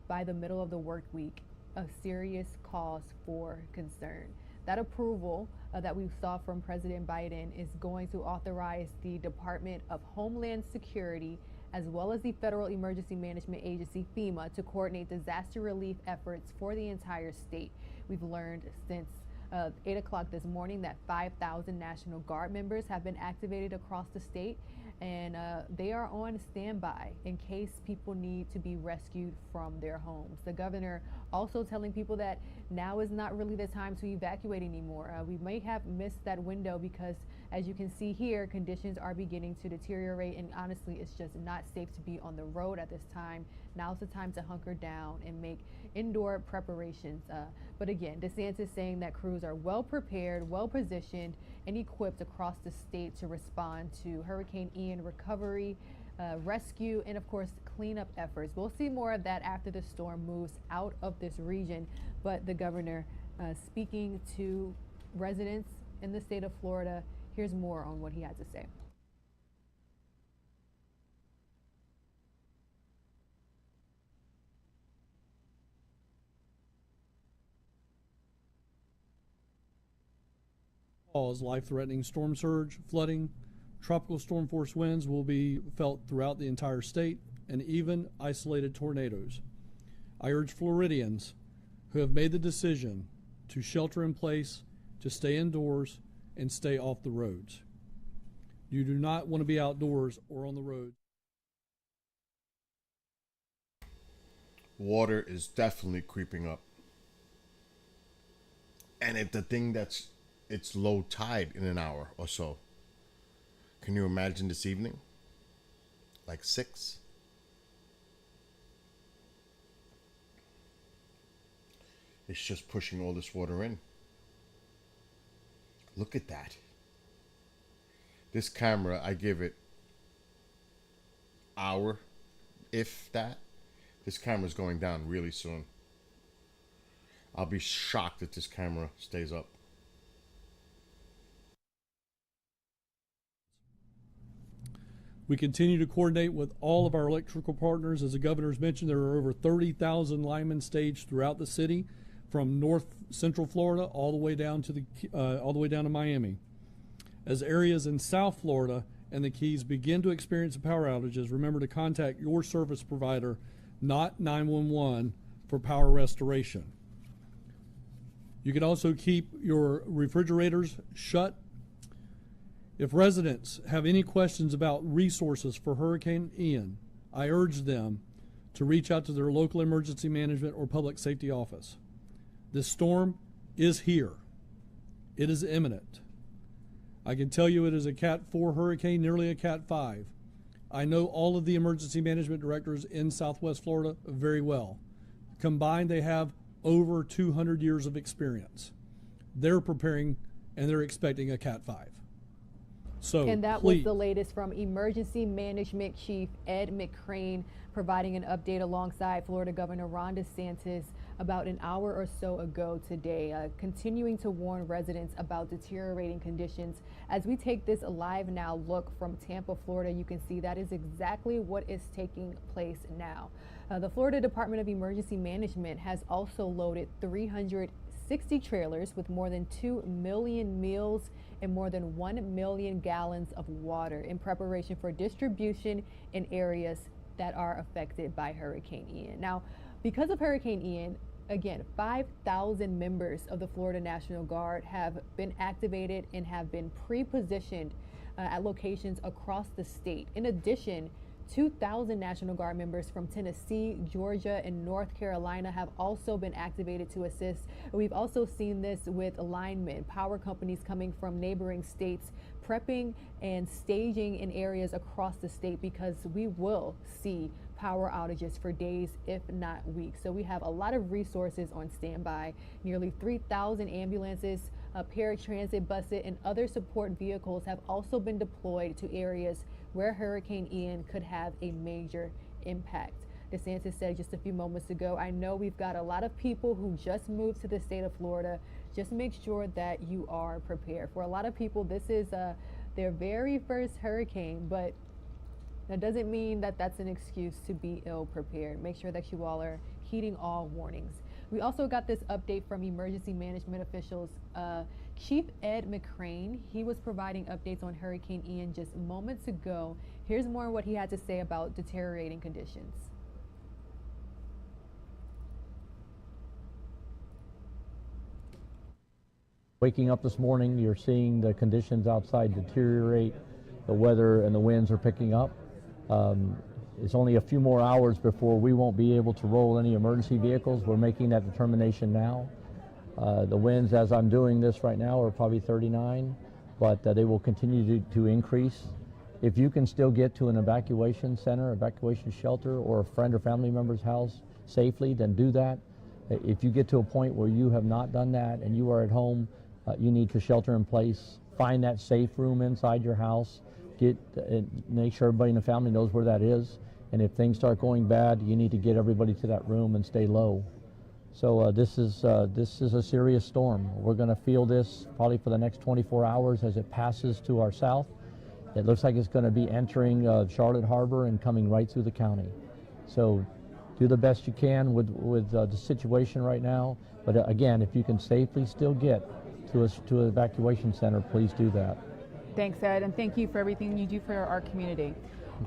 by the middle of the work week, a serious cause for concern. That approval that we saw from President Biden is going to authorize the Department of Homeland Security as well as the Federal Emergency Management Agency, FEMA, to coordinate disaster relief efforts for the entire state. We've learned since 8 o'clock this morning that 5,000 National Guard members have been activated across the state, and they are on standby in case people need to be rescued from their homes. The governor also telling people that now is not really the time to evacuate anymore. We may have missed that window because, as you can see here, conditions are beginning to deteriorate, and honestly, it's just not safe to be on the road at this time. Now's the time to hunker down and make indoor preparations. But again, DeSantis saying that crews are well prepared, well positioned, and equipped across the state to respond to Hurricane Ian recovery, rescue, and of course, cleanup efforts. We'll see more of that after the storm moves out of this region. But the governor speaking to residents in the state of Florida, here's more on what he had to say. Life-threatening storm surge, flooding, tropical storm force winds will be felt throughout the entire state, and even isolated tornadoes. I urge Floridians who have made the decision to shelter in place, to stay indoors, and stay off the roads. You do not want to be outdoors or on the road. Water is definitely creeping up. And if the thing it's low tide in an hour or so. Can you imagine this evening? Like 6? It's just pushing all this water in. Look at that. This camera, I give it hour, if that. This camera's going down really soon. I'll be shocked if this camera stays up. We continue to coordinate with all of our electrical partners. As the governor's mentioned, there are over 30,000 linemen staged throughout the city, from north central Florida all the way down to Miami. As areas in South Florida and the Keys begin to experience power outages, remember to contact your service provider, not 911, for power restoration. You can also keep your refrigerators shut. If residents have any questions about resources for Hurricane Ian, I urge them to reach out to their local emergency management or public safety office. This storm is here. It is imminent. I can tell you it is a Cat 4 hurricane, nearly a Cat 5. I know all of the emergency management directors in Southwest Florida very well. Combined, they have over 200 years of experience. They're preparing and they're expecting a Cat 5. So, and that was the latest from Emergency Management Chief Ed McCrane, providing an update alongside Florida Governor Ron DeSantis about an hour or so ago today, continuing to warn residents about deteriorating conditions. As we take this live now look from Tampa, Florida, you can see that is exactly what is taking place now. The Florida Department of Emergency Management has also loaded 360 trailers with more than 2 million meals and more than 1 million gallons of water in preparation for distribution in areas that are affected by Hurricane Ian. Now, because of Hurricane Ian, again, 5,000 members of the Florida National Guard have been activated and have been pre-positioned at locations across the state. In addition, 2,000 National Guard members from Tennessee, Georgia, and North Carolina have also been activated to assist. We've also seen this with linemen, power companies coming from neighboring states, prepping and staging in areas across the state, because we will see power outages for days, if not weeks. So we have a lot of resources on standby. Nearly 3,000 ambulances, paratransit buses, and other support vehicles have also been deployed to areas where Hurricane Ian could have a major impact. DeSantis said just a few moments ago, I know we've got a lot of people who just moved to the state of Florida. Just make sure that you are prepared. For a lot of people, this is their very first hurricane, but that doesn't mean that that's an excuse to be ill prepared. Make sure that you all are heeding all warnings. We also got this update from emergency management officials. Chief Ed McCrane, he was providing updates on Hurricane Ian just moments ago. Here's more of what he had to say about deteriorating conditions. Waking up this morning, you're seeing the conditions outside deteriorate. The weather and the winds are picking up. It's only a few more hours before we won't be able to roll any emergency vehicles. We're making that determination now. The winds, as I'm doing this right now, are probably 39, but they will continue to increase. If you can still get to an evacuation center, evacuation shelter, or a friend or family member's house safely, then do that. If you get to a point where you have not done that and you are at home, you need to shelter in place. Find that safe room inside your house. Make sure everybody in the family knows where that is. And if things start going bad, you need to get everybody to that room and stay low. So this is a serious storm. We're going to feel this probably for the next 24 hours as it passes to our south. It looks like it's going to be entering Charlotte Harbor and coming right through the county. So do the best you can with the situation right now. But again, if you can safely still get to an evacuation center, please do that. Thanks, Ed, and thank you for everything you do for our community.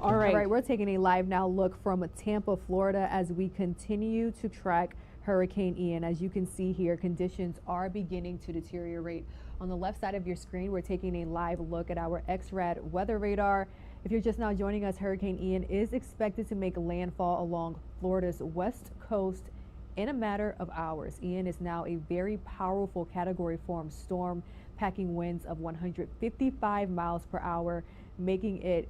All right, we're taking a live now look from Tampa, Florida, as we continue to track Hurricane Ian. As you can see here, conditions are beginning to deteriorate. On the left side of your screen, we're taking a live look at our XRAD weather radar. If you're just now joining us, Hurricane Ian is expected to make landfall along Florida's west coast in a matter of hours. Ian is now a very powerful Category 4 storm, packing winds of 155 miles per hour, making it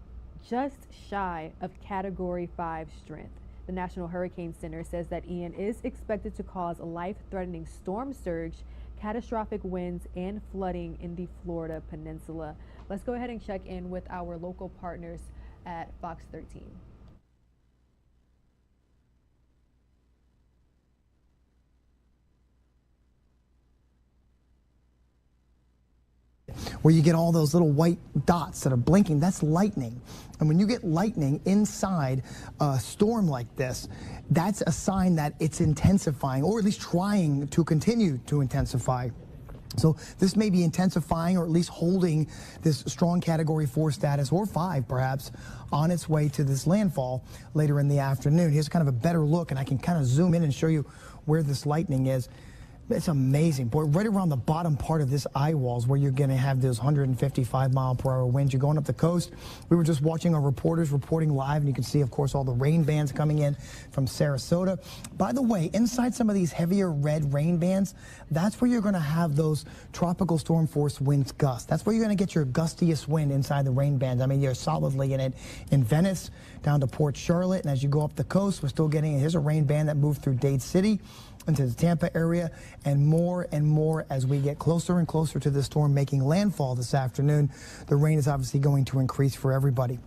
just shy of Category 5 strength. The National Hurricane Center says that Ian is expected to cause a life-threatening storm surge, catastrophic winds, and flooding in the Florida Peninsula. Let's go ahead and check in with our local partners at Fox 13. Where you get all those little white dots that are blinking, that's lightning. And when you get lightning inside a storm like this, that's a sign that it's intensifying, or at least trying to continue to intensify. So this may be intensifying, or at least holding this strong Category 4 status, or 5 perhaps, on its way to this landfall later in the afternoon. Here's kind of a better look, and I can kind of zoom in and show you where this lightning is. It's amazing, boy. Right around the bottom part of this eye wall is where you're going to have those 155-mile-per-hour winds. You're going up the coast. We were just watching our reporters reporting live, and you can see, of course, all the rain bands coming in from Sarasota. By the way, inside some of these heavier red rain bands, that's where you're going to have those tropical storm force winds gusts. That's where you're going to get your gustiest wind inside the rain bands. I mean, you're solidly in it in Venice, down to Port Charlotte, and as you go up the coast, we're still getting, here's a rain band that moved through Dade City into the Tampa area, and more as we get closer and closer to the storm making landfall this afternoon. The rain is obviously going to increase for everybody.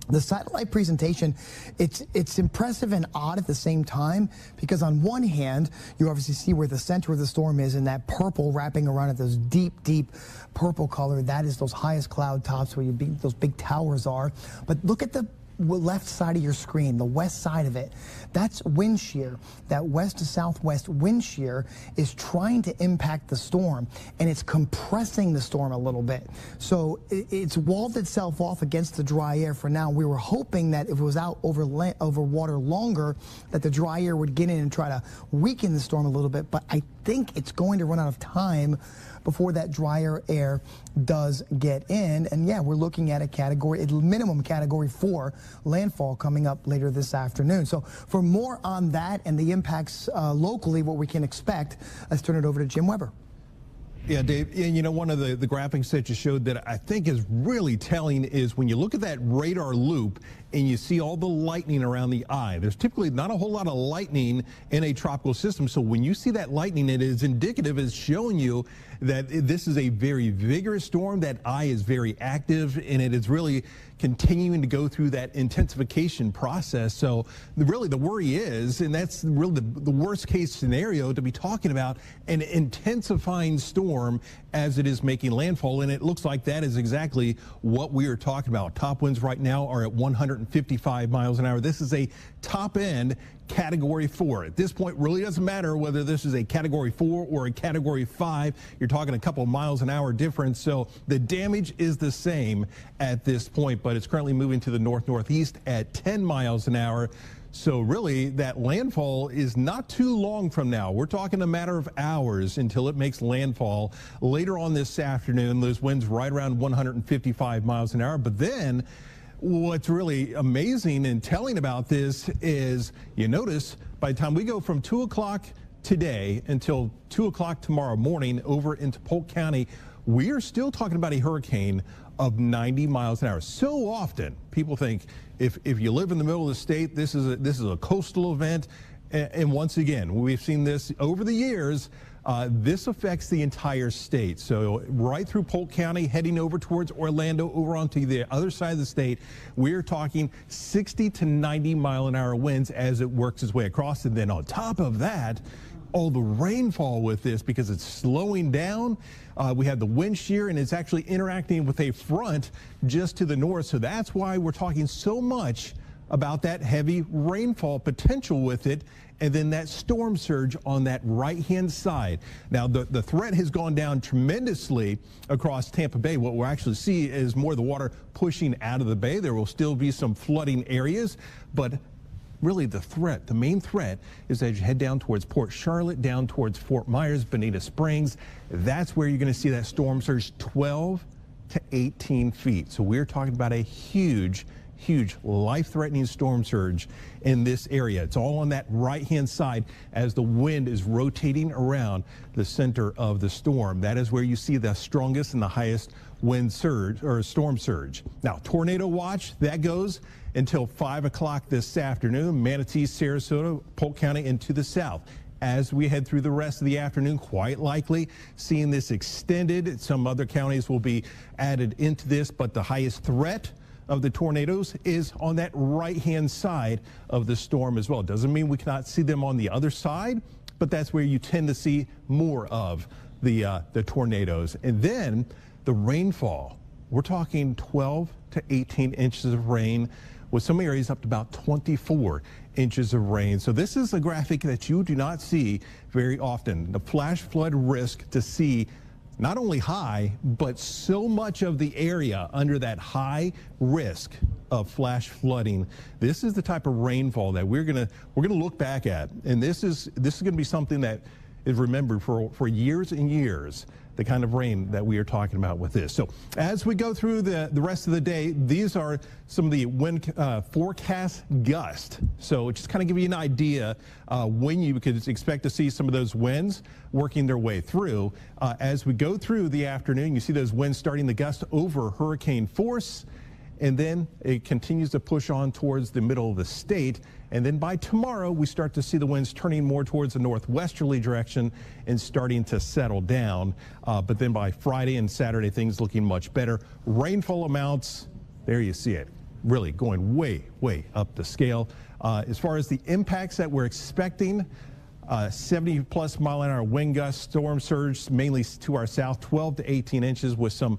The satellite presentation, it's impressive and odd at the same time, because on one hand, you obviously see where the center of the storm is, and that purple wrapping around it, those deep purple color, that is those highest cloud tops where those big towers are. But look at the left side of your screen, the west side of it. That's wind shear. That west to southwest wind shear is trying to impact the storm, and it's compressing the storm a little bit. So it's walled itself off against the dry air for now. We were hoping that if it was out over water longer, that the dry air would get in and try to weaken the storm a little bit, but I think it's going to run out of time before that drier air does get in. And yeah, we're looking at a minimum Category 4 landfall coming up later this afternoon. So for more on that and the impacts locally, what we can expect, let's turn it over to Jim Weber. Yeah, Dave, you know, one of the graphics that you showed that I think is really telling is when you look at that radar loop, and you see all the lightning around the eye. There's typically not a whole lot of lightning in a tropical system, so when you see that lightning, it is indicative, it's showing you that this is a very vigorous storm. That eye is very active, and it is really continuing to go through that intensification process. So really the worry is, and that's really the worst case scenario, to be talking about an intensifying storm as it is making landfall, and it looks like that is exactly what we are talking about. Top winds right now are at 155 miles an hour. This is a top end Category 4. At this point, really doesn't matter whether this is a Category 4 or a Category 5. You're talking a couple miles an hour difference, so the damage is the same at this point, but it's currently moving to the north-northeast at 10 miles an hour. So really, that landfall is not too long from now. We're talking a matter of hours until it makes landfall later on this afternoon. Those winds right around 155 miles an hour, but then what's really amazing and telling about this is, you notice by the time we go from 2 o'clock today until 2 o'clock tomorrow morning over into Polk County, we are still talking about a hurricane of 90 miles an hour. So often people think if you live in the middle of the state, this is a coastal event. And once again, we've seen this over the years. This affects the entire state. So right through Polk County, heading over towards Orlando, over onto the other side of the state, we're talking 60 to 90 mile an hour winds as it works its way across. And then on top of that, all the rainfall with this, because it's slowing down. We have the wind shear, and it's actually interacting with a front just to the north. So that's why we're talking so much about that heavy rainfall potential with it, and then that storm surge on that right-hand side. Now, the threat has gone down tremendously across Tampa Bay. What we'll actually see is more of the water pushing out of the bay. There will still be some flooding areas, but really the main threat is as you head down towards Port Charlotte, down towards Fort Myers, Bonita Springs. That's where you're going to see that storm surge 12 to 18 feet. So we're talking about a huge life-threatening storm surge in this area. It's all on that right-hand side as the wind is rotating around the center of the storm. That is where you see the strongest and the highest wind surge or storm surge. Now, tornado watch, that goes until 5 o'clock this afternoon. Manatee, Sarasota, Polk County, and to the south. As we head through the rest of the afternoon, quite likely seeing this extended. Some other counties will be added into this, but the highest threat of the tornadoes is on that right-hand side of the storm as well. Doesn't mean we cannot see them on the other side, but that's where you tend to see more of the tornadoes. And then the rainfall. We're talking 12 to 18 inches of rain, with some areas up to about 24 inches of rain. So this is a graphic that you do not see very often. The flash flood risk to see not only high, but so much of the area under that high risk of flash flooding. This is the type of rainfall that we're gonna look back at, and this is gonna be something that is remembered for years and years. The kind of rain that we are talking about with this. So as we go through the rest of the day, these are some of the wind forecast gusts. So just kind of give you an idea when you could expect to see some of those winds working their way through. As we go through the afternoon, you see those winds starting to gust over hurricane force, and then it continues to push on towards the middle of the state. And then by tomorrow, we start to see the winds turning more towards the northwesterly direction and starting to settle down. But then by Friday and Saturday, things looking much better. Rainfall amounts, there you see it, really going way, way up the scale. As far as the impacts that we're expecting, 70-plus mile-an-hour wind gusts, storm surge, mainly to our south, 12 to 18 inches with some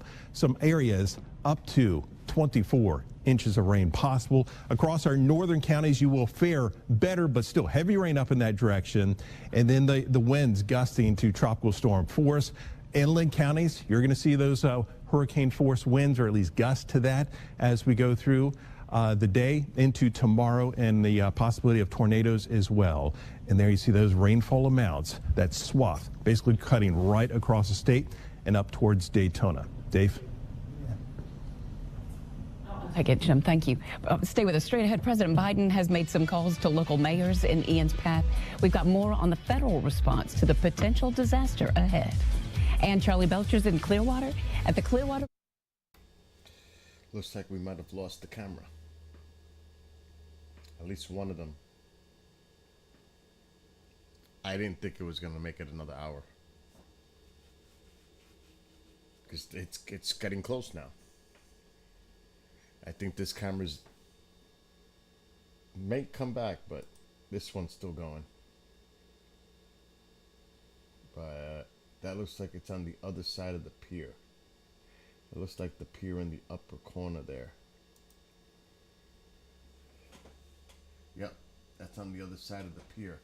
areas up to 24 inches of rain possible. Across our northern counties, you will fare better, but still heavy rain up in that direction. And then the winds gusting to tropical storm force. Inland counties, you're going to see those hurricane force winds, or at least gusts to that, as we go through the day into tomorrow, and the possibility of tornadoes as well. And there you see those rainfall amounts, that swath basically cutting right across the state and up towards Daytona. Dave? I get Jim. Thank you. Stay with us. Straight ahead, President Biden has made some calls to local mayors in Ian's path. We've got more on the federal response to the potential disaster ahead. And Charlie Belcher's in Clearwater at the Clearwater. Looks like we might have lost the camera. At least one of them. I didn't think it was gonna make it another hour. Because it's getting close now. I think this camera's may come back, but this one's still going. But that looks like it's on the other side of the pier. It looks like the pier in the upper corner there. Yep, that's on the other side of the pier.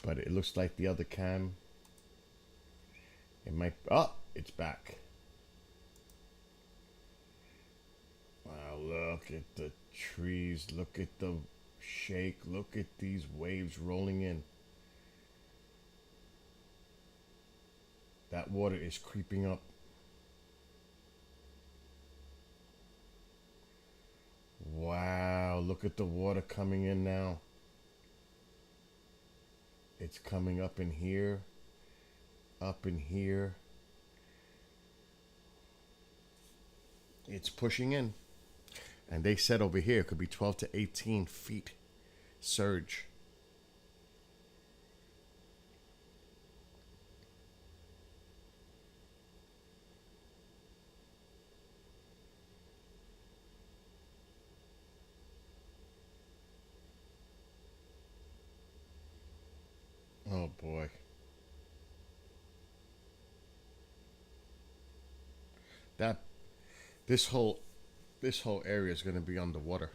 But it looks like the other cam. It might. Oh, it's back. Wow, look at the trees. Look at the shake. Look at these waves rolling in. That water is creeping up. Wow, look at the water coming in now. It's coming up in here, up in here. It's pushing in. And they said over here it could be 12 to 18 feet surge. Oh boy. This whole area is going to be underwater.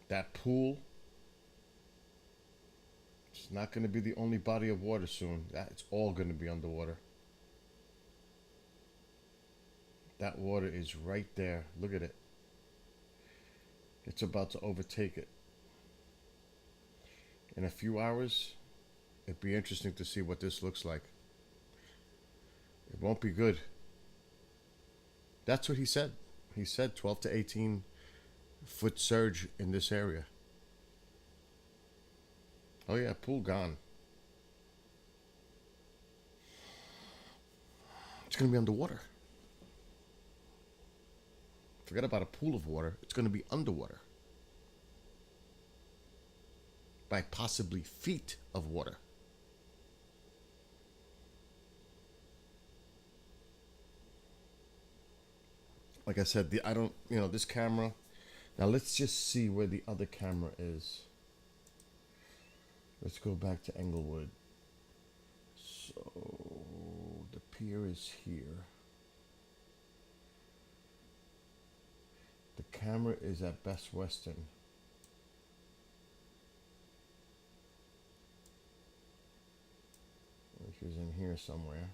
That pool is not going to be the only body of water soon. It's all going to be underwater. That water is right there. Look at it. It's about to overtake it. In a few hours, it'd be interesting to see what this looks like. It won't be good. That's what he said. He said 12 to 18 foot surge in this area. Oh yeah, pool gone. It's going to be underwater. Forget about a pool of water. It's going to be underwater. By possibly feet of water. Like I said, this camera. Now let's just see where the other camera is. Let's go back to Englewood. So the pier is here. The camera is at Best Western. Which is in here somewhere.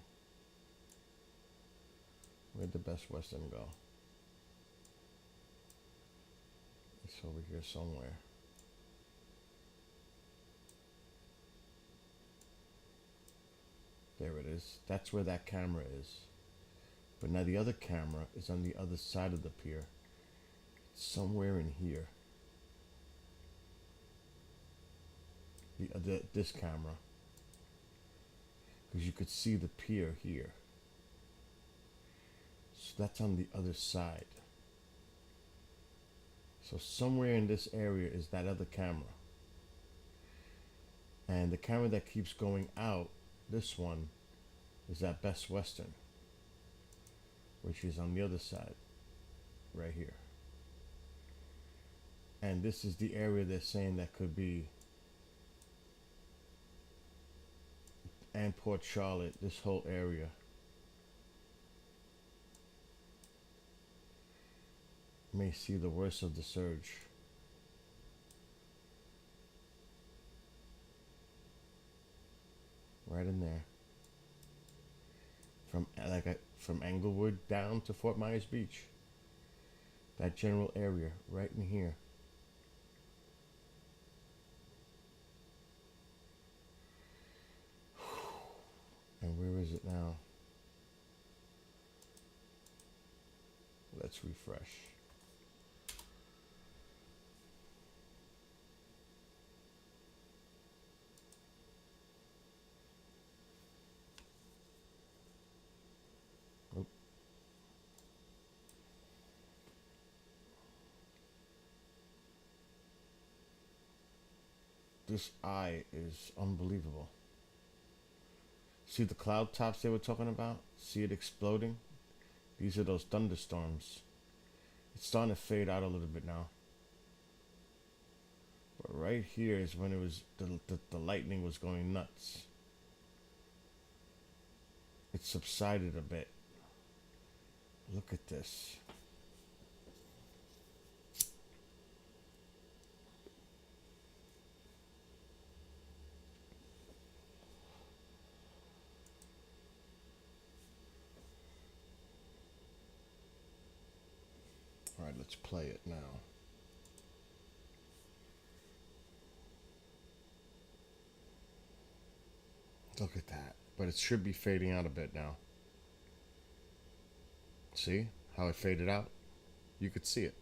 Where'd the Best Western go? It's over here somewhere. There it is. That's where that camera is. But now the other camera is on the other side of the pier. Somewhere in here. This camera. Because you could see the pier here. So that's on the other side. So somewhere in this area is that other camera. And the camera that keeps going out, this one, is at Best Western. Which is on the other side. Right here. And this is the area they're saying that could be, and Port Charlotte, this whole area. May see the worst of the surge. Right in there. From Englewood down to Fort Myers Beach. That general area right in here. And where is it now? Let's refresh. This eye is unbelievable. See the cloud tops they were talking about? See it exploding? These are those thunderstorms. It's starting to fade out a little bit now. But right here is when it was the lightning was going nuts. It subsided a bit. Look at this. All right, let's play it now. Look at that. But it should be fading out a bit now. See how it faded out? You could see it.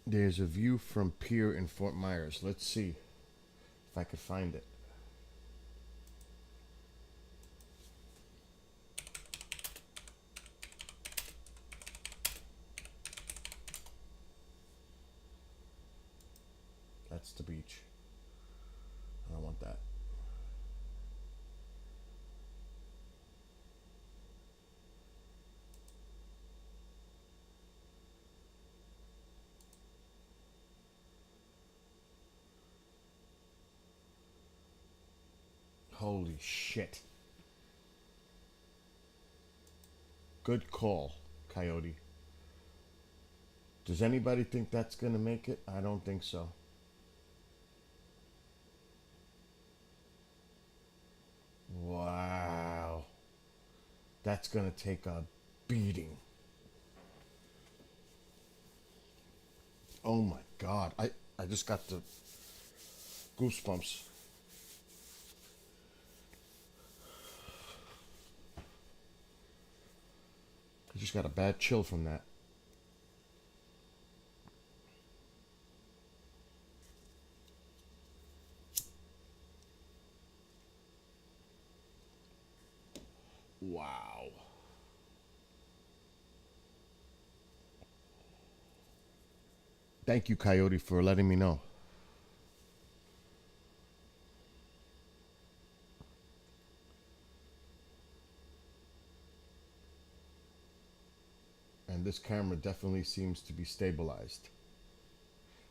There's a view from pier in Fort Myers. Let's see if I could find it. That's the beach. I don't want that. Holy shit. Good call, Coyote. Does anybody think that's gonna make it? I don't think so. Wow. That's gonna take a beating. Oh my God. I just got the goosebumps. I just got a bad chill from that. Wow. Thank you, Coyote, for letting me know. And this camera definitely seems to be stabilized.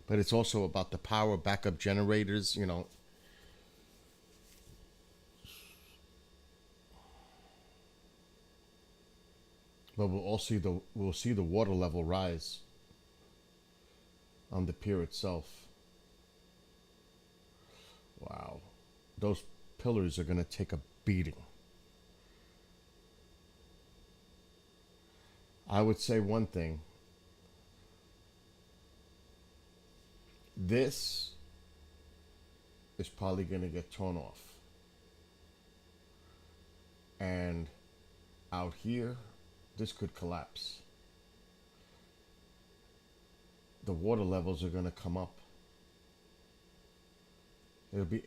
But it's also about the power backup generators, you know. But we'll see the water level rise on the pier itself. Wow. Those pillars are going to take a beating. I would say one thing. This is probably going to get torn off. And out here, this could collapse. The water levels are going to come up. It'll be,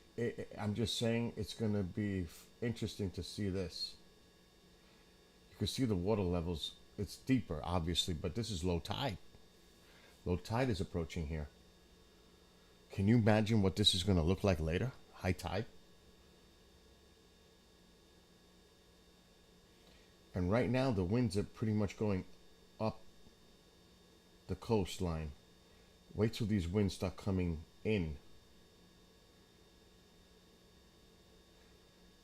I'm just saying, it's going to be interesting to see this. You can see the water levels. It's deeper, obviously, but this is low tide. Low tide is approaching here. Can you imagine what this is going to look like later? High tide? And right now, the winds are pretty much going up the coastline. Wait till these winds start coming in.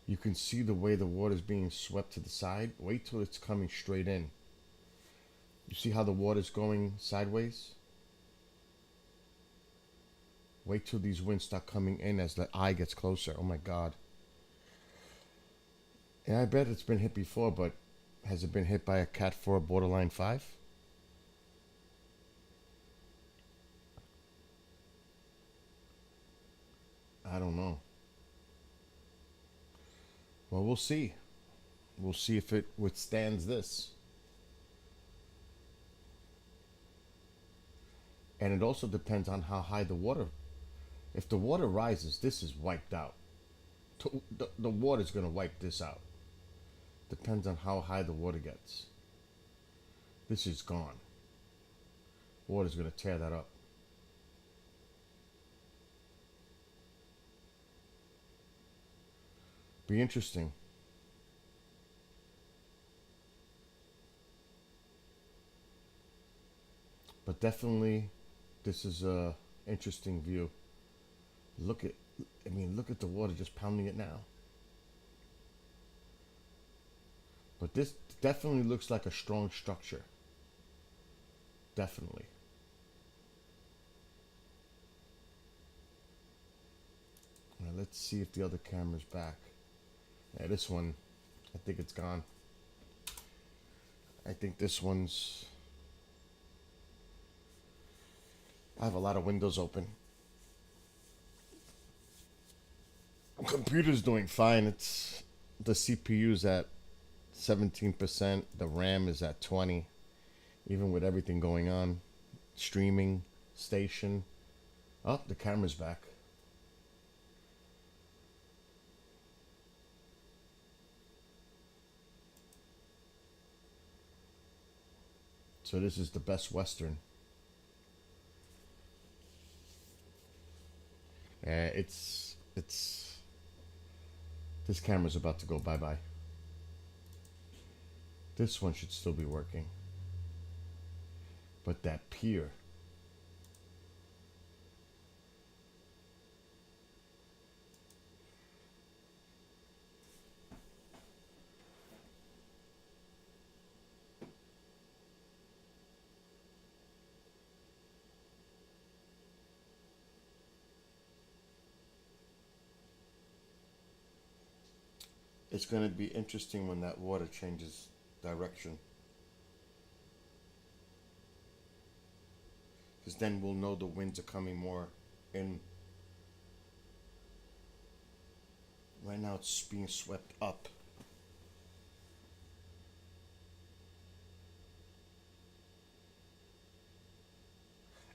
You can see the way the water is being swept to the side. Wait till it's coming straight in. You see how the water's going sideways? Wait till these winds start coming in as the eye gets closer. Oh my God. Yeah, I bet it's been hit before, but has it been hit by a Cat 4 borderline 5? I don't know. Well, we'll see. We'll see if it withstands this. And it also depends on how high the water. If the water rises, this is wiped out. The water's going to wipe this out. Depends on how high the water gets. This is gone. Water's going to tear that up. Be interesting. But definitely, this is a interesting view. Look at the water just pounding it now. But this definitely looks like a strong structure. Definitely. Now let's see if the other camera's back. Yeah, this one, I think it's gone. I think this one's... I have a lot of windows open. Computer's doing fine. It's the CPU's at 17%. The RAM is at 20%. Even with everything going on, streaming, station. Oh, the camera's back. So this is the Best Western. It's this camera's about to go bye-bye. This one should still be working. But that pier. It's going to be interesting when that water changes direction. Because then we'll know the winds are coming more in. Right now it's being swept up.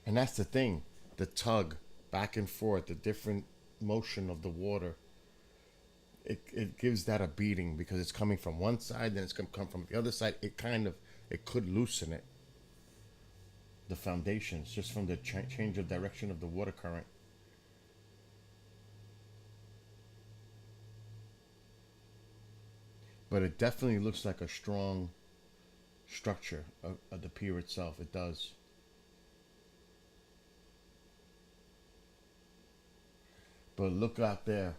And that's the thing. The tug back and forth, the different motion of the water. It gives that a beating because it's coming from one side, then it's going to come from the other side. It could loosen it. The foundations, just from the change of direction of the water current. But it definitely looks like a strong structure of the pier itself. It does. But look out there.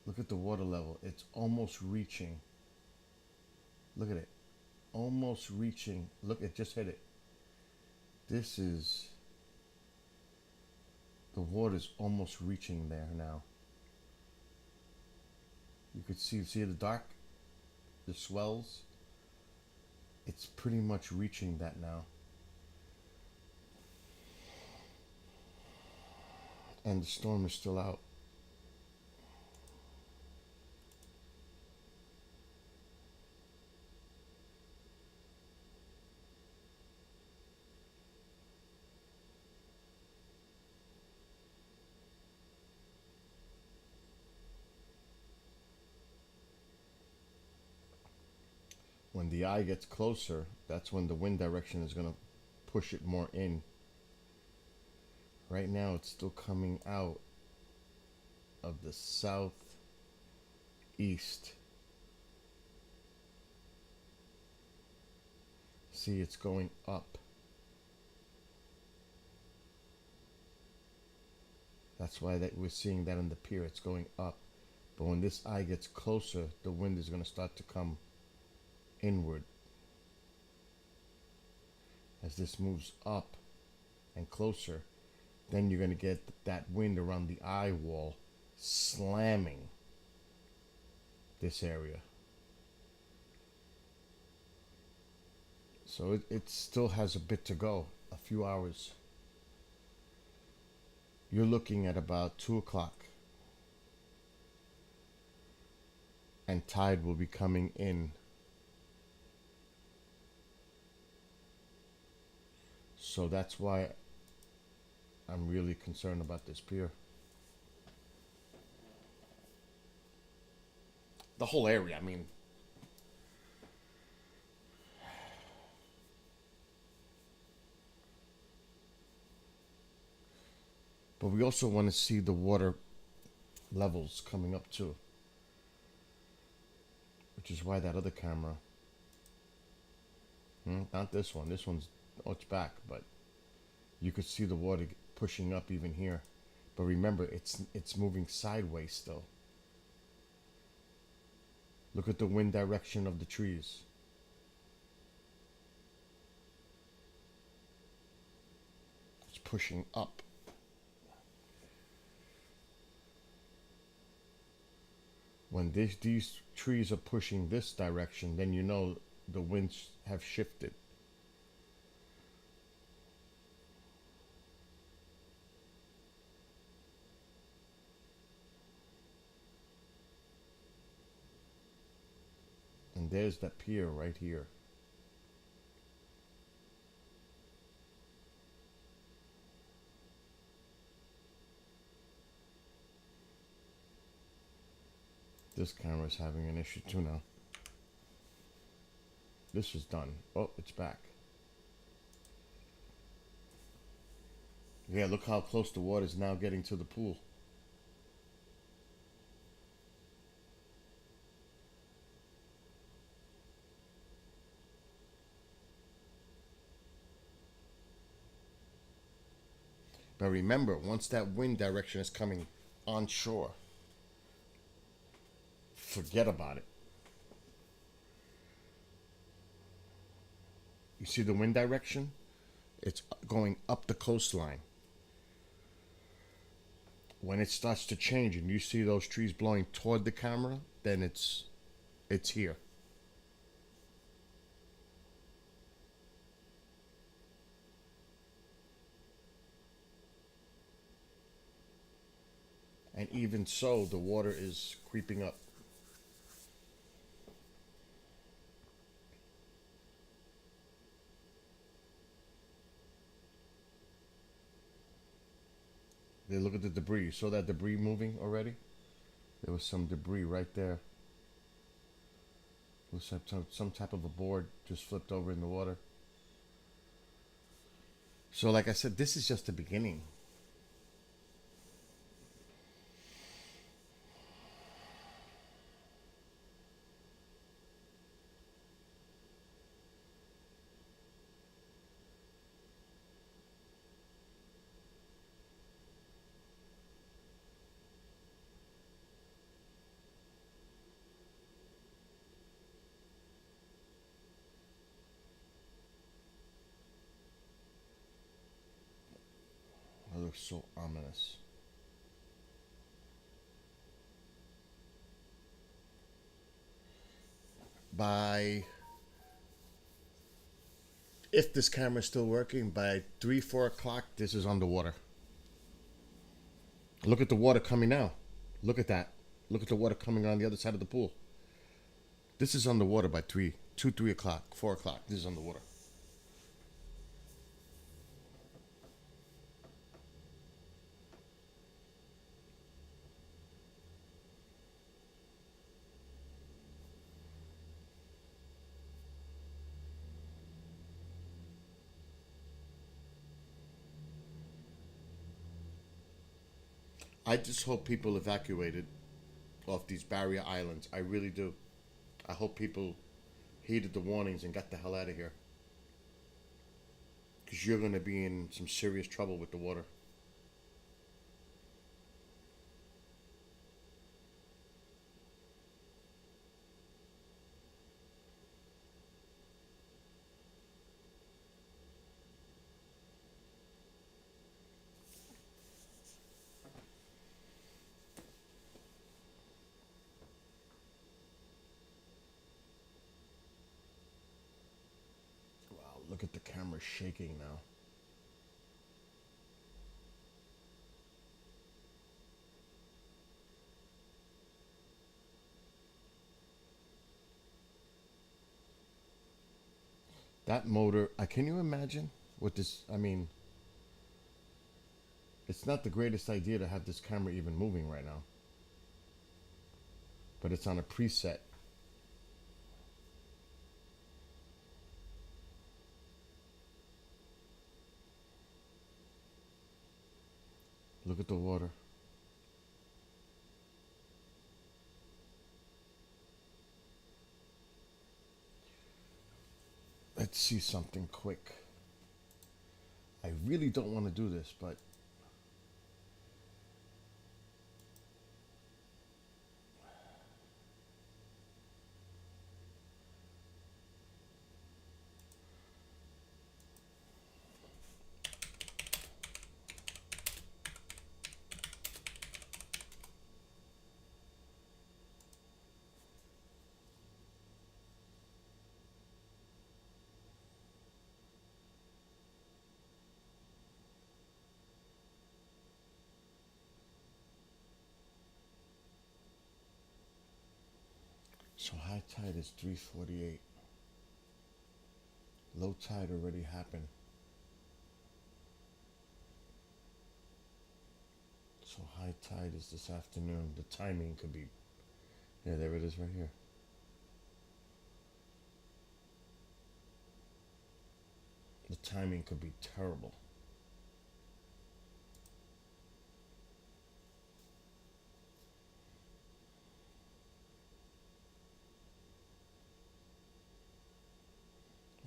Look at the water level. It's almost reaching. Look at it. Almost reaching. Look, it just hit it. The water's almost reaching there now. You could see the dark? The swells? It's pretty much reaching that now. And the storm is still out. When the eye gets closer, that's when the wind direction is going to push it more in. Right now it's still coming out of the southeast. See, it's going up. That's why we're seeing that in the pier. It's going up. But when this eye gets closer, the wind is going to start to come inward. As this moves up and closer, then you're going to get that wind around the eye wall slamming this area. So it still has a bit to go, a few hours. You're looking at about 2 o'clock. And tide will be coming in So that's why I'm really concerned about this pier. The whole area, I mean. But we also want to see the water levels coming up too. Which is why that other camera. Not this one. This one's, oh, it's back, but you could see the water pushing up even here. But remember, it's moving sideways still. Look at the wind direction of the trees. It's pushing up. When these trees are pushing this direction, then you know the winds have shifted. And there's that pier right here. This camera's having an issue too now. This is done. Oh, it's back. Yeah, look how close the water is now getting to the pool. But remember, once that wind direction is coming onshore, forget about it. You see the wind direction? It's going up the coastline. When it starts to change and you see those trees blowing toward the camera, then it's here. And even so, the water is creeping up. They look at the debris. You saw that debris moving already? There was some debris right there. It was some type of a board just flipped over in the water. So like I said, this is just the beginning. That looks so ominous. If this camera is still working, by 3-4 o'clock, this is underwater. Look at the water coming now. Look at that. Look at the water coming on the other side of the pool. This is underwater by 3 o'clock, 4 o'clock. This is underwater. I just hope people evacuated off these barrier islands. I really do. I hope people heeded the warnings and got the hell out of here. Because you're going to be in some serious trouble with the water. Look at the camera shaking now. That motor, can you imagine? with this, I mean, it's not the greatest idea to have this camera even moving right now. But it's on a preset. Look at the water. Let's see something quick. I really don't want to do this, but so high tide is 3:48. Low tide already happened. So high tide is this afternoon. The timing could be, yeah, there it is right here. The timing could be terrible.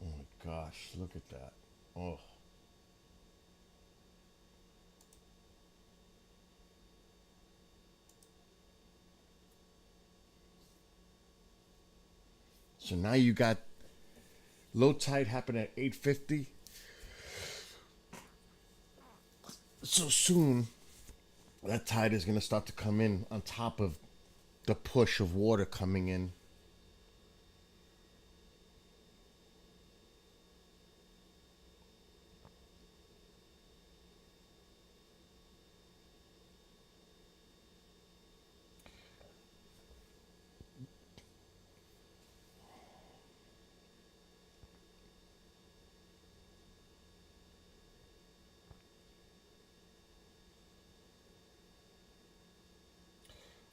Oh my gosh, look at that. Oh. So now you got low tide happen at 8:50. So soon that tide is going to start to come in on top of the push of water coming in.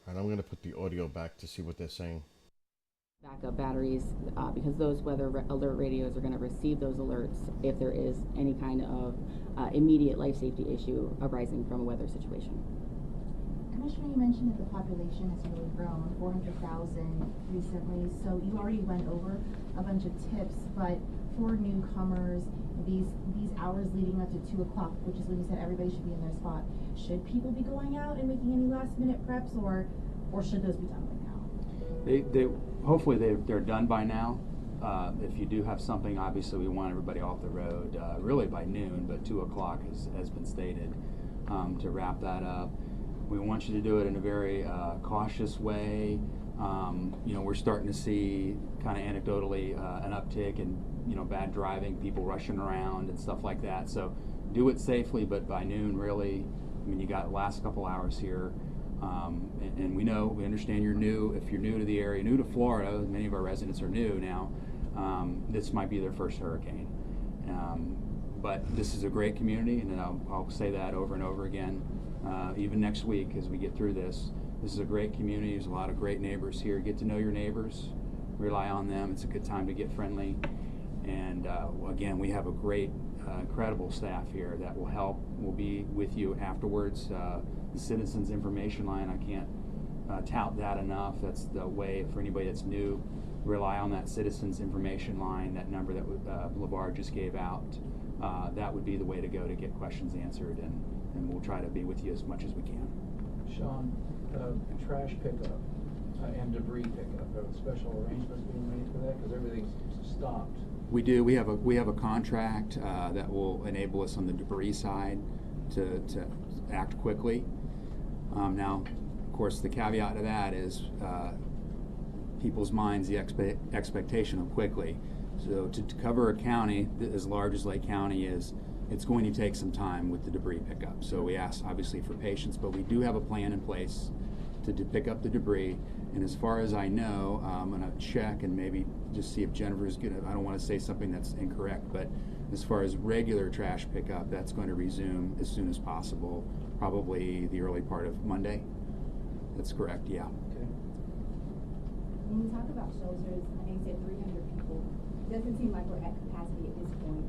And I'm going to put the audio back to see what they're saying. Backup batteries, because those weather alert radios are going to receive those alerts if there is any kind of immediate life safety issue arising from a weather situation. Commissioner, you mentioned that the population has really grown, 400,000 recently, so you already went over a bunch of tips, but for newcomers, these hours leading up to 2 o'clock, which is when you said everybody should be in their spot, should people be going out and making any last minute preps, or should those be done right now? Hopefully they're done by now. If you do have something, obviously we want everybody off the road really by noon, but 2 o'clock has been stated to wrap that up. We want you to do it in a very cautious way. We're starting to see kind of anecdotally an uptick in bad driving, people rushing around and stuff like that. So do it safely, but by noon, really. I mean, you got the last couple hours here. And we understand you're new. If you're new to the area, new to Florida, many of our residents are new now. This might be their first hurricane. But this is a great community, and I'll say that over and over again. Even next week as we get through this. This is a great community. There's a lot of great neighbors here. Get to know your neighbors. Rely on them. It's a good time to get friendly. And again, we have a great, incredible staff here that will help. We'll be with you afterwards. The Citizens Information Line, I can't tout that enough. That's the way for anybody that's new. Rely on that Citizens Information Line, that number that LeVar just gave out. That would be the way to go to get questions answered, and we'll try to be with you as much as we can. Sean, trash pickup and debris pickup, are special arrangements being made for that? Because everything's stopped. We do. We have a contract that will enable us on the debris side to act quickly. Now, of course, the caveat to that is people's minds, the expectation of quickly. So to cover a county as large as Lake County is, it's going to take some time with the debris pickup. So we ask obviously for patience, but we do have a plan in place to pick up the debris. And as far as I know, I'm going to check and maybe just see if Jennifer's going to, I don't want to say something that's incorrect, but as far as regular trash pickup, that's going to resume as soon as possible, probably the early part of Monday. That's correct, yeah. When you talk about shelters, I know you said 300 people. It doesn't seem like we're at capacity at this point.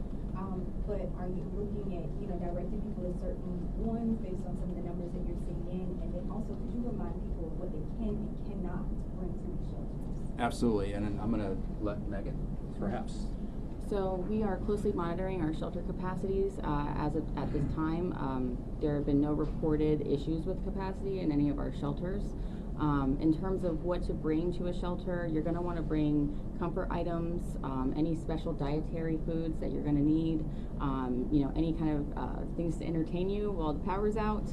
But are you looking at, directing people to certain ones based on some of the numbers that you're seeing in? And then also, could you remind people what they can and cannot bring to the shelters? Absolutely, and then I'm going to let Megan, perhaps. So we are closely monitoring our shelter capacities at this time. There have been no reported issues with capacity in any of our shelters. In terms of what to bring to a shelter, you're going to want to bring comfort items, any special dietary foods that you're going to need, any kind of things to entertain you while the power's out,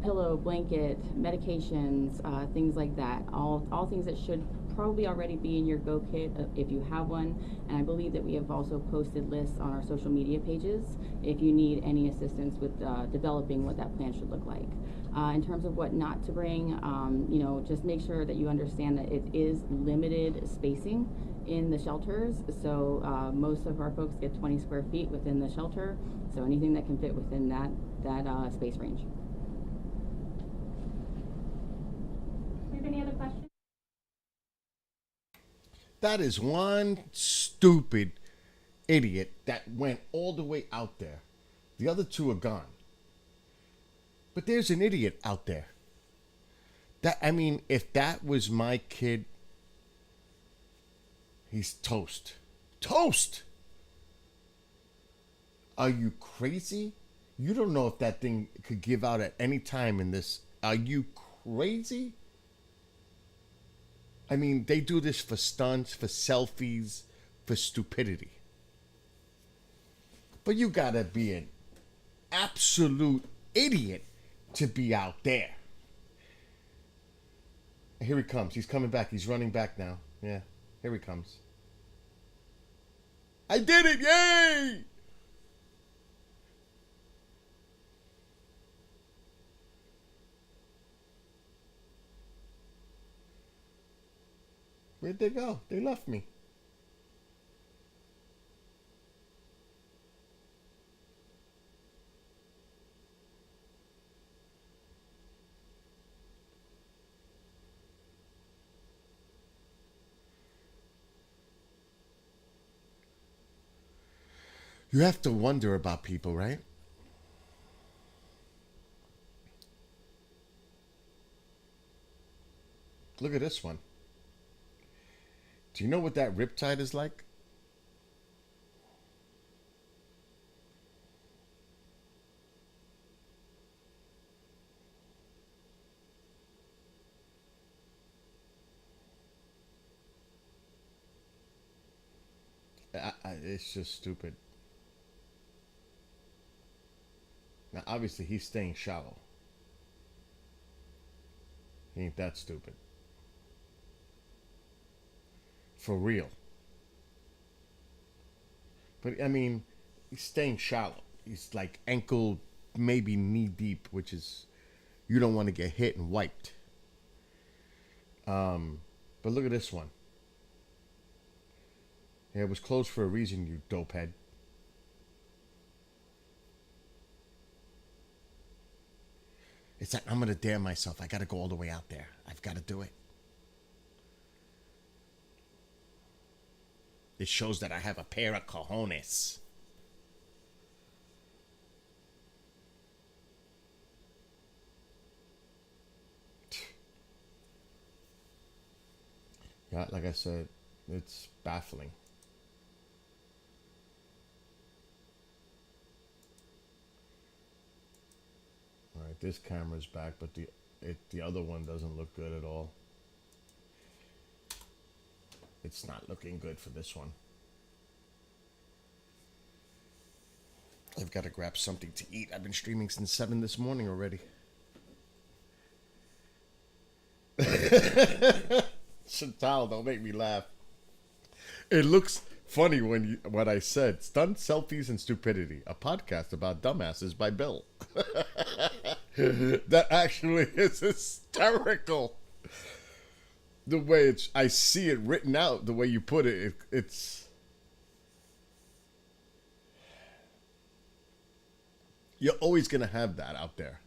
pillow, blanket, medications, things like that. All things that should probably already be in your Go Kit if you have one. And I believe that we have also posted lists on our social media pages if you need any assistance with developing what that plan should look like. In terms of what not to bring, just make sure that you understand that it is limited spacing in the shelters. So most of our folks get 20 square feet within the shelter. So anything that can fit within that space range. Do you have any other questions? That is one stupid idiot that went all the way out there. The other two are gone. But there's an idiot out there. If that was my kid, he's toast. Toast! Are you crazy? You don't know if that thing could give out at any time in this. Are you crazy? They do this for stunts, for selfies, for stupidity. But you gotta be an absolute idiot to be out there. Here he comes. He's coming back. He's running back now. Yeah, here he comes. I did it! Yay! Where'd they go? They left me. You have to wonder about people, right? Look at this one. Do you know what that riptide is like? It's just stupid. Now, obviously, he's staying shallow. He ain't that stupid. For real. But, he's staying shallow. He's like ankle, maybe knee deep, which is, you don't want to get hit and wiped. But look at this one. Yeah, it was closed for a reason, you dopehead. It's like, I'm going to dare myself. I got to go all the way out there. I've got to do it. It shows that I have a pair of cojones. Yeah, like I said, it's baffling. All right, this camera's back, but the other one doesn't look good at all. It's not looking good for this one. I've got to grab something to eat. I've been streaming since 7 this morning already. Chantal, don't make me laugh. It looks funny when I said stunt, selfies, and stupidity. A podcast about dumbasses by Bill. That actually is hysterical. The way I see it written out, the way you put it, it's... You're always going to have that out there.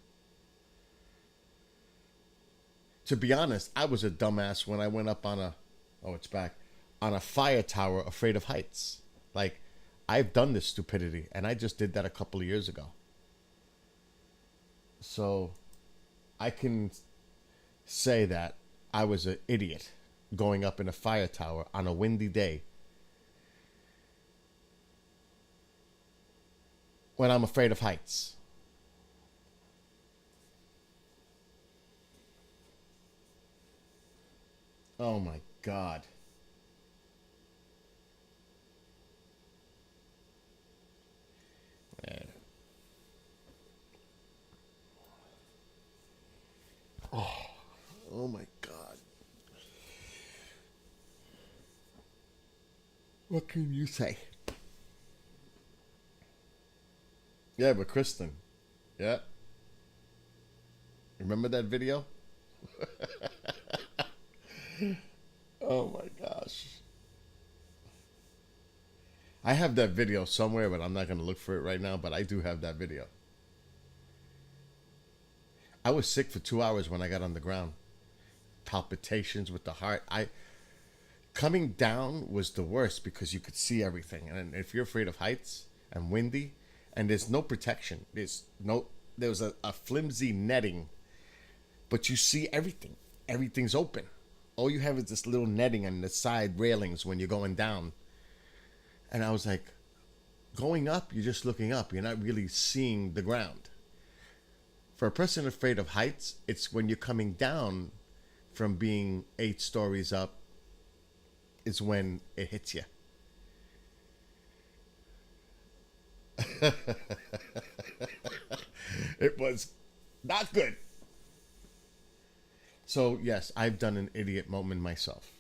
To be honest, I was a dumbass when I went up on a... Oh, it's back. On a fire tower, afraid of heights. Like, I've done this stupidity, and I just did that a couple of years ago. So, I can say that I was an idiot going up in a fire tower on a windy day when I'm afraid of heights. Oh my God. Man. Oh my God. What can you say? Yeah, but Kristen, yeah. Remember that video? Oh my gosh. I have that video somewhere, but I'm not going to look for it right now, but I do have that video. I was sick for 2 hours when I got on the ground. Palpitations with the heart. Coming down was the worst because you could see everything. And if you're afraid of heights and windy, and there's no protection, there was a flimsy netting, but you see everything. Everything's open. All you have is this little netting on the side railings when you're going down. And I was like, going up, you're just looking up. You're not really seeing the ground. For a person afraid of heights, it's when you're coming down from being 8 stories up is when it hits you. It was not good. So, yes, I've done an idiot moment myself.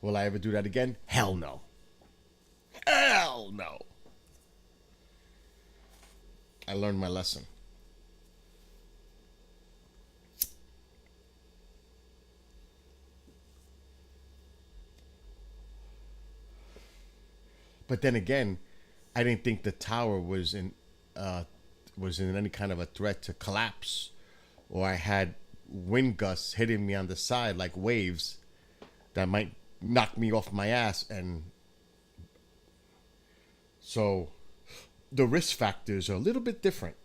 Will I ever do that again? Hell no. Hell no. I learned my lesson. But then again, I didn't think the tower was in any kind of a threat to collapse, or I had wind gusts hitting me on the side like waves that might knock me off my ass. And so the risk factors are a little bit different.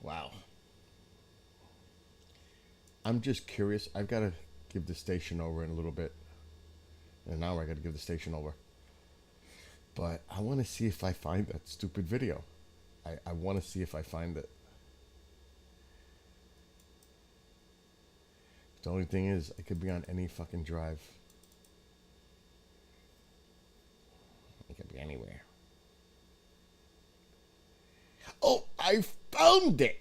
Wow. I'm just curious. I've got to give the station over in a little bit. In an hour, I got to give the station over. But I want to see if I find that stupid video. I want to see if I find it. The only thing is, I could be on any fucking drive. It could be anywhere. Oh, I found it!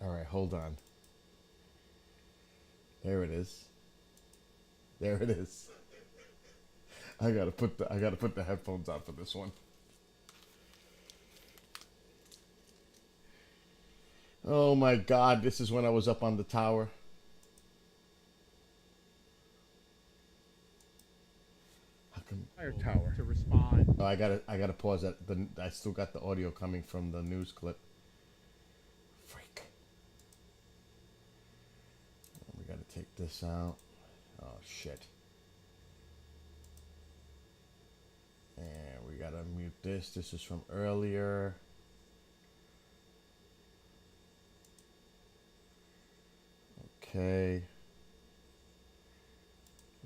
Alright, hold on. There it is. There it is. I gotta put the headphones on for this one. Oh my God, this is when I was up on the tower. How come Fire tower to respond. Oh, I gotta pause that. I still got the audio coming from the news clip. Freak. We gotta take this out. Oh shit. And we gotta mute this. This is from earlier. Okay.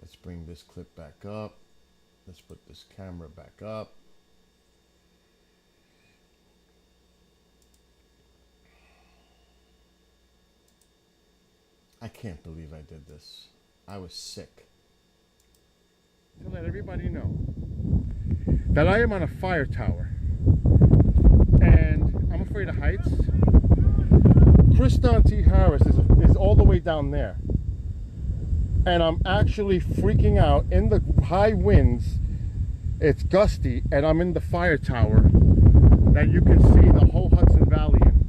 Let's bring this clip back up. Let's put this camera back up. I can't believe I did this. I was sick. To let everybody know that I am on a fire tower and I'm afraid of heights. Kriston T. Harris is all the way down there. And I'm actually freaking out in the high winds. It's gusty, and I'm in the fire tower that you can see the whole Hudson Valley in.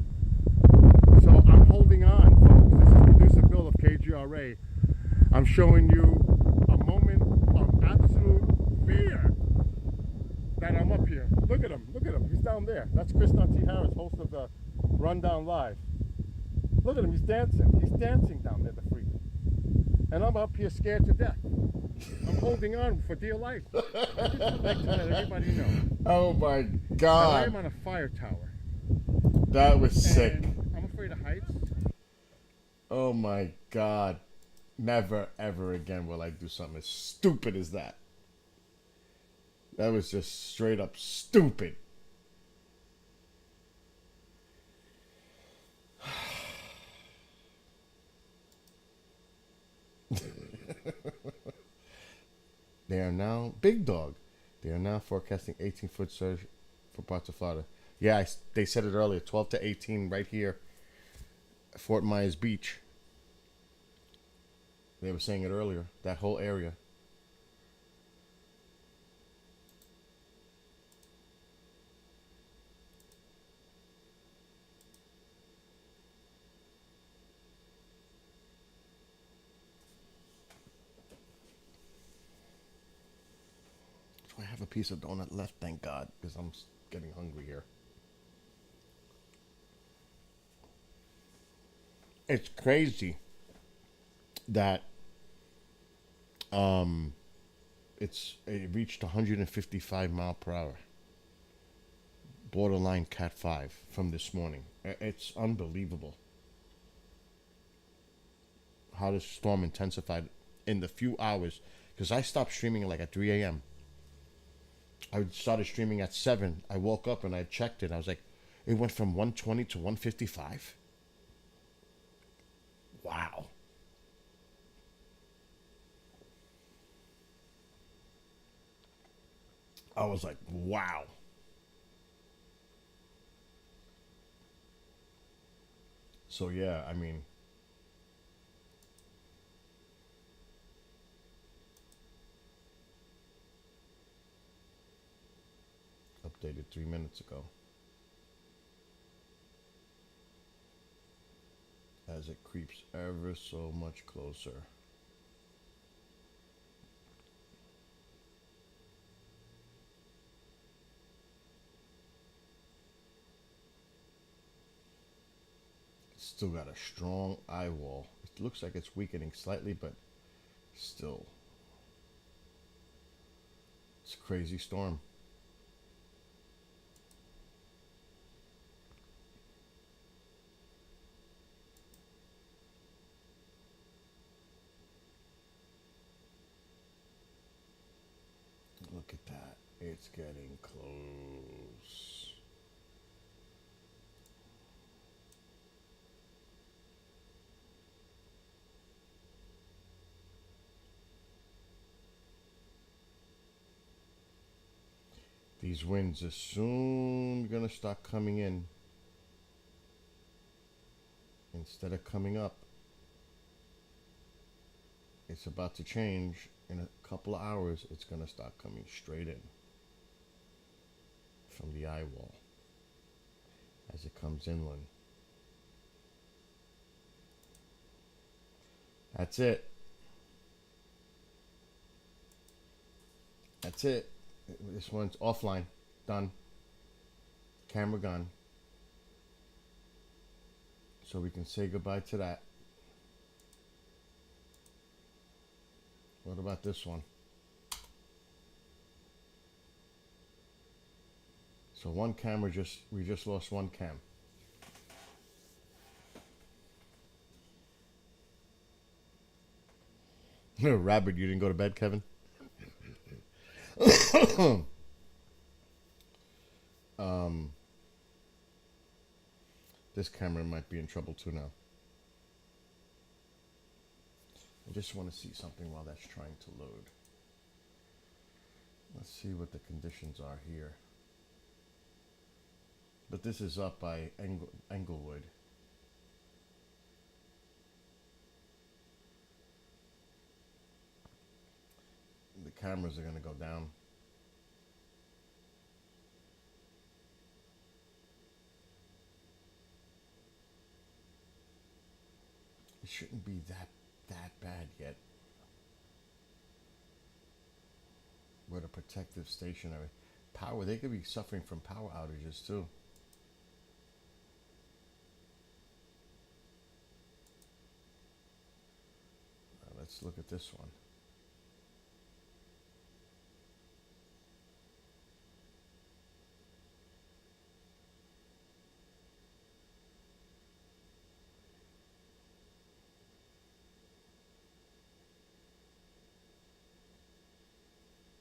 So I'm holding on, folks. This is producer Bill of KGRA. I'm showing you a moment of absolute fear that I'm up here. Look at him. Look at him. He's down there. That's Kriston T. Harris, host of the Rundown Live. Look at him. He's dancing. He's dancing down there, the freak. And I'm up here scared to death. I'm holding on for dear life. I just would like to let everybody know. Oh my That I God. am on a fire tower. That was sick. And I'm afraid of heights. Oh my God. Never, ever again will I do something as stupid as that. That was just straight up stupid. They are now, big dog, they are now forecasting 18-foot surge for parts of Florida. Yeah, they said it earlier, 12 to 18 right here, Fort Myers Beach. They were saying it earlier, that whole area. I have a piece of donut left, thank God, because I'm getting hungry here. It's crazy that it reached 155 mile per hour, borderline Cat 5 from this morning. It's unbelievable how this storm intensified in the few hours, because I stopped streaming like at 3 a.m. I started streaming at 7. I woke up and I checked it. I was like, it went from 120 to 155. Wow. I was like, wow. So yeah, I mean, updated 3 minutes ago. As it creeps ever so much closer. Still got a strong eye wall. It looks like it's weakening slightly, but still. It's a crazy storm. Look at that. It's getting close. These winds are soon going to start coming in. Instead of coming up, it's about to change. In a couple of hours, it's going to start coming straight in from the eye wall as it comes inland. That's it. That's it. This one's offline. Done. Camera gone. So we can say goodbye to that. What about this one? So one camera we just lost one cam. Rabbit, you didn't go to bed, Kevin? This camera might be in trouble too now. I just want to see something while that's trying to load. Let's see what the conditions are here. But this is up by Englewood. cameras are gonna go down. It shouldn't be that bad yet. With a protective stationary power, they could be suffering from power outages too. Let's look at this one.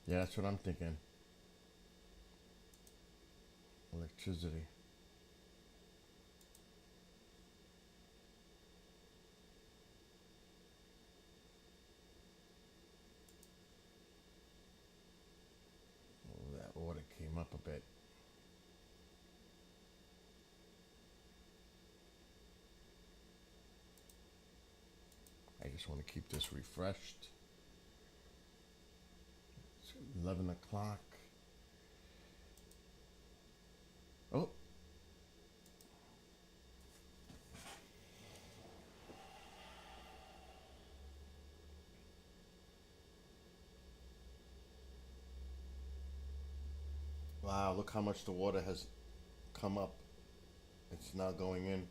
Yeah, that's what I'm thinking. Electricity. Oh, that order came up a bit. I just want to keep this refreshed. 11 o'clock. Oh. Wow, look how much the water has come up. It's now going in.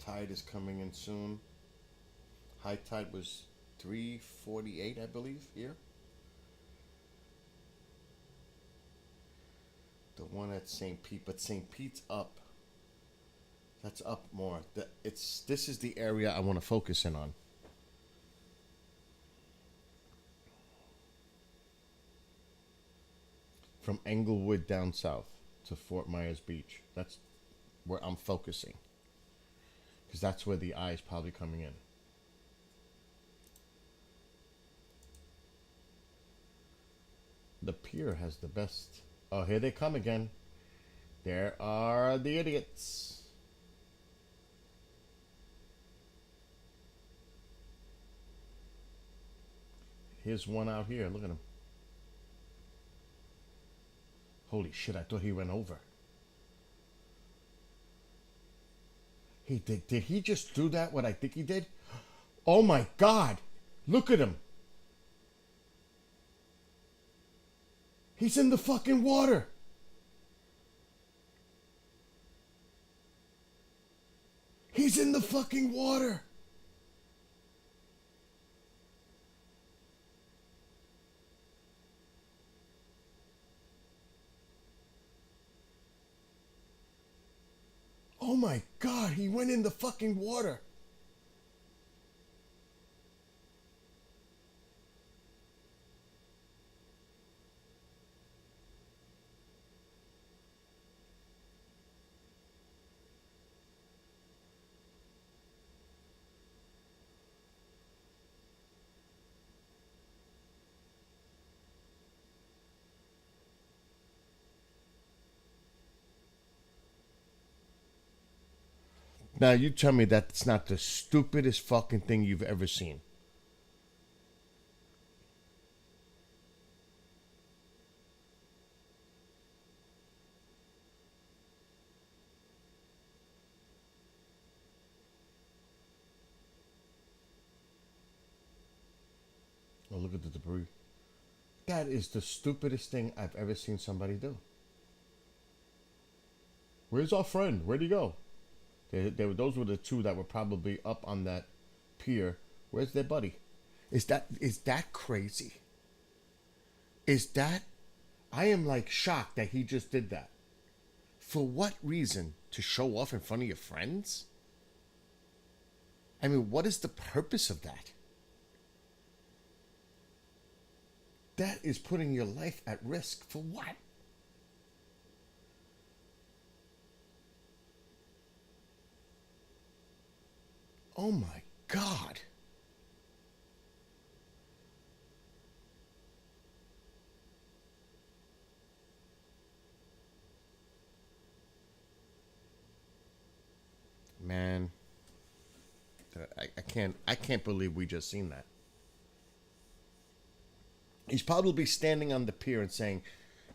Tide is coming in soon. High tide was 3:48, I believe, here. The one at St. Pete, but St. Pete's up. That's up more. This is the area I want to focus in on. From Englewood down south to Fort Myers Beach. That's where I'm focusing. Because that's where the eye is probably coming in. The pier has the best. Oh, here they come again. There are the idiots. Here's one out here. Look at him. Holy shit, I thought he went over. He did. Did he just do that, what I think he did? Oh my God. Look at him. He's in the fucking water. He's in the fucking water. Oh my God, he went in the fucking water. Now you tell me that's not the stupidest fucking thing you've ever seen. Oh, look at the debris. That is the stupidest thing I've ever seen somebody do. Where's our friend? Where'd he go? Those were the two that were probably up on that pier. Where's their buddy? Is that crazy? Is that? I am like shocked that he just did that. For what reason? To show off in front of your friends? I mean, what is the purpose of that? That is putting your life at risk. For what? Oh my God. Man, I can't believe we just seen that. He's probably standing on the pier and saying,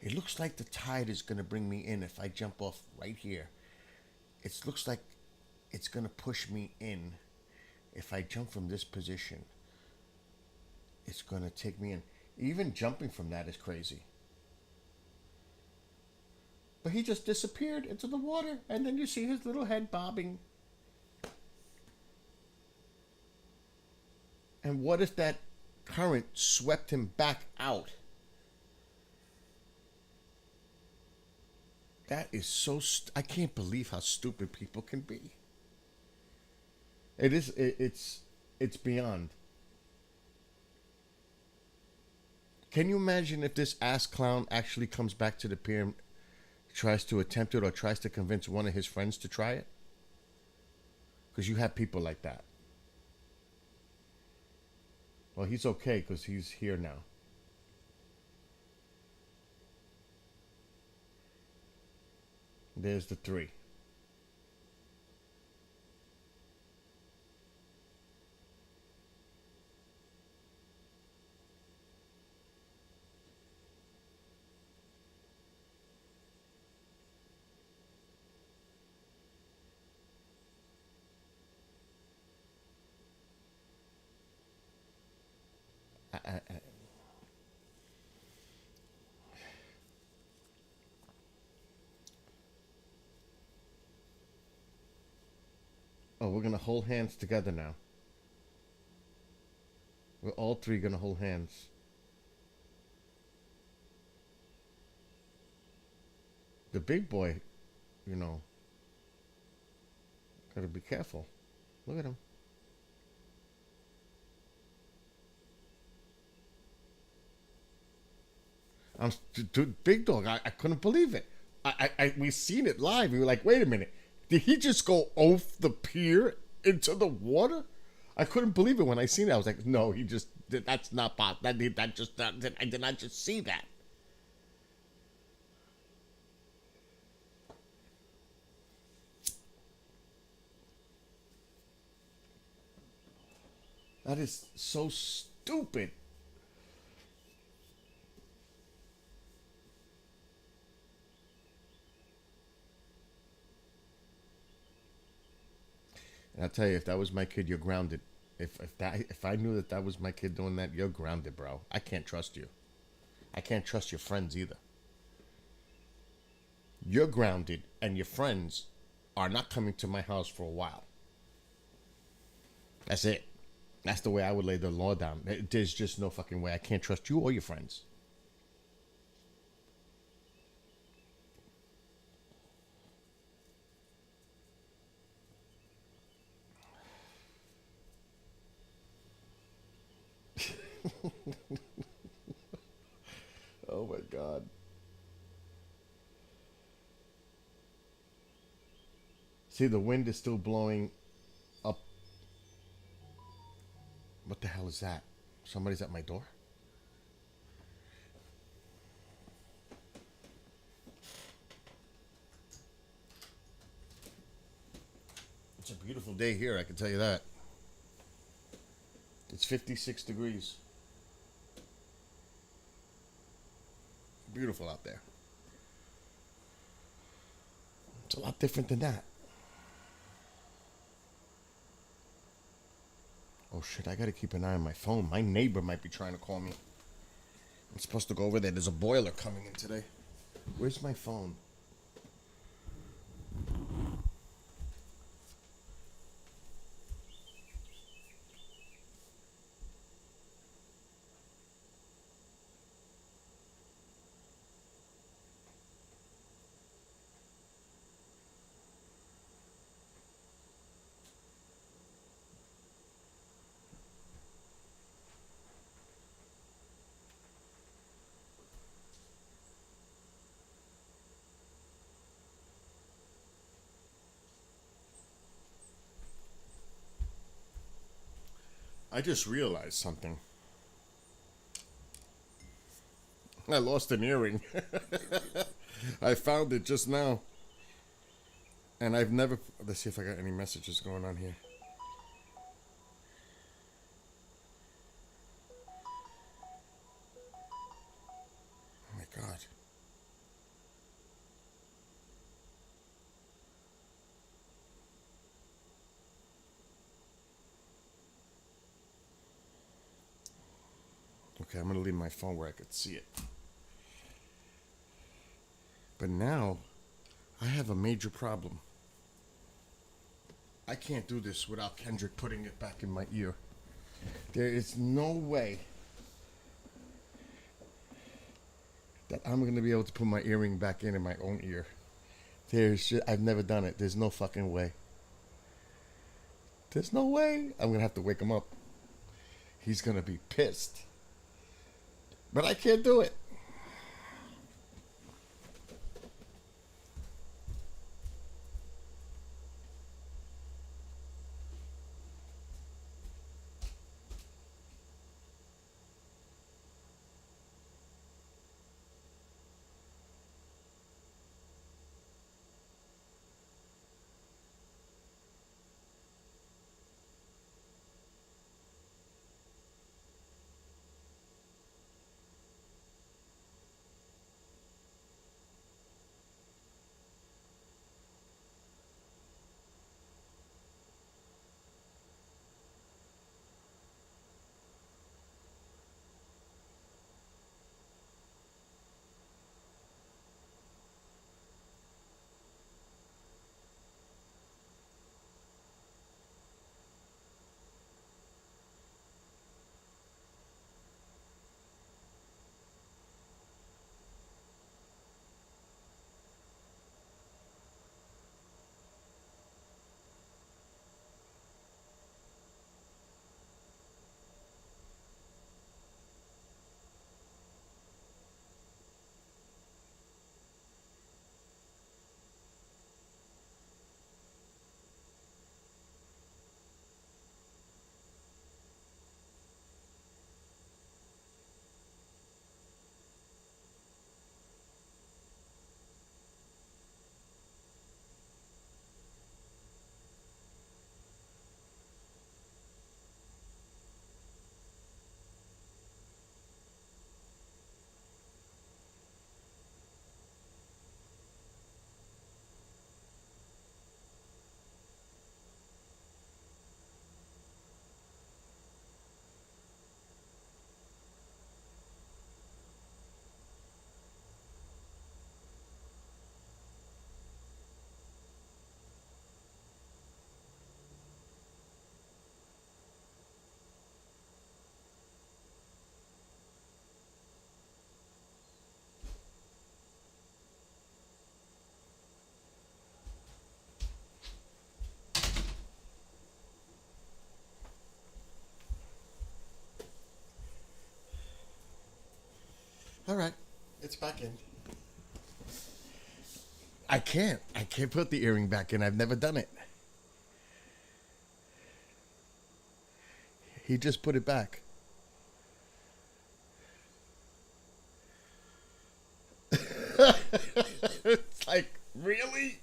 it looks like the tide is going to bring me in if I jump off right here. It looks like it's going to push me in if I jump from this position. It's going to take me in. Even jumping from that is crazy. But he just disappeared into the water, and then you see his little head bobbing. And what if that current swept him back out? That is so... I can't believe how stupid people can be. It is... It's beyond. Can you imagine if this ass clown actually comes back to the pier and tries to attempt it or tries to convince one of his friends to try it? Because you have people like that. Well, he's okay because he's here now. There's the 3. Oh, we're going to hold hands together now. We're all 3 going to hold hands. The big boy, you know, got to be careful. Look at him. Big dog, I couldn't believe it. We seen it live. We were like, wait a minute. Did he just go off the pier into the water? I couldn't believe it when I seen it. I was like, no, he just did. That's not possible. I did not just see that. That is so stupid. And I'll tell you, if that was my kid, you're grounded. If I knew that was my kid doing that, you're grounded, bro. I can't trust you. I can't trust your friends either. You're grounded, and your friends are not coming to my house for a while. That's it. That's the way I would lay the law down. There's just no fucking way. I can't trust you or your friends. Oh my God. See, the wind is still blowing up. What the hell is that? Somebody's at my door? It's a beautiful day here, I can tell you that. It's 56 degrees. Beautiful out there. It's a lot different than that. Oh shit, I gotta keep an eye on my phone. My neighbor might be trying to call me. I'm supposed to go over there. There's a boiler coming in today. Where's my phone? I just realized something. I lost an earring. I found it just now. And I've never... Let's see if I got any messages going on here. Okay, I'm going to leave my phone where I could see it. But now, I have a major problem. I can't do this without Kendrick putting it back in my ear. There is no way that I'm going to be able to put my earring back in my own ear. I've never done it. There's no fucking way. There's no way. I'm going to have to wake him up. He's going to be pissed. But I can't do it. All right, it's back in. I can't put the earring back in. I've never done it. He just put it back. It's like, really?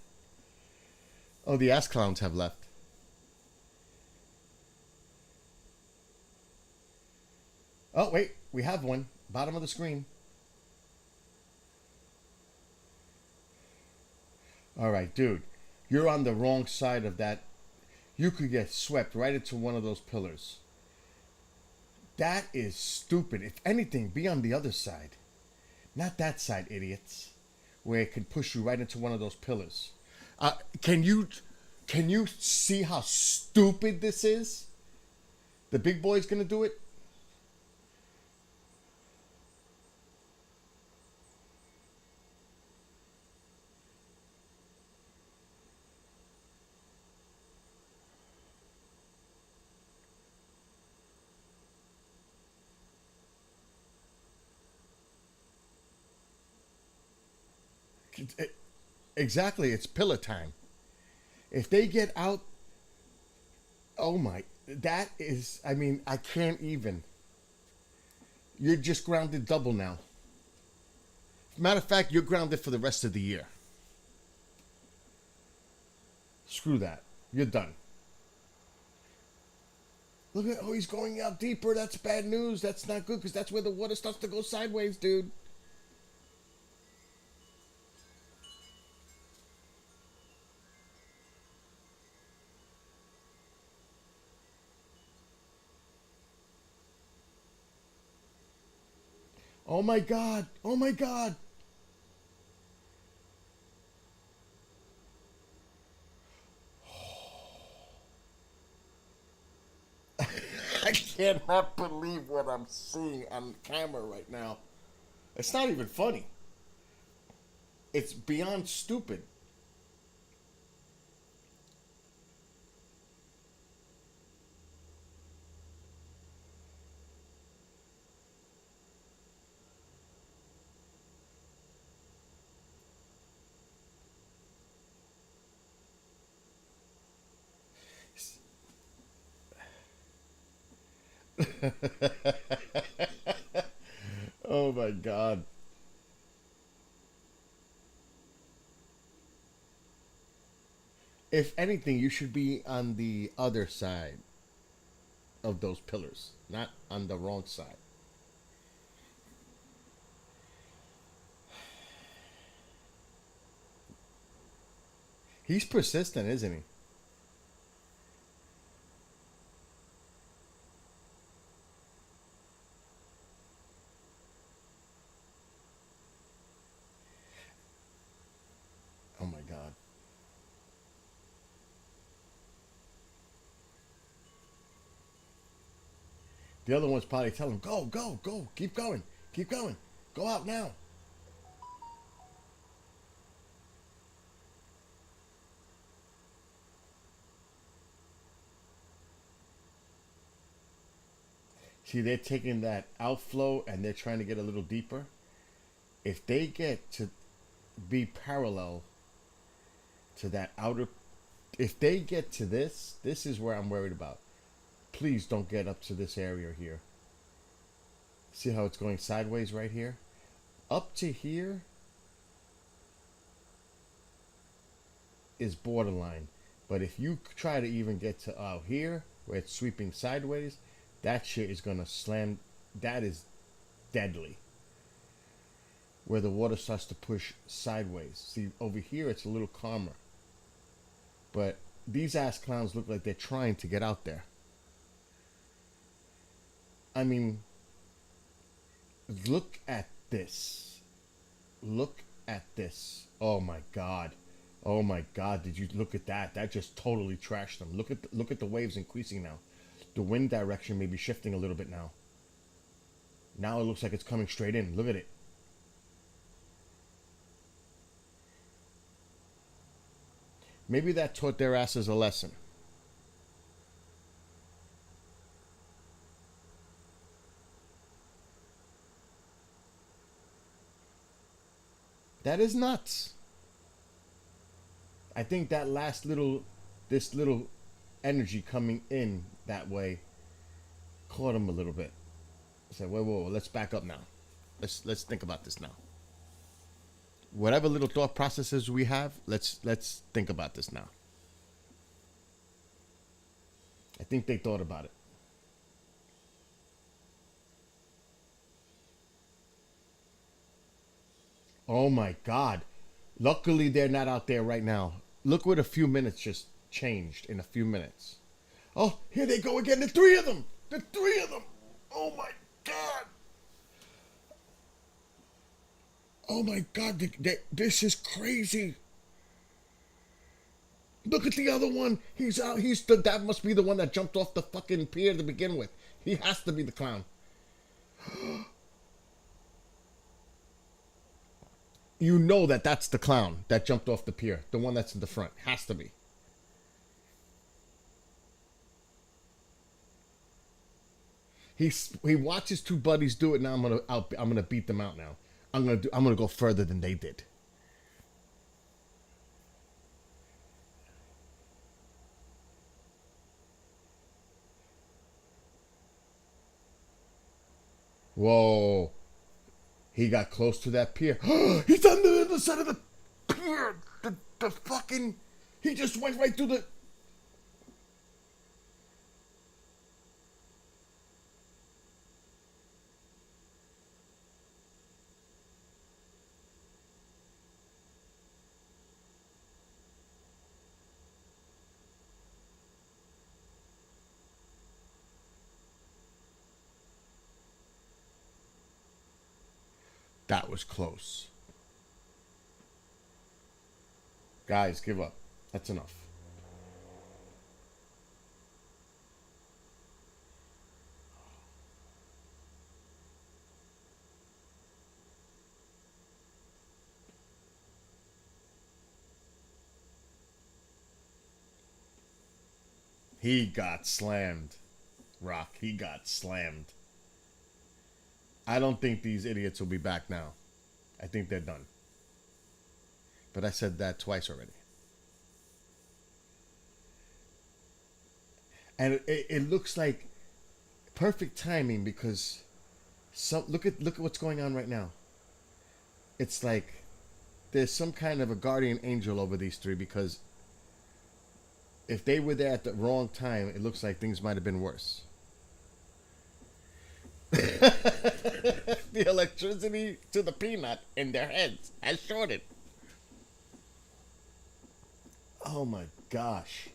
Oh, the ass clowns have left. Oh, wait, we have one. Bottom of the screen. All right, dude, you're on the wrong side of that. You could get swept right into one of those pillars. That is stupid. If anything, be on the other side. Not that side, idiots. Where it can push you right into one of those pillars. Can you see how stupid this is? The big boy's gonna do it? Exactly, it's pillar time. If they get out, oh my, that is, I mean, I can't even. You're just grounded double now. Matter of fact, you're grounded for the rest of the year. Screw that. You're done. Look at, oh, he's going out deeper. That's bad news. That's not good because that's where the water starts to go sideways, dude. Oh my God. Oh my God. I cannot believe what I'm seeing on camera right now. It's not even funny. It's beyond stupid. Oh my God. If anything, you should be on the other side of those pillars, not on the wrong side. He's persistent, isn't he? Oh my God. The other one's probably telling him, go, go, go, keep going, go out now. See, they're taking that outflow and they're trying to get a little deeper. If they get to be parallel to that outer, if they get to this is where I'm worried about. Please don't get up to this area here. See how it's going sideways right here? Up to here is borderline. But if you try to even get to out here, where it's sweeping sideways, that shit is gonna slam. That is deadly. Where the water starts to push sideways. See, over here it's a little calmer. But these ass clowns look like they're trying to get out there. I mean, look at this. Look at this. Oh my God. Oh my God, did you look at that? That just totally trashed them. Look at the waves increasing now. The wind direction may be shifting a little bit now. Now it looks like it's coming straight in. Look at it. Maybe that taught their asses a lesson. That is nuts. I think that last little, this little energy coming in that way caught him a little bit. I said, whoa, let's back up now. Let's think about this now. Whatever little thought processes we have, let's think about this now. I think they thought about it. Oh my God. Luckily they're not out there right now. Look what a few minutes just changed in a few minutes. Oh, here they go again. The three of them. The three of them. Oh my God. Oh my God. This is crazy. Look at the other one. He's out. That must be the one that jumped off the fucking pier to begin with. He has to be the clown. You know that's the clown that jumped off the pier. The one that's in the front. Has to be. He watches two buddies do it. Now I'm gonna beat them out now. I'm gonna go further than they did. Whoa. He got close to that pier. He's on the other side of the pier. The fucking... He just went right through the... That was close. Guys, give up. That's enough. He got slammed. Rock, he got slammed. I don't think these idiots will be back now. I think they're done. But I said that twice already. And it looks like perfect timing because look at what's going on right now. It's like there's some kind of a guardian angel over these three, because if they were there at the wrong time, it looks like things might have been worse. The electricity to the peanut in their heads has shorted. Oh my gosh.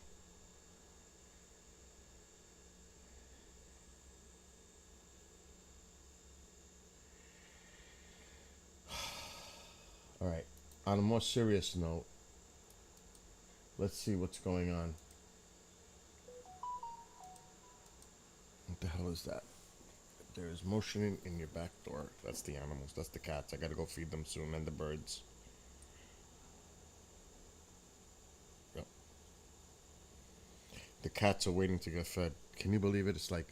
All right. On a more serious note, let's see what's going on. What the hell is that? There is motioning in your back door. That's the animals. That's the cats. I gotta go feed them soon, and the birds. Yep. The cats are waiting to get fed. Can you believe it? It's like,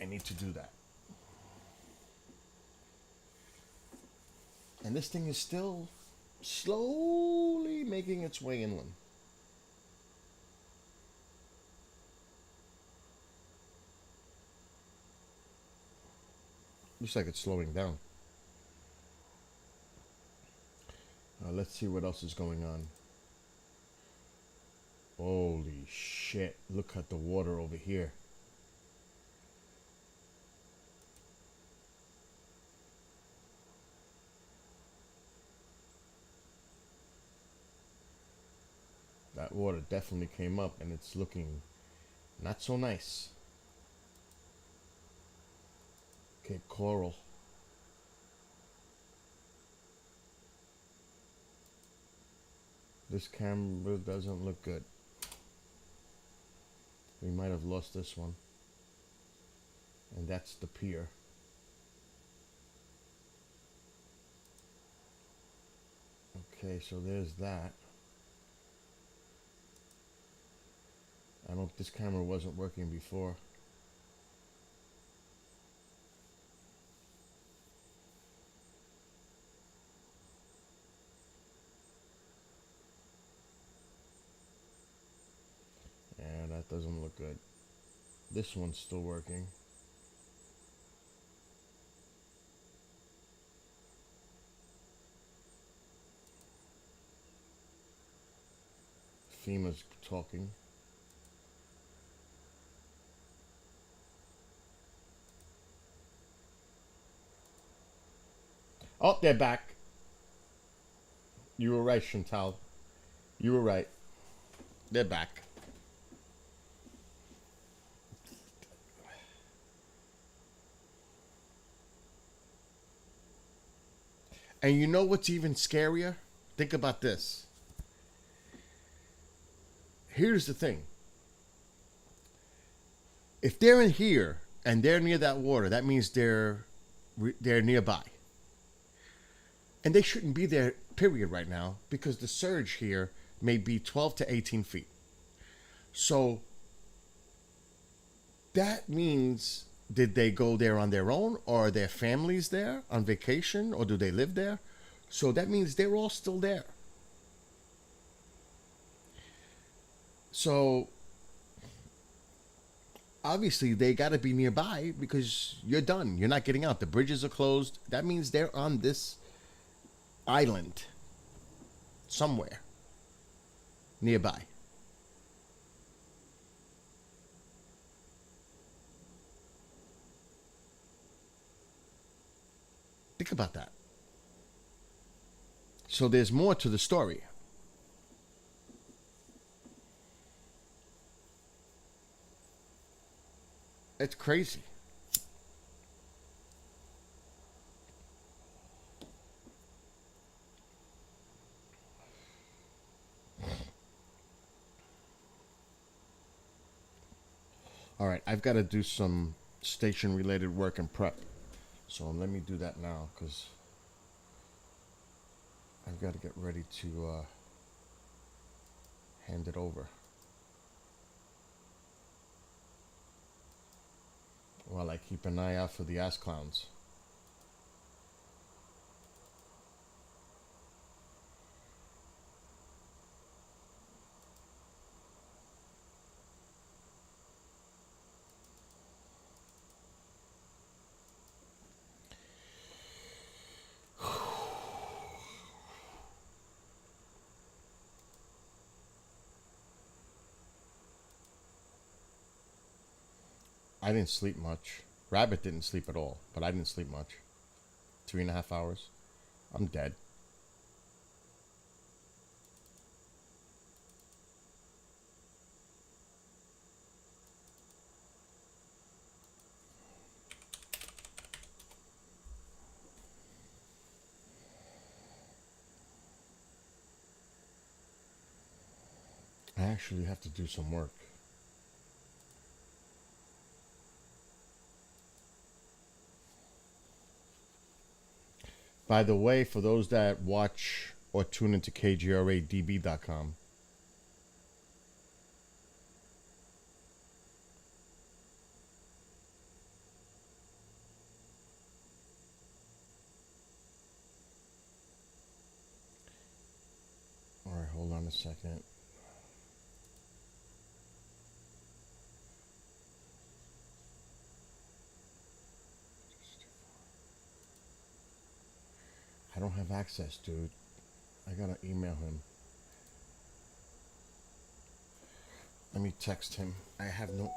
I need to do that. And this thing is still slowly making its way inland. Looks like it's slowing down. Let's see what else is going on. Holy shit. Look at the water over here. That water definitely came up and it's looking not so nice. Cape Coral. This camera doesn't look good. We might have lost this one. And that's the pier. Okay, so there's that. I don't know if this camera wasn't working before. Yeah, that doesn't look good. This one's still working. FEMA's talking. Oh, they're back. You were right, Chantal. You were right. They're back. And you know what's even scarier? Think about this. Here's the thing. If they're in here and they're near that water, that means they're nearby. And they shouldn't be there, period, right now, because the surge here may be 12 to 18 feet. So that means, did they go there on their own, or are their families there on vacation, or do they live there? So that means they're all still there. So obviously they got to be nearby, because you're done. You're not getting out. The bridges are closed. That means they're on this island somewhere nearby. Think about that. So there's more to the story. It's crazy. All right, I've got to do some station-related work and prep. So let me do that now, because I've got to get ready to hand it over. While I keep an eye out for the ass clowns. I didn't sleep much. Rabbit didn't sleep at all, but I didn't sleep much. 3.5 hours. I'm dead. I actually have to do some work. By the way, for those that watch or tune into KGRADB.com, all right, hold on a second. I don't have access, dude. I gotta email him. Let me text him. I have no...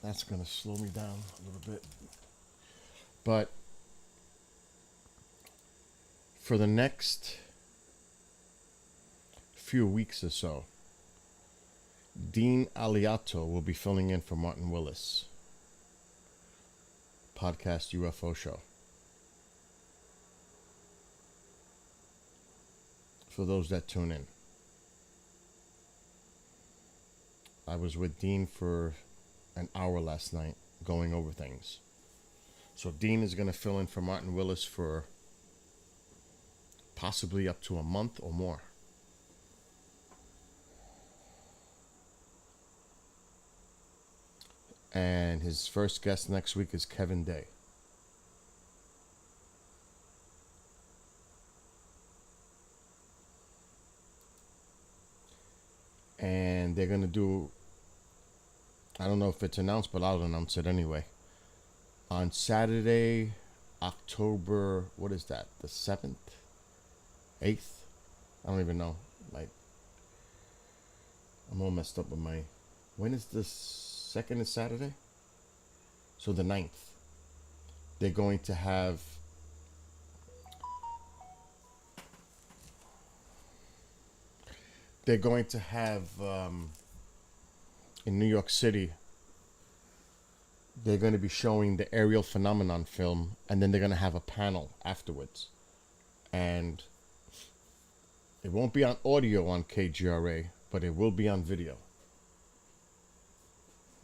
That's gonna slow me down a little bit. But for the next few weeks or so, Dean Aliato will be filling in for Martin Willis, podcast UFO show. For those that tune in, I was with Dean for an hour last night going over things. So Dean is going to fill in for Martin Willis for possibly up to a month or more. And his first guest next week is Kevin Day. And they're going to do, I don't know if it's announced, but I'll announce it anyway. On Saturday, October, what is that? The 7th? 8th? I don't even know. Like, I'm all messed up with my, when is the 2nd is Saturday? So the 9th. They're going to have in New York City, they're going to be showing the aerial phenomenon film, and then they're going to have a panel afterwards. And it won't be on audio on KGRA, but it will be on video.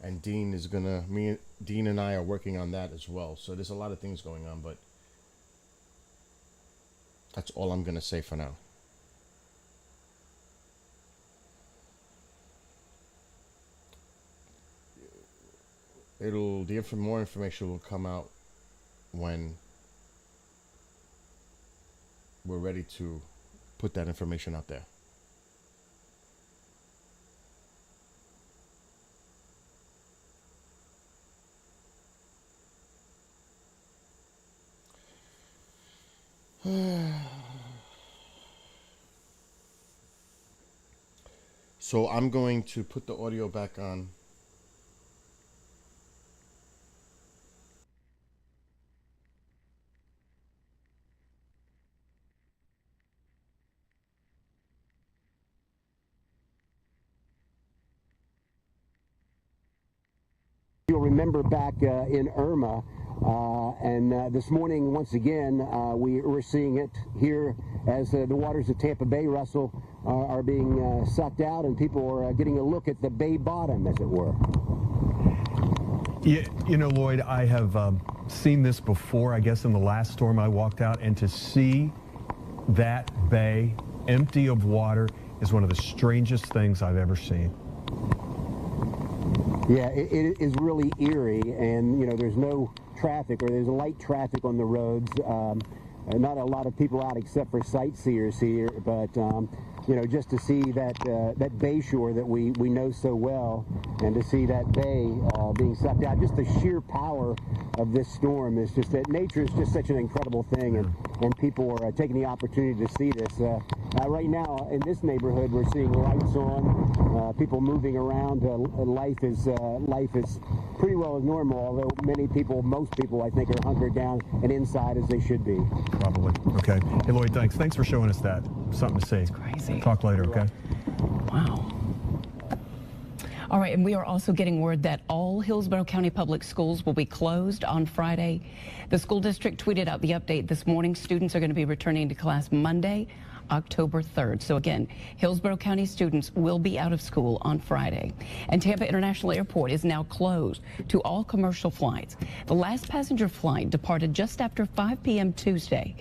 And Dean and I are working on that as well. So there's a lot of things going on, but that's all I'm going to say for now. More information will come out when we're ready to put that information out there. So I'm going to put the audio back on. You'll remember back in Irma, and this morning, once again, we're seeing it here as the waters of Tampa Bay, Russell, are being sucked out, and people are getting a look at the bay bottom, as it were. Yeah, you know, Lloyd, I have seen this before, I guess in the last storm I walked out, and to see that bay empty of water is one of the strangest things I've ever seen. Yeah, it is really eerie, and you know, there's no traffic, or there's light traffic on the roads. Not a lot of people out except for sightseers here, but you know, just to see that bay shore that we know so well, and to see that bay being sucked out, just the sheer power of this storm is just that nature is just such an incredible thing, and people are taking the opportunity to see this. Right now in this neighborhood, we're seeing lights on, people moving around. Life is pretty well as normal, although most people, I think, are hunkered down and inside as they should be. Probably. Okay. Hey, Lloyd, thanks. Thanks for showing us that. Something to see. It's crazy. Talk later, okay? Wow. All right, and we are also getting word that all Hillsborough County Public Schools will be closed on Friday. The school district tweeted out the update this morning. Students are going to be returning to class Monday, October 3rd. So again, Hillsborough County students will be out of school on Friday. And Tampa International Airport is now closed to all commercial flights. The last passenger flight departed just after 5 p.m. Tuesday.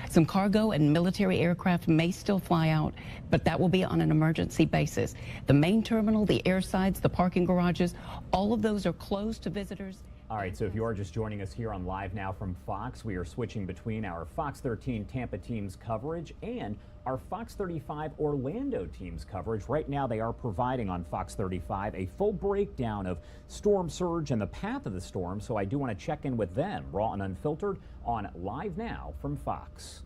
Some cargo and military aircraft may still fly out, but that will be on an emergency basis. The main terminal, the airsides, the parking garages, all of those are closed to visitors. All right, so if you are just joining us here on Live Now from Fox, we are switching between our Fox 13 Tampa team's coverage and our Fox 35 Orlando team's coverage. Right now, they are providing on Fox 35 a full breakdown of storm surge and the path of the storm, so I do want to check in with them, raw and unfiltered, on Live Now from Fox.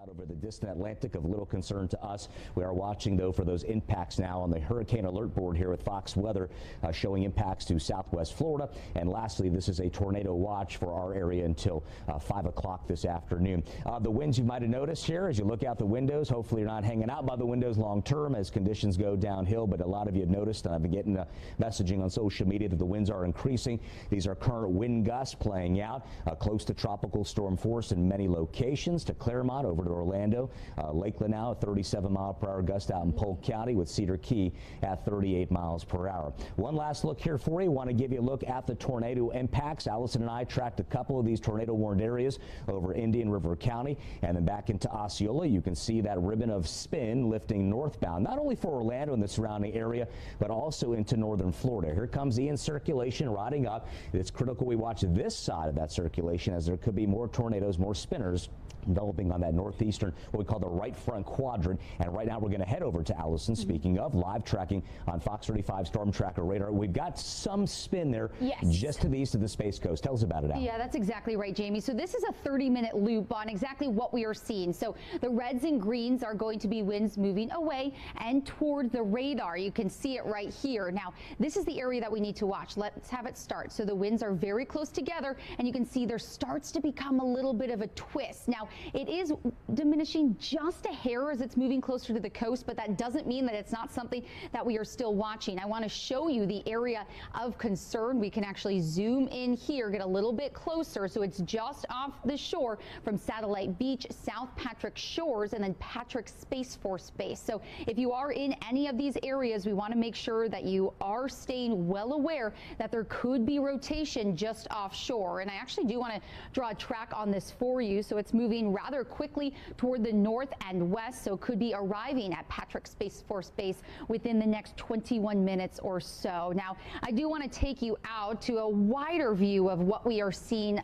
Out over the distant Atlantic, of little concern to us. We are watching, though, for those impacts now on the hurricane alert board here with Fox Weather, showing impacts to southwest Florida. And lastly, this is a tornado watch for our area until 5 o'clock this afternoon. The winds you might have noticed here as you look out the windows. Hopefully you're not hanging out by the windows long term as conditions go downhill, but a lot of you have noticed, and I've been getting messaging on social media, that the winds are increasing. These are current wind gusts playing out close to tropical storm force in many locations, to Claremont, over to Orlando, Lakeland now at 37-mile-per-hour gust out in Polk County, with Cedar Key at 38 miles per hour. One last look here for you. Want to give you a look at the tornado impacts. Allison and I tracked a couple of these tornado-warned areas over Indian River County and then back into Osceola. You can see that ribbon of spin lifting northbound, not only for Orlando and the surrounding area, but also into northern Florida. Here comes Ian circulation riding up. It's critical we watch this side of that circulation, as there could be more tornadoes, more spinners developing on that northeastern, what we call the right front quadrant. And right now we're going to head over to Allison. Speaking of live tracking on Fox 35 Storm Tracker radar, we've got some spin there just to the east of the Space Coast. Tell us about it, Al. Yeah, that's exactly right, Jamie. So this is a 30-minute loop on exactly what we are seeing. So the reds and greens are going to be winds moving away and toward the radar. You can see it right here. Now, this is the area that we need to watch. Let's have it start. So the winds are very close together, and you can see there starts to become a little bit of a twist. Now, it is diminishing just a hair as it's moving closer to the coast, but that doesn't mean that it's not something that we are still watching. I want to show you the area of concern. We can actually zoom in here, get a little bit closer. So it's just off the shore from Satellite Beach, South Patrick Shores, and then Patrick Space Force Base. So if you are in any of these areas, we want to make sure that you are staying well aware that there could be rotation just offshore. And I actually do want to draw a track on this for you. So it's moving rather quickly toward the north and west, so could be arriving at Patrick Space Force Base within the next 21 minutes or so. Now, I do want to take you out to a wider view of what we are seeing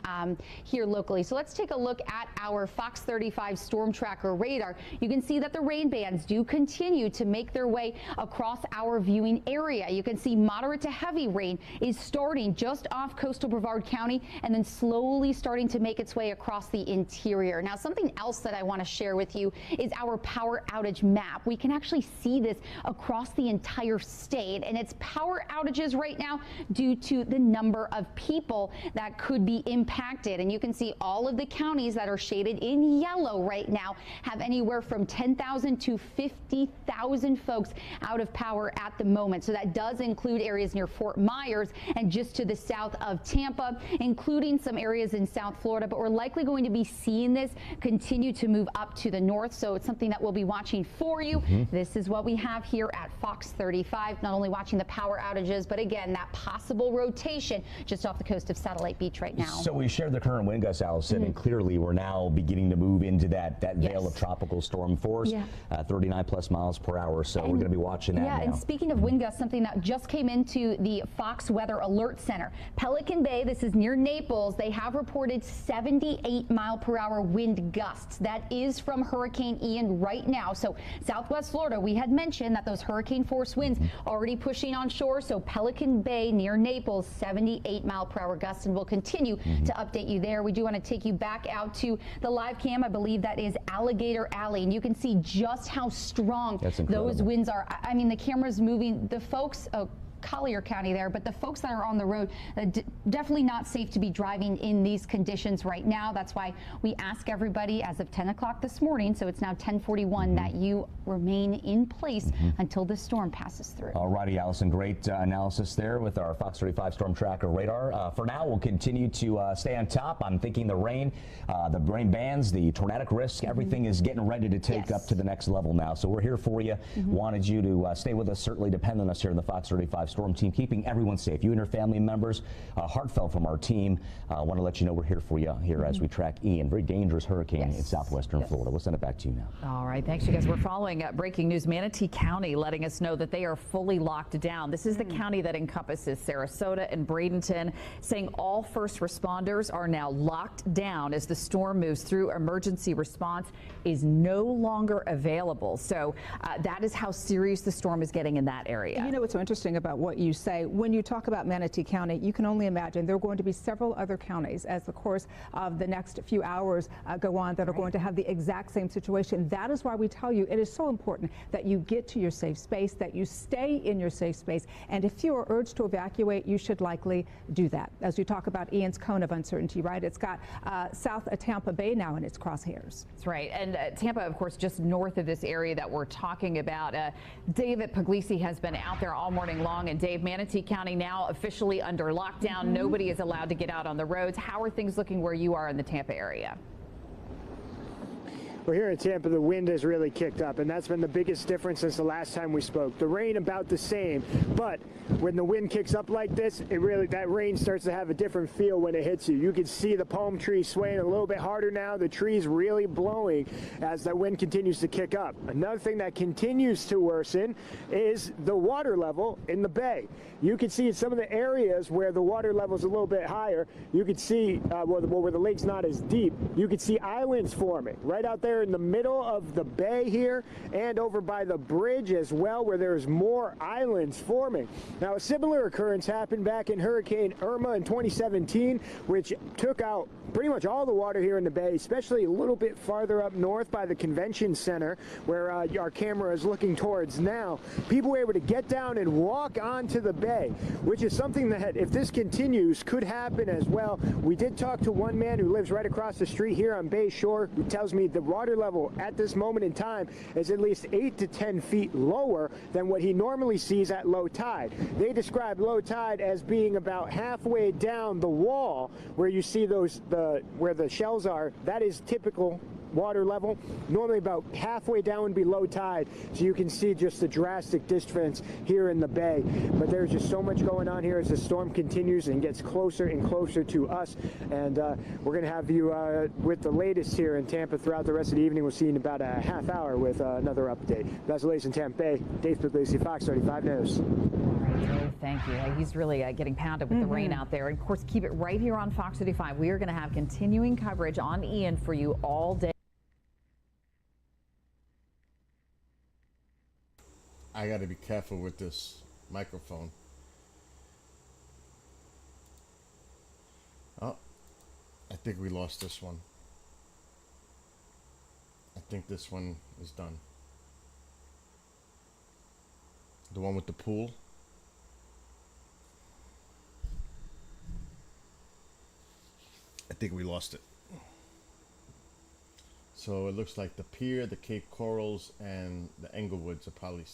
here locally. So let's take a look at our Fox 35 Storm Tracker radar. You can see that the rain bands do continue to make their way across our viewing area. You can see moderate to heavy rain is starting just off coastal Brevard County and then slowly starting to make its way across the interior. Now, something else that I want to share with you is our power outage map. We can actually see this across the entire state, and it's power outages right now due to the number of people that could be impacted. And you can see all of the counties that are shaded in yellow right now have anywhere from 10,000 to 50,000 folks out of power at the moment. So that does include areas near Fort Myers and just to the south of Tampa, including some areas in South Florida. But we're likely going to be seeing this continue to move up to the north. So it's something that we'll be watching for you. This is what we have here at Fox 35, not only watching the power outages, but again, that possible rotation just off the coast of Satellite Beach right now. So we shared the current wind gusts, Allison, and clearly we're now beginning to move into that veil of tropical storm force, 39 plus miles per hour. So we're going to be watching that now. And speaking of wind gusts, something that just came into the Fox Weather Alert Center. Pelican Bay, this is near Naples, they have reported 78-mile-per-hour wind gusts. That is from Hurricane Ian right now. So Southwest Florida, we had mentioned that those hurricane force winds already pushing on shore. So Pelican Bay near Naples, 78-mile-per-hour gusts, and we'll continue to update you there. We do want to take you back out to the live cam. I believe that is Alligator Alley, and you can see just how strong those winds are. I mean, the camera's moving. The folks, Collier County there, but the folks that are on the road, definitely not safe to be driving in these conditions right now. That's why we ask everybody as of 10 o'clock this morning, so it's now 10:41, that you remain in place until this storm passes through. All righty, Allison, great analysis there with our Fox 35 Storm Tracker radar. For now, we'll continue to stay on top. I'm thinking the rain bands, the tornadic risk, everything is getting ready to take up to the next level now. So we're here for you. Wanted you to stay with us, certainly depend on us here in the Fox 35 Storm Team, keeping everyone safe. You and your family members, heartfelt from our team. Want to let you know we're here for you here as we track Ian, very dangerous hurricane in southwestern Florida. We'll send it back to you now. All right, thanks you guys. We're following breaking news. Manatee County letting us know that they are fully locked down. This is the county that encompasses Sarasota and Bradenton, saying all first responders are now locked down as the storm moves through. Emergency response is no longer available. So that is how serious the storm is getting in that area. You know what's so interesting about what you say, when you talk about Manatee County, you can only imagine there are going to be several other counties as the course of the next few hours go on that are going to have the exact same situation. That is why we tell you it is so important that you get to your safe space, that you stay in your safe space, and if you are urged to evacuate, you should likely do that. As we talk about Ian's cone of uncertainty, right? It's got south of Tampa Bay now in its crosshairs. That's right. And Tampa, of course, just north of this area that we're talking about. David Puglisi has been out there all morning long. And Dave, Manatee County now officially under lockdown. Nobody is allowed to get out on the roads. How are things looking where you are in the Tampa area? Well, here in Tampa, the wind has really kicked up, and that's been the biggest difference since the last time we spoke. The rain about the same, but when the wind kicks up like this, that rain starts to have a different feel when it hits you. You can see the palm trees swaying a little bit harder now. The trees really blowing as that wind continues to kick up. Another thing that continues to worsen is the water level in the bay. You can see in some of the areas where the water level is a little bit higher, you can see where the lake's not as deep, you can see islands forming right out there in the middle of the bay here and over by the bridge as well, where there's more islands forming. Now, a similar occurrence happened back in Hurricane Irma in 2017, which took out pretty much all the water here in the bay, especially a little bit farther up north by the convention center where our camera is looking towards now. People were able to get down and walk onto the bay, which is something that, if this continues, could happen as well. We did talk to one man who lives right across the street here on Bay Shore, who tells me the water level at this moment in time is at least 8 to 10 feet lower than what he normally sees at low tide. They describe low tide as being about halfway down the wall where you see where the shells are. That is typical water level. Normally about halfway down would be low tide, so you can see just the drastic difference here in the bay. But there's just so much going on here as the storm continues and gets closer and closer to us, and we're going to have you with the latest here in Tampa throughout the rest of the evening. We'll see you in about a half hour with another update. That's the latest in Tampa Bay. Dave Puglisi, Fox 35 News. Thank you. He's really getting pounded with the rain out there. And of course, keep it right here on Fox 35. We are going to have continuing coverage on Ian for you all day. I got to be careful with this microphone. Oh, I think we lost this one. think this one is done. The one with the pool. I think we lost it. So it looks like the pier, the Cape Corals, and the Englewoods are probably.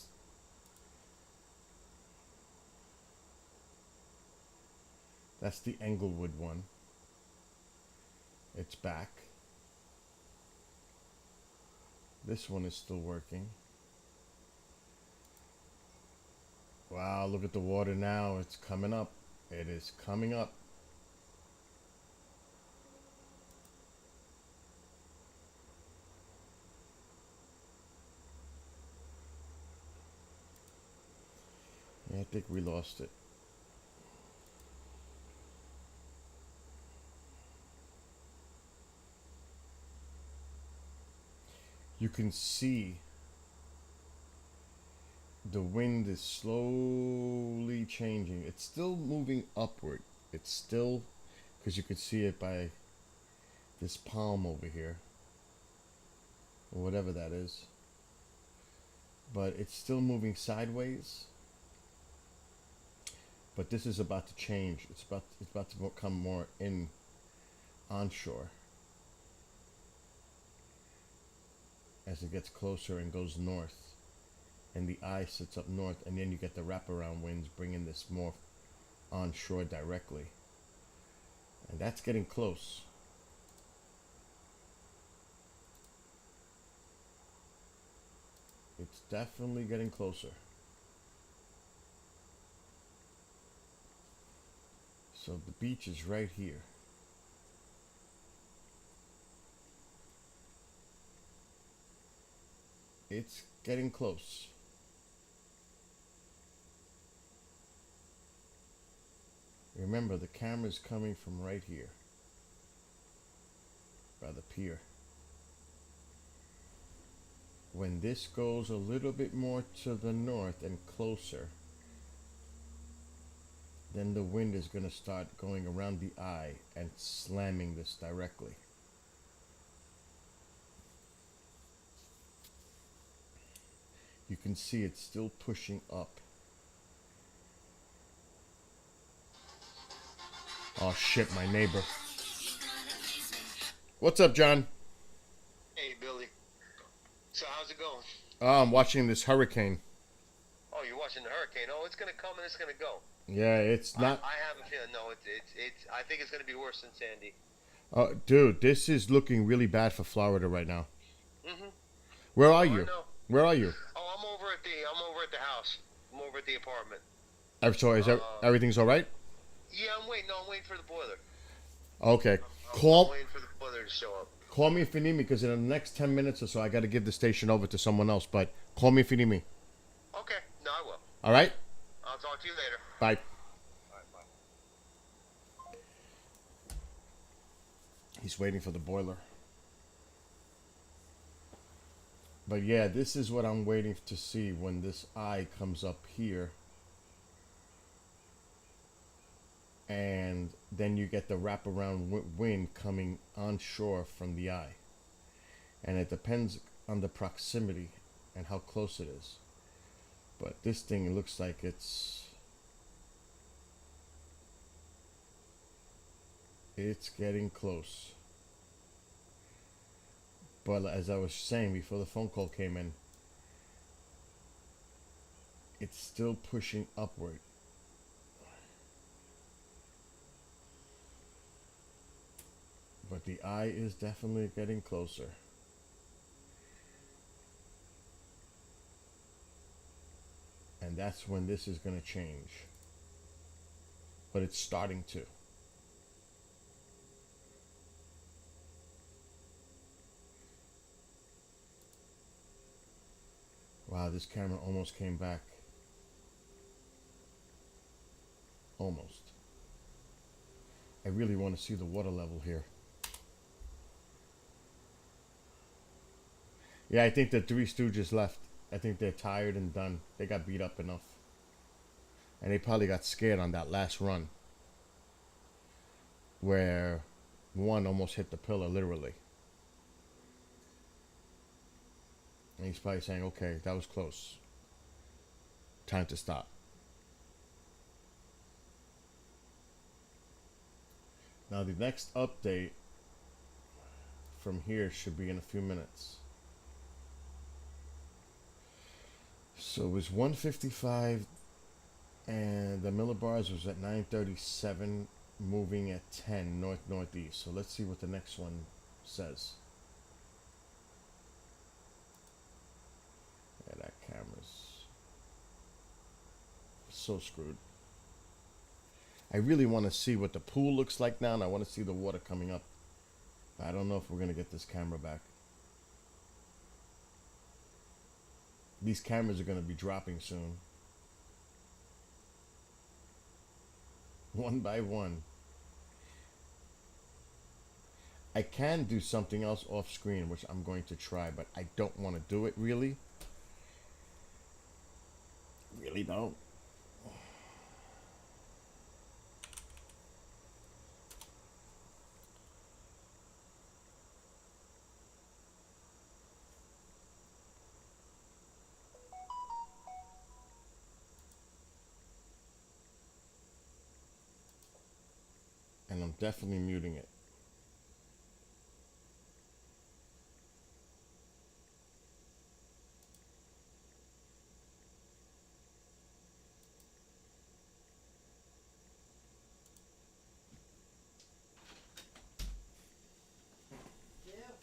That's the Englewood one. It's back. This one is still working. Wow, look at the water now. It's coming up. It is coming up. Yeah, I think we lost it. You can see the wind is slowly changing. It's still moving upward. It's still, because you can see it by this palm over here, or whatever that is. But it's still moving sideways. But this is about to change. It's about to become more onshore as it gets closer and goes north, and the eye sits up north, and then you get the wraparound winds bringing this more onshore directly, and that's getting close. It's definitely getting closer. So the beach is right here. It's getting close. Remember, the camera's coming from right here, by the pier. When this goes a little bit more to the north and closer, then the wind is going to start going around the eye and slamming this directly. You can see it's still pushing up. Oh shit, my neighbor. What's up, John? Hey, Billy. So how's it going? Oh, I'm watching this hurricane. Oh, you're watching the hurricane. Oh, it's gonna come and it's gonna go. Yeah, it's not. I have a feeling. No, it's. I think it's gonna be worse than Sandy. Dude, this is looking really bad for Florida right now. Mhm. Where are you? Where are you? Oh, I'm over at the house. I'm over at the apartment. I'm sorry. Everything's all right? Yeah, I'm waiting. No, I'm waiting for the boiler. Okay. I'm waiting for the boiler to show up. Call me if you need me, because in the next 10 minutes or so, I got to give the station over to someone else. But call me if you need me. Okay. No, I will. All right? I'll talk to you later. Bye. All right, bye. He's waiting for the boiler. But yeah, this is what I'm waiting to see when this eye comes up here. And then you get the wraparound wind coming onshore from the eye. And it depends on the proximity and how close it is. But this thing looks like it's getting close. But as I was saying before the phone call came in, it's still pushing upward. But the eye is definitely getting closer. And that's when this is going to change. But it's starting to. Wow, this camera almost came back. Almost. I really want to see the water level here. Yeah, I think the Three Stooges left. I think they're tired and done. They got beat up enough. And they probably got scared on that last run, where one almost hit the pillar, literally. And he's probably saying, okay, that was close. Time to stop. Now the next update from here should be in a few minutes. So it was 155 and the millibars was at 937, moving at 10 north-northeast. So let's see what the next one says. Yeah, that camera's so screwed. I really want to see what the pool looks like now, and I want to see the water coming up. I don't know if we're going to get this camera back. These cameras are going to be dropping soon. One by one. I can do something else off screen, which I'm going to try, but I don't want to do it really. Really don't. And I'm definitely muting it.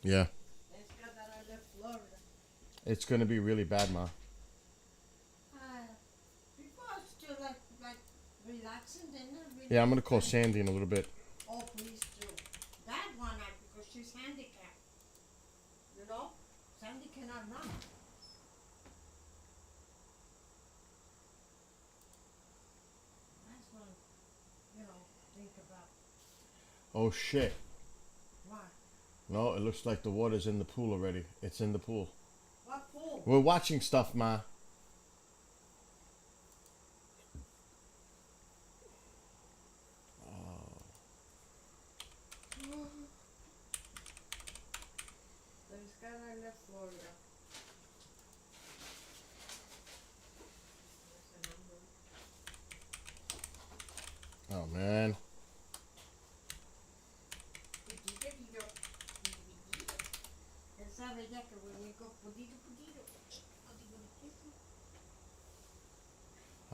Yeah. It's gonna be really bad, Ma. Before it's still like relaxing, then really. Yeah, I'm gonna call Sandy in a little bit. Oh, please do. That one, because she's handicapped. You know, Sandy cannot run. That's one, think about. Oh shit. What? No, it looks like the water's in the pool already. It's in the pool. What pool? We're watching stuff, Ma. Untitled Florida. Oh man.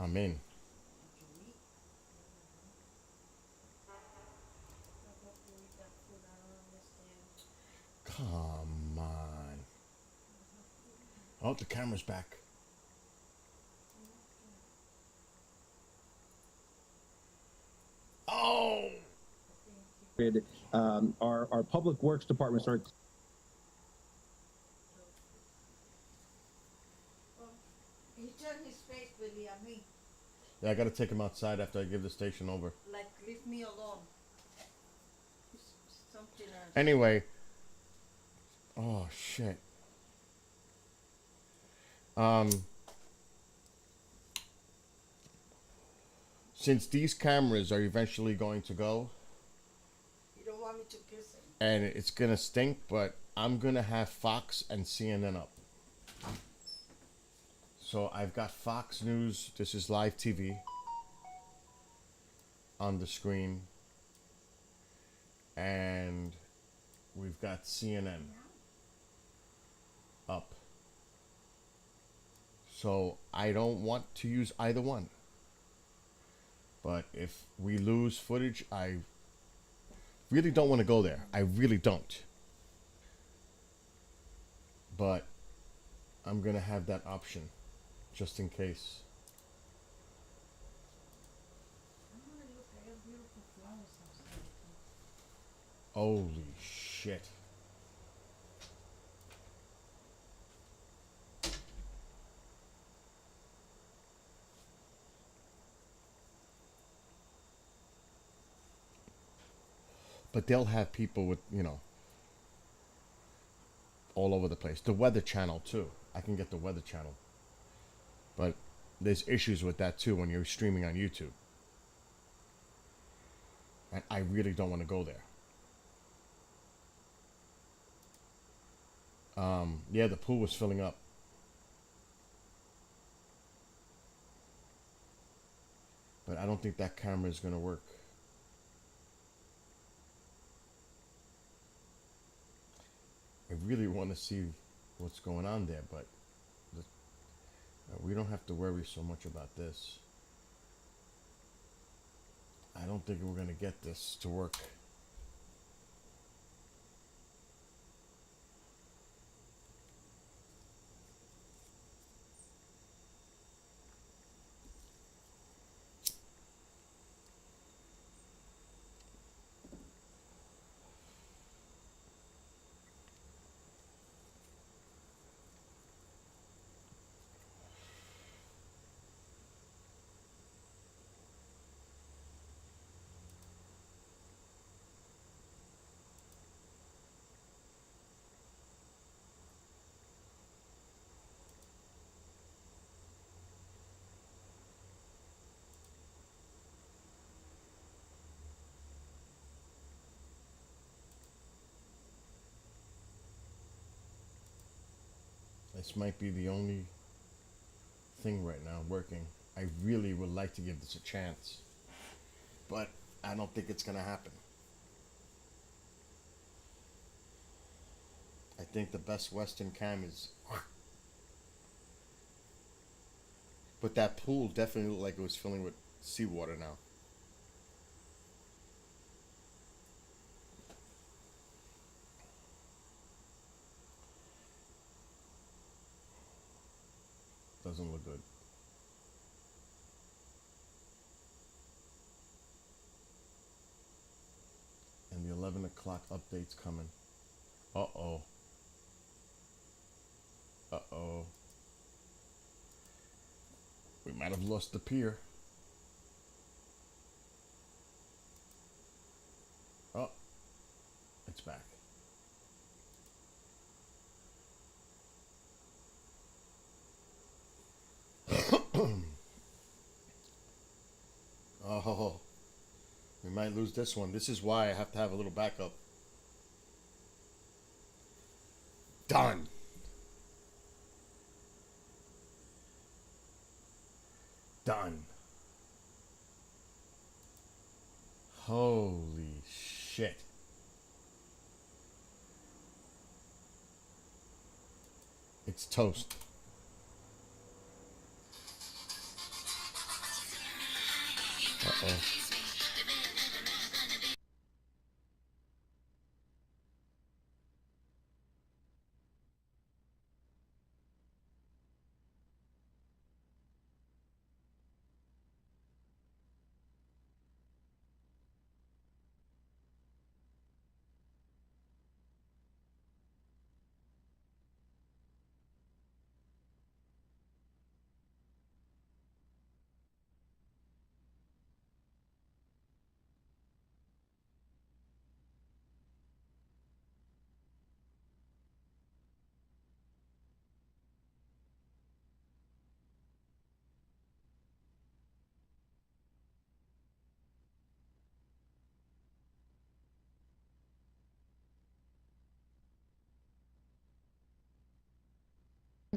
I'm in. Come on. Oh, the camera's back. Oh! Our public works department started. He turned his face, Billy, at me. Yeah, I gotta take him outside after I give the station over. Like, leave me alone. Something else. Anyway. Oh, shit. Since these cameras are eventually going to go, You don't want me to kiss him. and it's gonna stink, but I'm gonna have Fox and CNN up. So I've got Fox News. This is live TV on the screen, and we've got CNN up. So I don't want to use either one. But if we lose footage, I really don't want to go there. I really don't. But I'm going to have that option just in case. Holy shit. But they'll have people with, all over the place. The Weather Channel, too. I can get the Weather Channel. But there's issues with that, too, when you're streaming on YouTube. And I really don't want to go there. Yeah, the pool was filling up. I don't think that camera is going to work. I really want to see what's going on there, but we don't have to worry so much about this. I don't think we're going to get this to work. This might be the only thing right now working. I really would like to give this a chance, but I don't think it's gonna happen. I think the best Western cam is, but that pool definitely looked like it was filling with seawater now. Doesn't look good. And the 11 o'clock update's coming. Uh-oh. Uh-oh. We might have lost the pier. Oh, it's back. Oh, we might lose this one. This is why I have to have a little backup. Done. Done. Holy shit. It's toast. Uh-oh.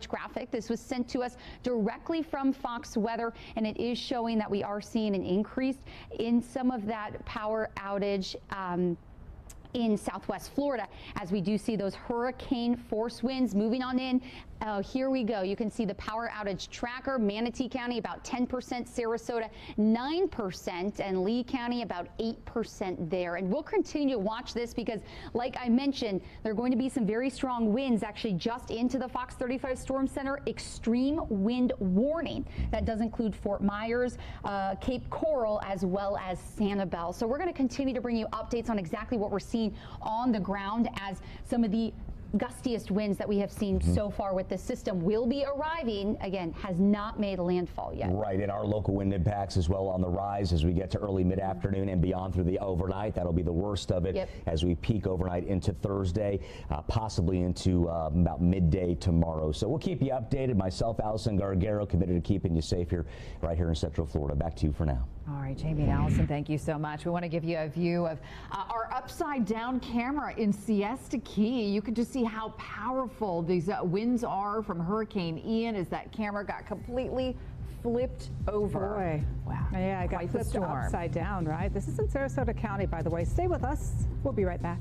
Graphic. This was sent to us directly from Fox Weather, and it is showing that we are seeing an increase in some of that power outage in Southwest Florida, as we do see those hurricane force winds moving on in. Here we go. You can see the power outage tracker. Manatee County about 10%, Sarasota 9%, and Lee County about 8% there. And we'll continue to watch this because, like I mentioned, there are going to be some very strong winds actually just into the Fox 35 Storm Center. Extreme wind warning. That does include Fort Myers, Cape Coral, as well as Sanibel. So we're going to continue to bring you updates on exactly what we're seeing on the ground as some of the gustiest winds that we have seen so far with this system will be arriving. Again, has not made landfall yet. Right, and our local wind impacts as well on the rise as we get to early mid-afternoon and beyond through the overnight. That'll be the worst of it as we peak overnight into Thursday, possibly into about midday tomorrow. So we'll keep you updated. Myself, Allison Gargaro, committed to keeping you safe here, right here in Central Florida. Back to you for now. All right, Jamie and Allison, thank you so much. We want to give you a view of our upside down camera in Siesta Key. You can just see how powerful these winds are from Hurricane Ian as that camera got completely flipped over. Boy. Wow. Yeah, I got Quite the flipped storm. upside down, right? This is in Sarasota County, by the way. Stay with us. We'll be right back.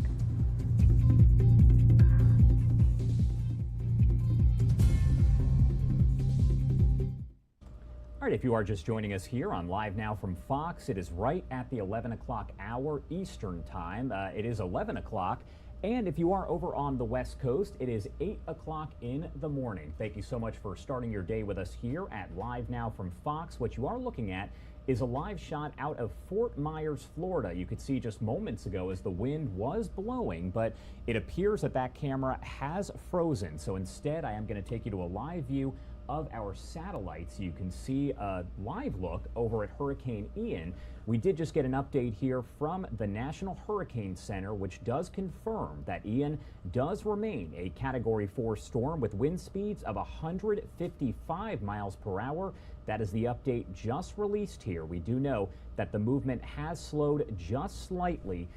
All right, if you are just joining us here on Live Now from Fox, it is right at the 11 o'clock hour Eastern time. It is 11 o'clock. And if you are over on the West Coast, it is 8 o'clock in the morning. Thank you so much for starting your day with us here at Live Now from Fox. What you are looking at is a live shot out of Fort Myers, Florida. You could see just moments ago as the wind was blowing, but it appears that that camera has frozen. So instead, I am going to take you to a live view of our satellites. You can see a live look over at Hurricane Ian. We did just get an update here from the National Hurricane Center, which does confirm that Ian does remain a Category 4 storm with wind speeds of 155 miles per hour. That is the update just released here. We do know that the movement has slowed just slightly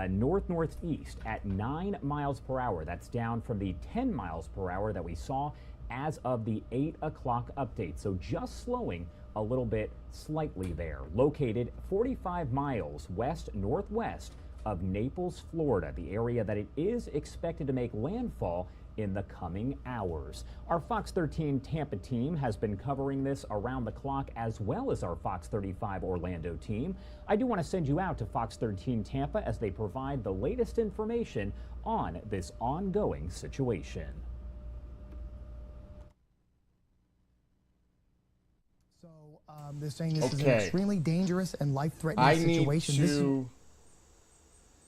north-northeast at 9 miles per hour. That's down from the 10 miles per hour that we saw as of the 8 o'clock update. So just slowing a little bit slightly there. Located 45 miles west-northwest of Naples, Florida, the area that it is expected to make landfall in the coming hours. Our Fox 13 Tampa team has been covering this around the clock, as well as our Fox 35 Orlando team. I do want to send you out to Fox 13 Tampa as they provide the latest information on this ongoing situation. They're saying this is an extremely dangerous and life-threatening situation. I need to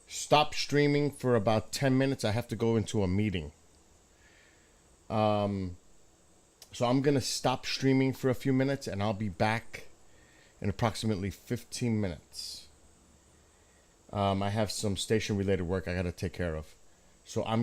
stop streaming for about 10 minutes. I have to go into a meeting. So I'm going to stop streaming for a few minutes, and I'll be back in approximately 15 minutes. I have some station-related work I got to take care of. So I'm going